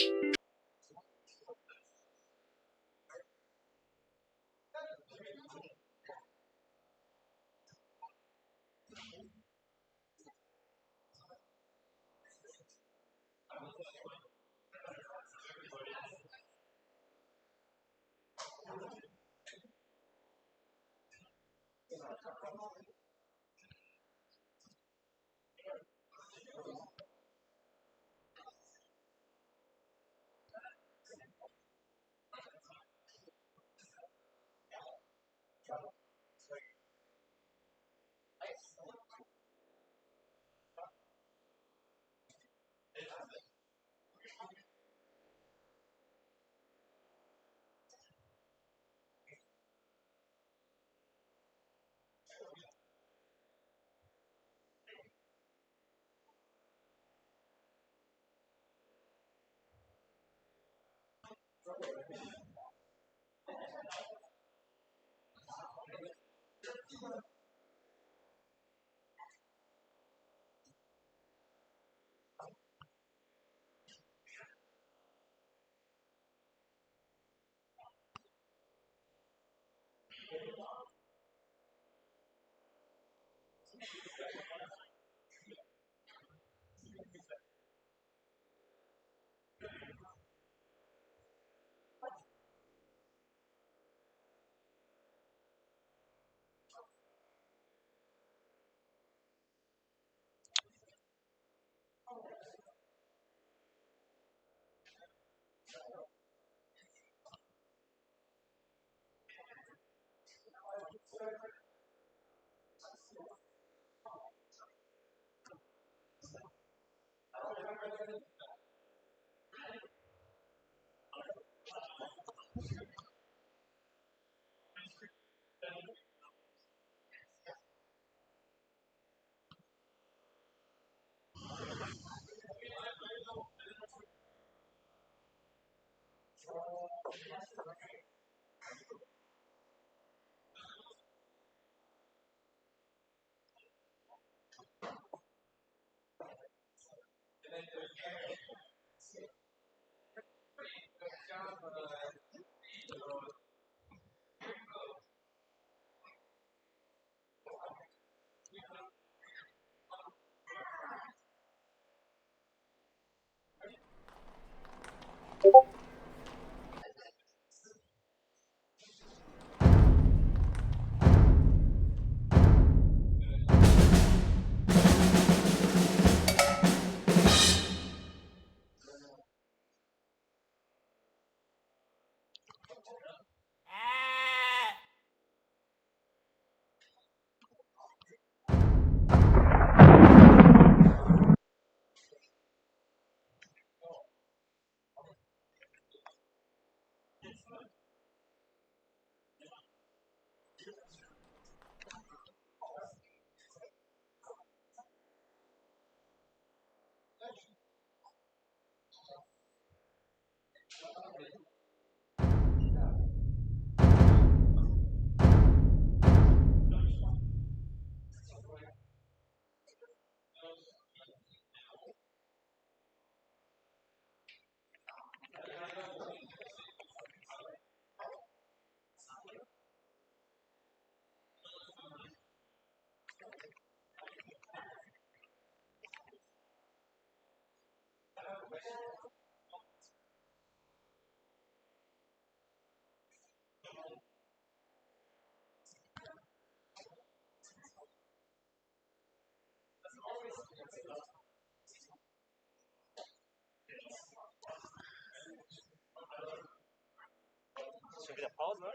Schon wieder Pause?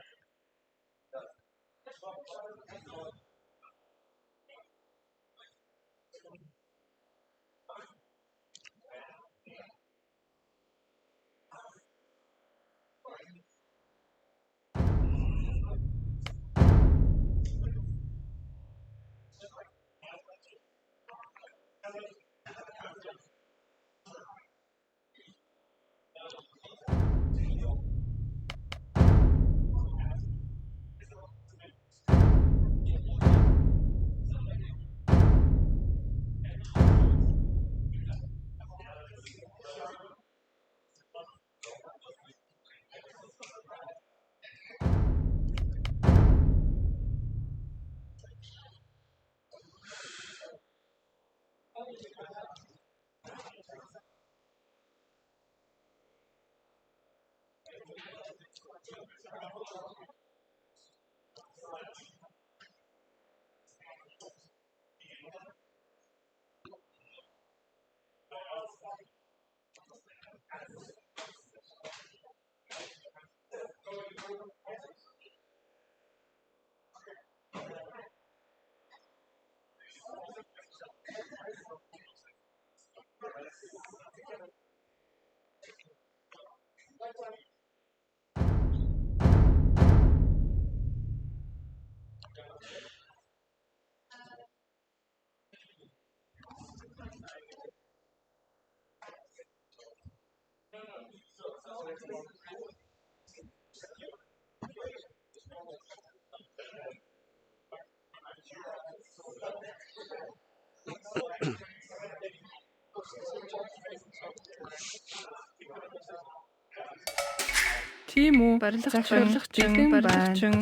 Тийм үү? Захирлэгчин бэлэн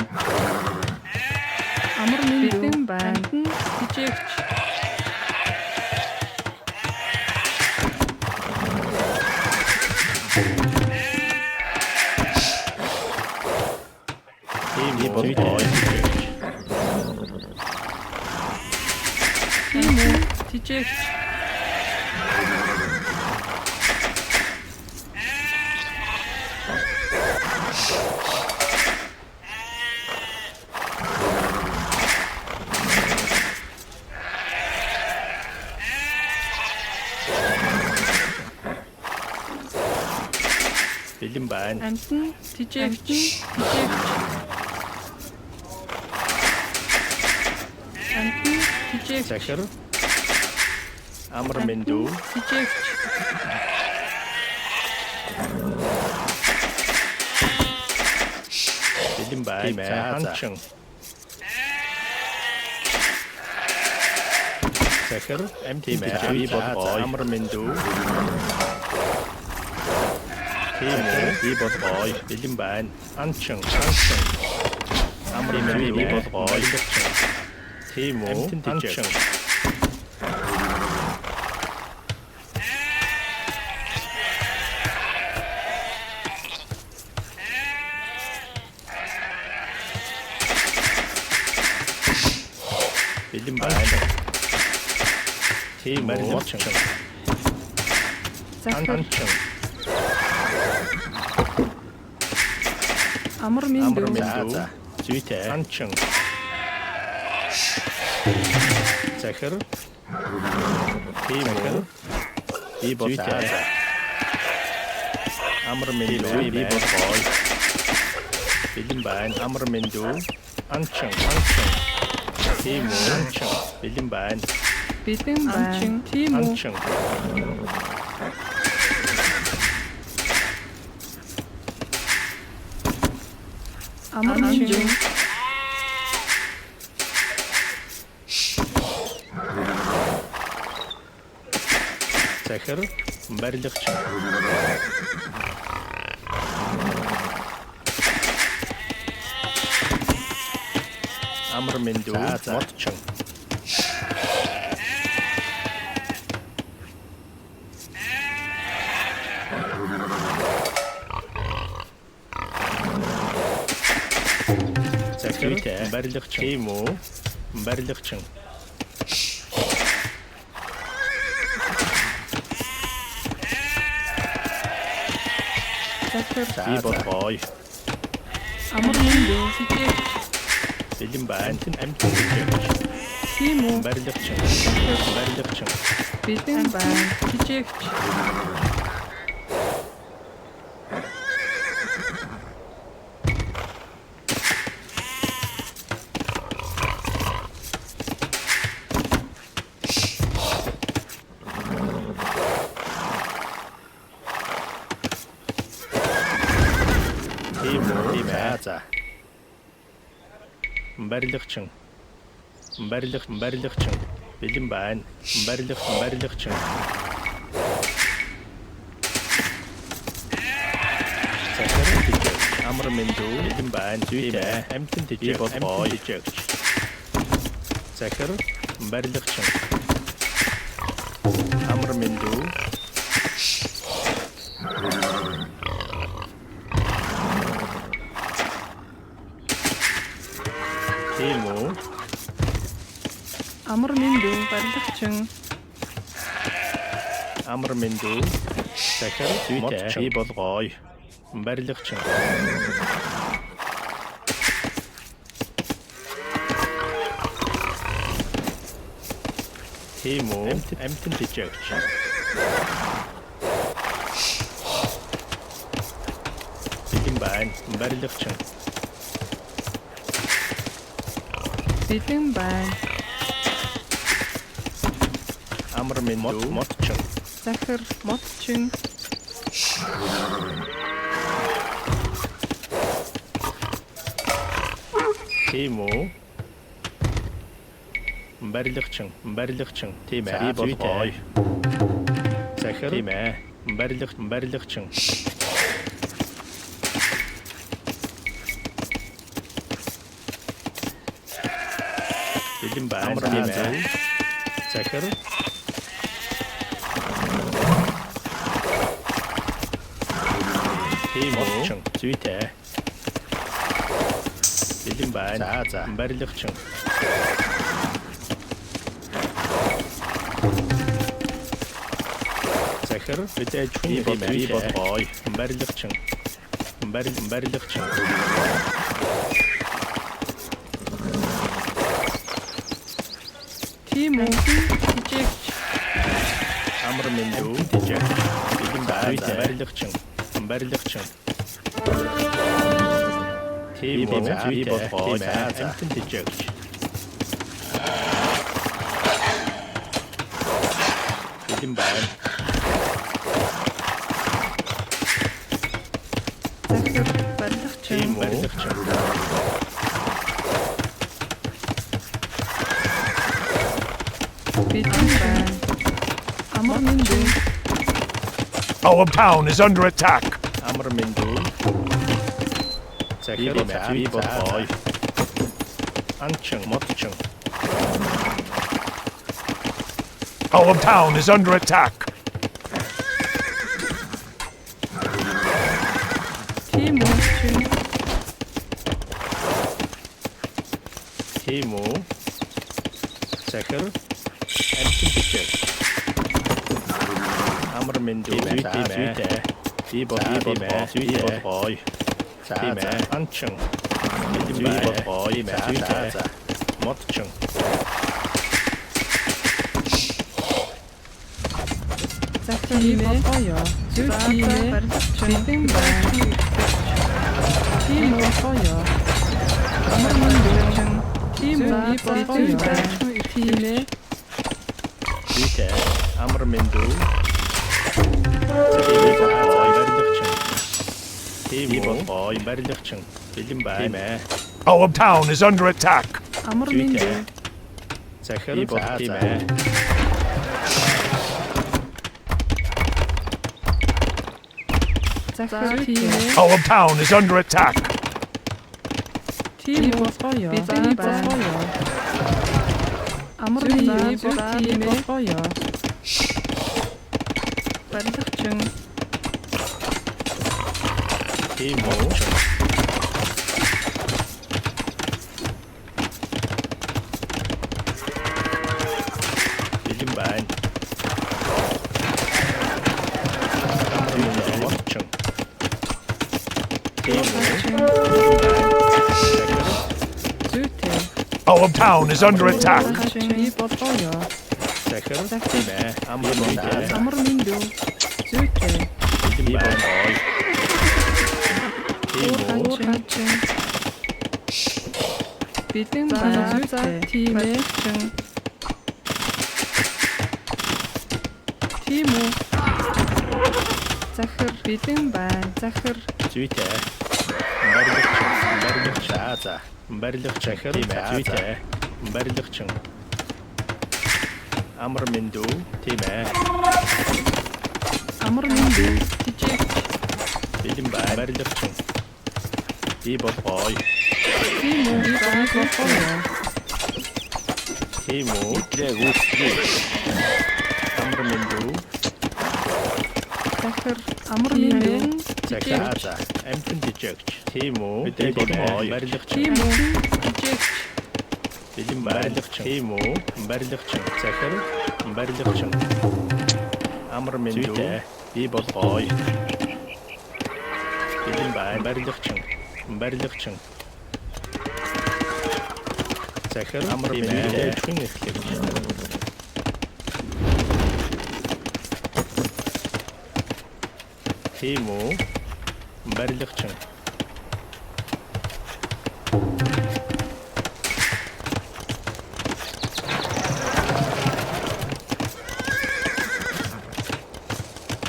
амар бэлэн байна. Хичээгч. Тийм үү? Тийм үү? Хичээгч. Бэлэн байна. Амтэн тижээгч. Амтэн тижээгч. Захир. Амар мэндүү. Тижээгч. Бэлэн байна. Ханчин. Захир. Амтэн би бод амар мэндүү. Timo, Ibotboy, Bilden Bein, Anchung, Amrime, Ibotboy, Timo, Anchung. Bilden Bein, Timo, Anchung. Anchung. Amr Mindu. Süte. Anchung. Zecher. Timo. Süte. Amr Mindu. Ibotboy. Bilden Bein. Amr Mindu. Anchung. Timo. Anchung. Bilden Bein. Timo. Anchung. Amr Mindu. Zecher. Berlichchen. Amr Mindu. Motchung. Süte. Berlichchen. Timo. Berlichchen. Ibotboy. Amr Mindu. Bilden Bein. Timo. Berlichchen. Berlichchen. Bilden Bein. Berlichchen. Berlichchen. Bilden Bein. Berlichchen. Amr Mindu. Bilden Bein. Süte. Ibotboy. Zecher. Berlichchen. Amr Mindu. Timo. Amr Mindu. Berlichchen. Amr Mindu. Zecher. Süte. Ibotboy. Berlichchen. Timo. Emtin Dijection. Bilden Bein. Berlichchen. Bilden Bein. Amr Mindu. Motchung. Zecher. Motchung. Timo. Berlichchen. Timo. Ibotboy. Zecher. Timo. Berlichchen. Bilden Bein. Timo. Zecher. Timo. Süte. Bilden Bein. Berlichchen. Zecher. Bitte Ibotboy. Berlichchen. Berlichchen. Timo. Amr Mindu. Bilden Bein. Berlichchen. Timo. Ibotboy. Emtin Dijection. Bilden Bein. Timo. Our town is under attack. Amr Mindu. Zeker Bibot Boy. Anchung Motchung. Our town is under attack. Timo. Zeker. En Pintichek. Amr Mindu. Zuite. Bibot Boy. Time. Anchung. Bibot Boy. Zuite. Motchung. Time Feuer. Time Bidding Bang. Time Feuer. Time Feuer. Time Zuite. Amr Mindu. Bibot Boy. Berdichung. Bibot Boy. Berdichung. Bidding Bang. Our town is under attack. Amr Mindu. Zeker Bibot Time. Our town is under attack. Timo Feuer. Feuer. Amr Mindu. Timo Feuer. Berdichung. Timo. Bidding Bang. Amr Mindu. Motchung. Our town is under attack. Zeker Time. Amr Mindu. Amr Mindu. Zuite. Bibot Boy. Timo. Bidding Bang. Time. Timo. Zecher. Bidding Bang. Zecher. Zuite. Berdichung. Berdichung. Zuite. Berdichung. Amr Mindu. Time. Amr Mindu. Bidding Bang. Berdichung. Bibot Boy. Timo. Bibot Feuer. Timo. Amr Mindu. Zecher. Amr Mindu. Zeker. En Pintichek. Timo. Bibot Boy. Berdichung. Timo. Bidding Bang. Timo. Berdichung. Zeker. Berdichung. Amr Mindu. Bibot Boy. Bidding Bang. Berdichung. Berdichung. Zeker. Amr Mindu. Timo. Berdichung.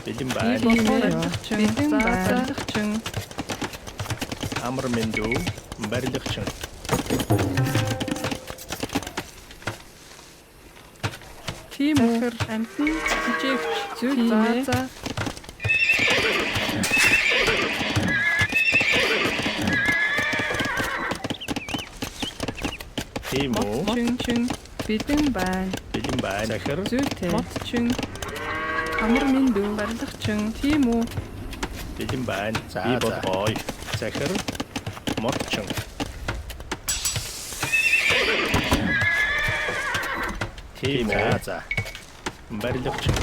Bidding Bang. Bidding Bang. Amr Mindu. Berdichung. Timo. Enten. Zuite. Timo. Bidding Bang. Bidding Bang. Zeker. Zuite. Amr Mindu. Berdichung. Timo. Bidding Bang. Bibot Boy. Zeker. Motchung. Timo. Berdichung.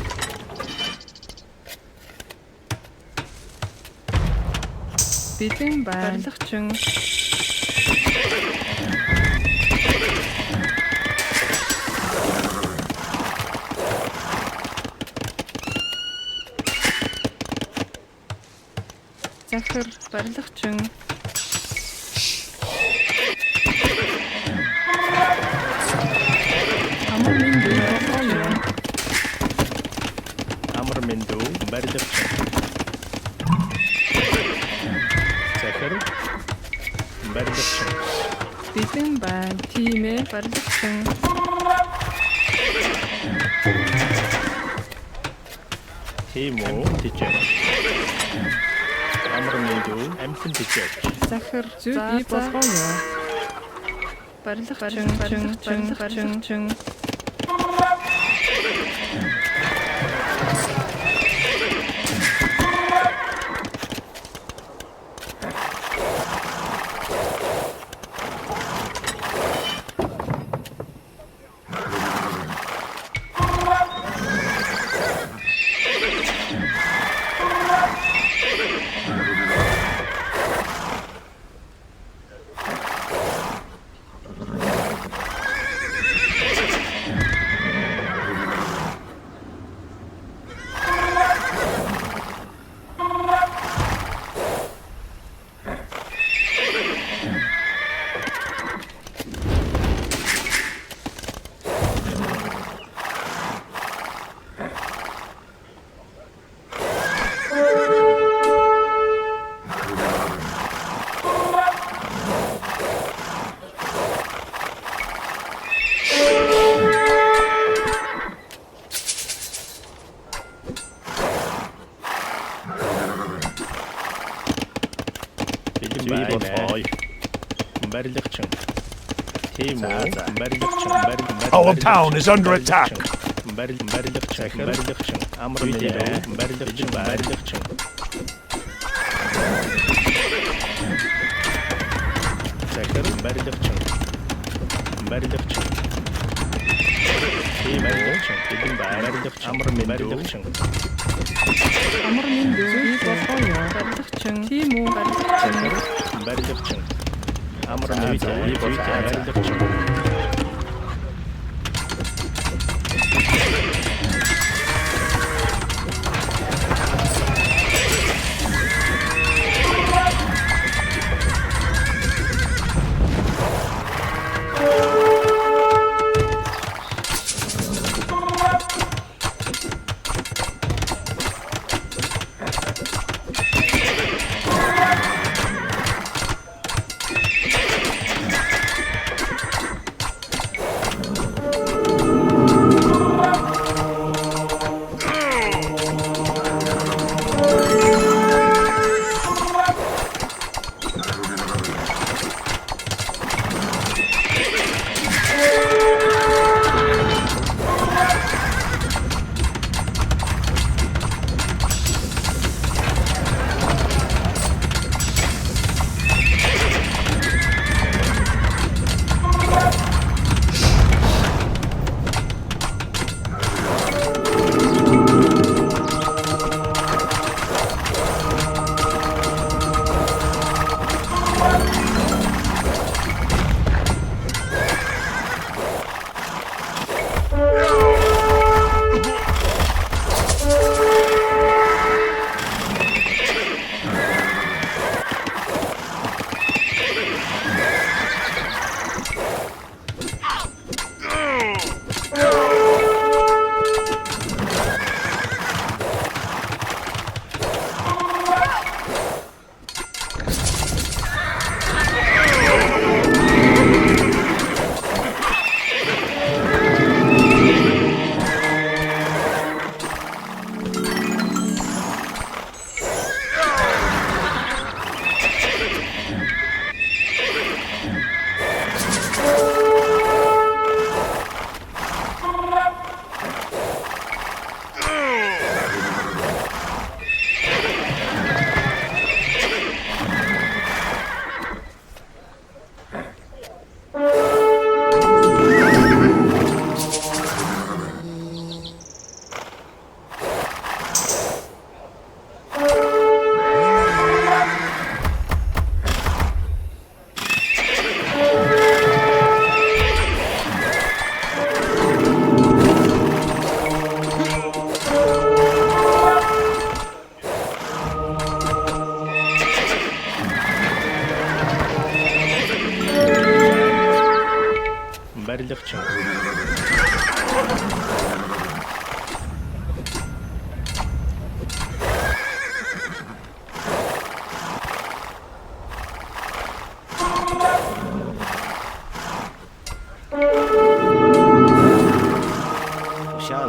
Bidding Bang. Berdichung. Zecher. Berdichung. Amr Mindu. Feuer. Amr Mindu. Berdichung. Zeker. Berdichung. Bidding Bang. Time. Berdichung. Timo. Tichek. амрмэндүү амьтан бичээч. Захар зүй болгоё. Барилгачин. Our town is under attack.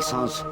Sans.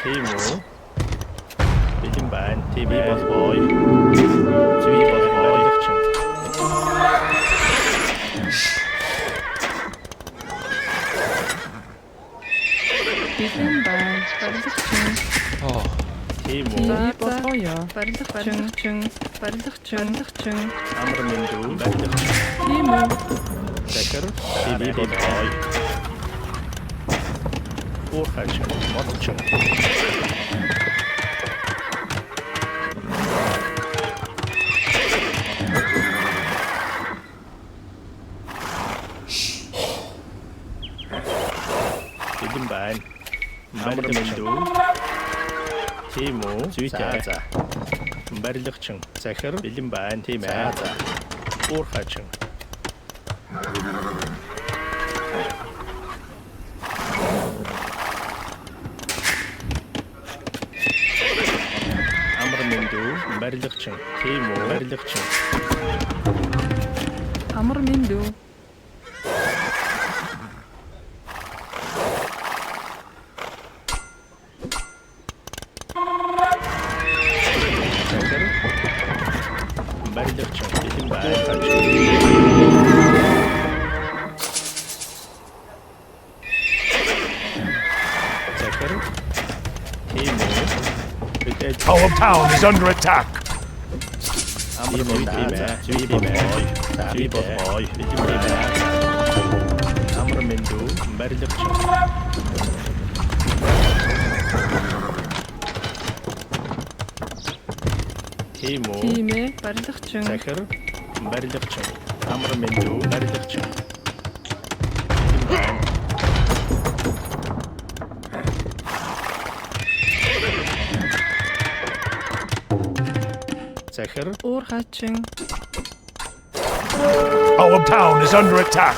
Timo. Bildim ben. TV boy. TV boy. Bildim ben. Oh. Timo. Amr Mindu. Timo. Zeker. TV boy. Oorgatje. Moddertje. Bildim ben. Amr Mindu. Timo. Zuyta. Барилгчин. Захир. Бэлэн байна. Тийм ээ. Уурхачин. Амар Минду. Барилгчин. Тийм үү. Барилгчин. Амар Минду. Our town is under attack. Тимэ барилгачин. Захир барилгачин. Амар Минду барилгачин. Захир уурхачин. Our town is under attack.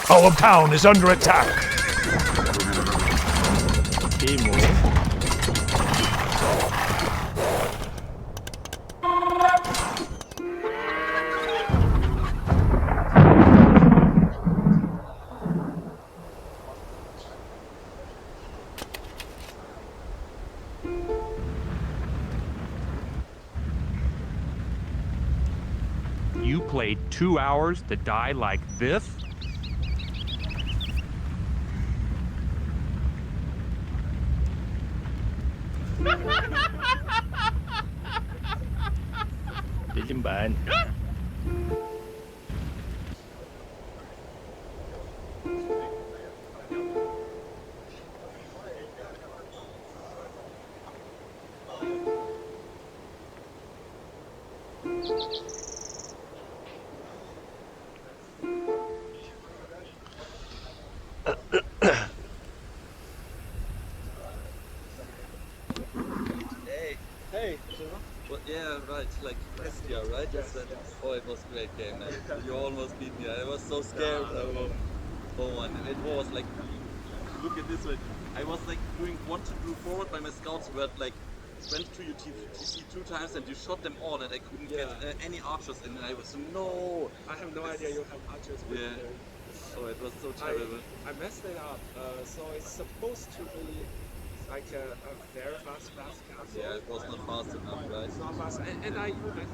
Our town is under attack. You played 2 hours to die like this? Bildim ben. Hey. Well, yeah, right. Like last year, right? Yes. Oh, it was a great game, man. You almost beat me. I was so scared. And it was like, look at this way. I was like doing what to do forward by my scouts, but like went to your TC 2 times and you shot them all, and I couldn't get any archers in. And I was no. I have no idea you have archers. Yeah. Oh, it was so terrible. I messed it up. So it's supposed to be like a very fast castle. Yeah, it was not fast enough, right? It's not fast, and I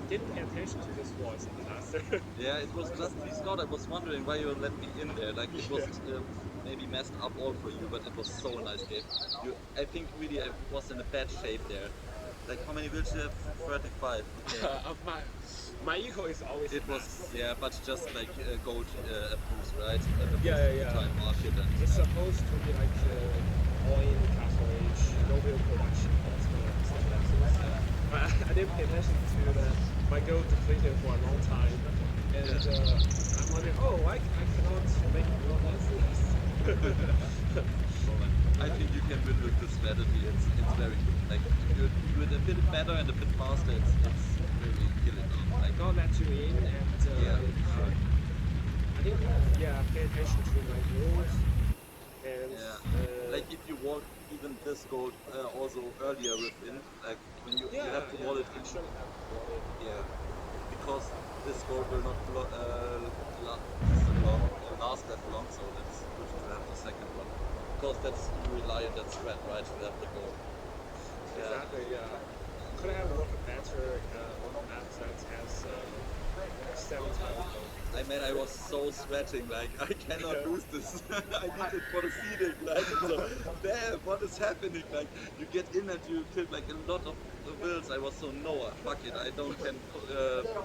didn't pay attention to this voice in the last. Yeah, it was just the scout. I was wondering why you let me in there. Like it was maybe messed up all for you, but it was so nice game. I think really I was in a bad shape there. Like how many wills you have? 35. Okay. My ego is always. It was but just like gold approves, right? Yeah. Time market and, it's supposed to be like all-in castle age, no real production. But I didn't pay attention to my goal depleted for a long time, and I'm wondering, I cannot make it more than this. I think you can win with this strategy. It's very good. Like if you do it a bit better and a bit faster, it's really killing. Like don't let you in, and I think pay attention to my rules, and like if you wall even this goal also earlier within, like when you have to wall it in. Yeah, because this goal will not last that long, so it's good to have the second one. Because that's you rely on that spread, right? To have the goal. Exactly, yeah. Could I have worked better on a map that has 7 times goal? I was so sweating, like, I cannot lose this. I need it for the seeding, right? And so, damn, what is happening? Like, you get in and you killed like a lot of wills. I was so, no, fuck it, I don't can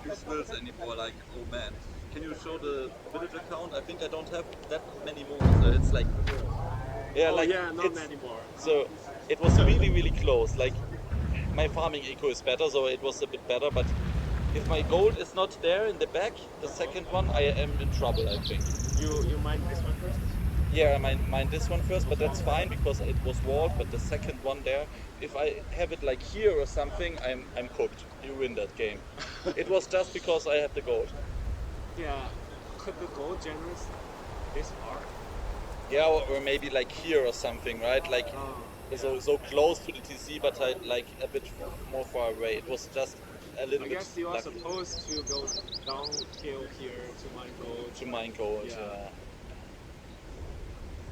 use wills anymore. Like, oh man. Can you show the villager count? I think I don't have that many more. So it's like, yeah, like, not many more. So, it was really, really close. Like, my farming eco is better, so it was a bit better, but if my gold is not there in the back, the second one, I am in trouble, I think. You mind this one first? Yeah, I mind this one first, but that's fine because it was walled, but the second one there, if I have it like here or something, I'm cooked. You win that game. It was just because I had the gold. Yeah, could the gold generate this far? Yeah, or maybe like here or something, right? Like so close to the TC, but like a bit more far away. It was just a little bit. I guess you are lucky. supposed to go downhill here to mine gold. To mine gold, yeah.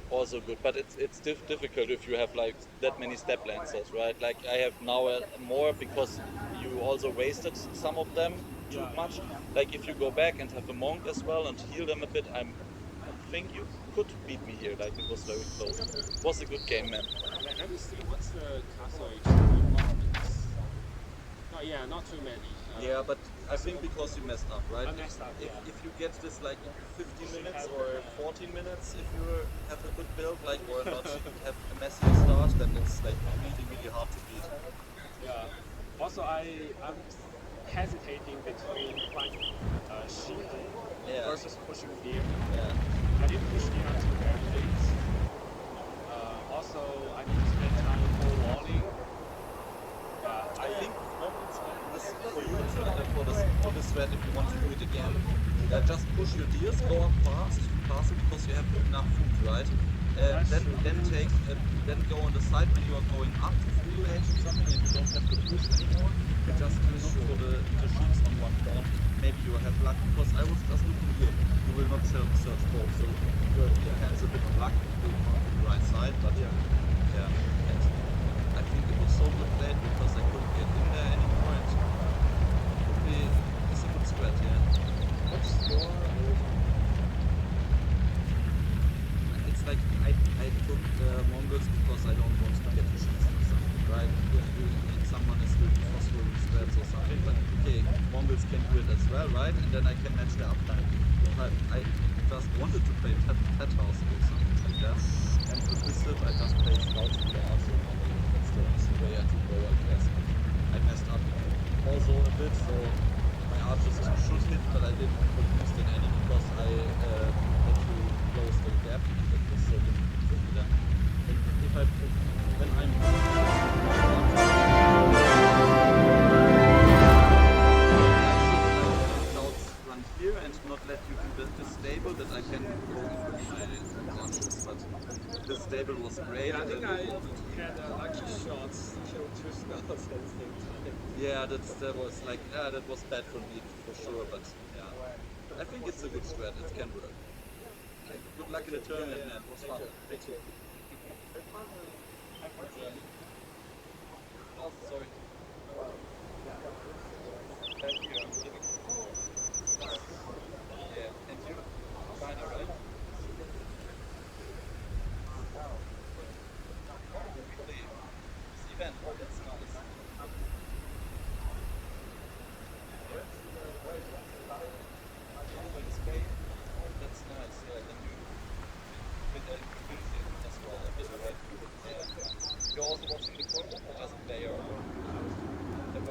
Also good, but it's difficult if you have like that many step lancers, right? Like I have now more because you also wasted some of them too much. Like if you go back and have a monk as well and heal them a bit, I think you could beat me here. Like it was very close. It was a good game, man. Let me see what's the castle HP. Oh yeah, not too many. Yeah, but I think because you messed up, right? I messed up, if you get this like 15 minutes or 14 minutes, if you have a good build, like or not have a messy start, then it's like really, really hard to beat. Yeah. Also, I'm hesitating between playing sheep versus pushing deer. Yeah. I did push deer until very late. Also, I need to spend time for walling. Yeah, I think this for you for the thread if you want to do it again. Just push your deers, go up fast because you have enough food, right? Then go on the side when you are going up to full age or something and you don't have to push anymore. You just look for the sheets on one corner. Maybe you have luck because I was just looking here. You will not search both, so your hands a bit of luck on the right side, but yeah. And I think it was so good played because I couldn't get in there anymore. And it's a good spread, yeah. What's your It's like I took Mongols because I don't want to get the sheets or something, right? Someone is doing phosphorus spreads or something, but okay, Mongols can do it as well, right? And then I can match the uptime. But I just wanted to play Pet House or something like that. And with this I just played Scouts in the arts. That's the way I had to go, I guess. I messed up also a bit, so my archers should hit, but I didn't produce in any because I had to close the gap. That was so difficult for them. And if I put, when I'm run here and not let you do the stable that I can go through my archers, but this stable was great. Yeah, I think I had lucky shots, killed 2 scouts at the same time. Yeah, that was like, that was bad for me for sure, but yeah. I think it's a good spread, it can work. Good luck in the tournament, man. It was fun. Thank you. Oh, sorry. Thank you. Yeah, and you? Fine, alright? This event, that's nice. That's nice, yeah. Then you with a community as well, a bit, right? Yeah. You're also watching the tournament or just player? Have a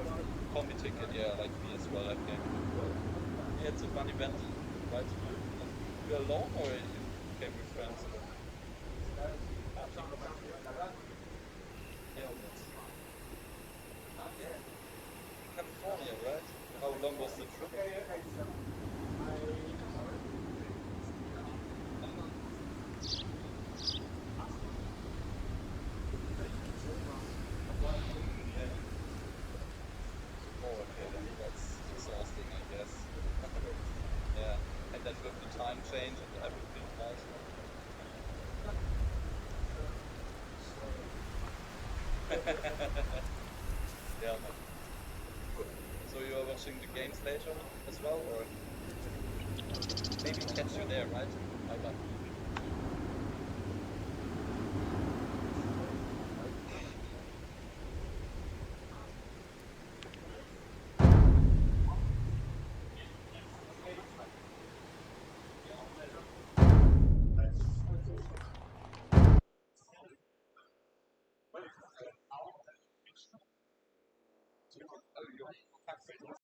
combi ticket, yeah, like me as well, I think. Yeah, it's a fun event, right? You're alone or you came with friends? California, right? How long was the trip? Yeah, man. So you are watching the games later as well, or maybe catch you there, right? Bye bye.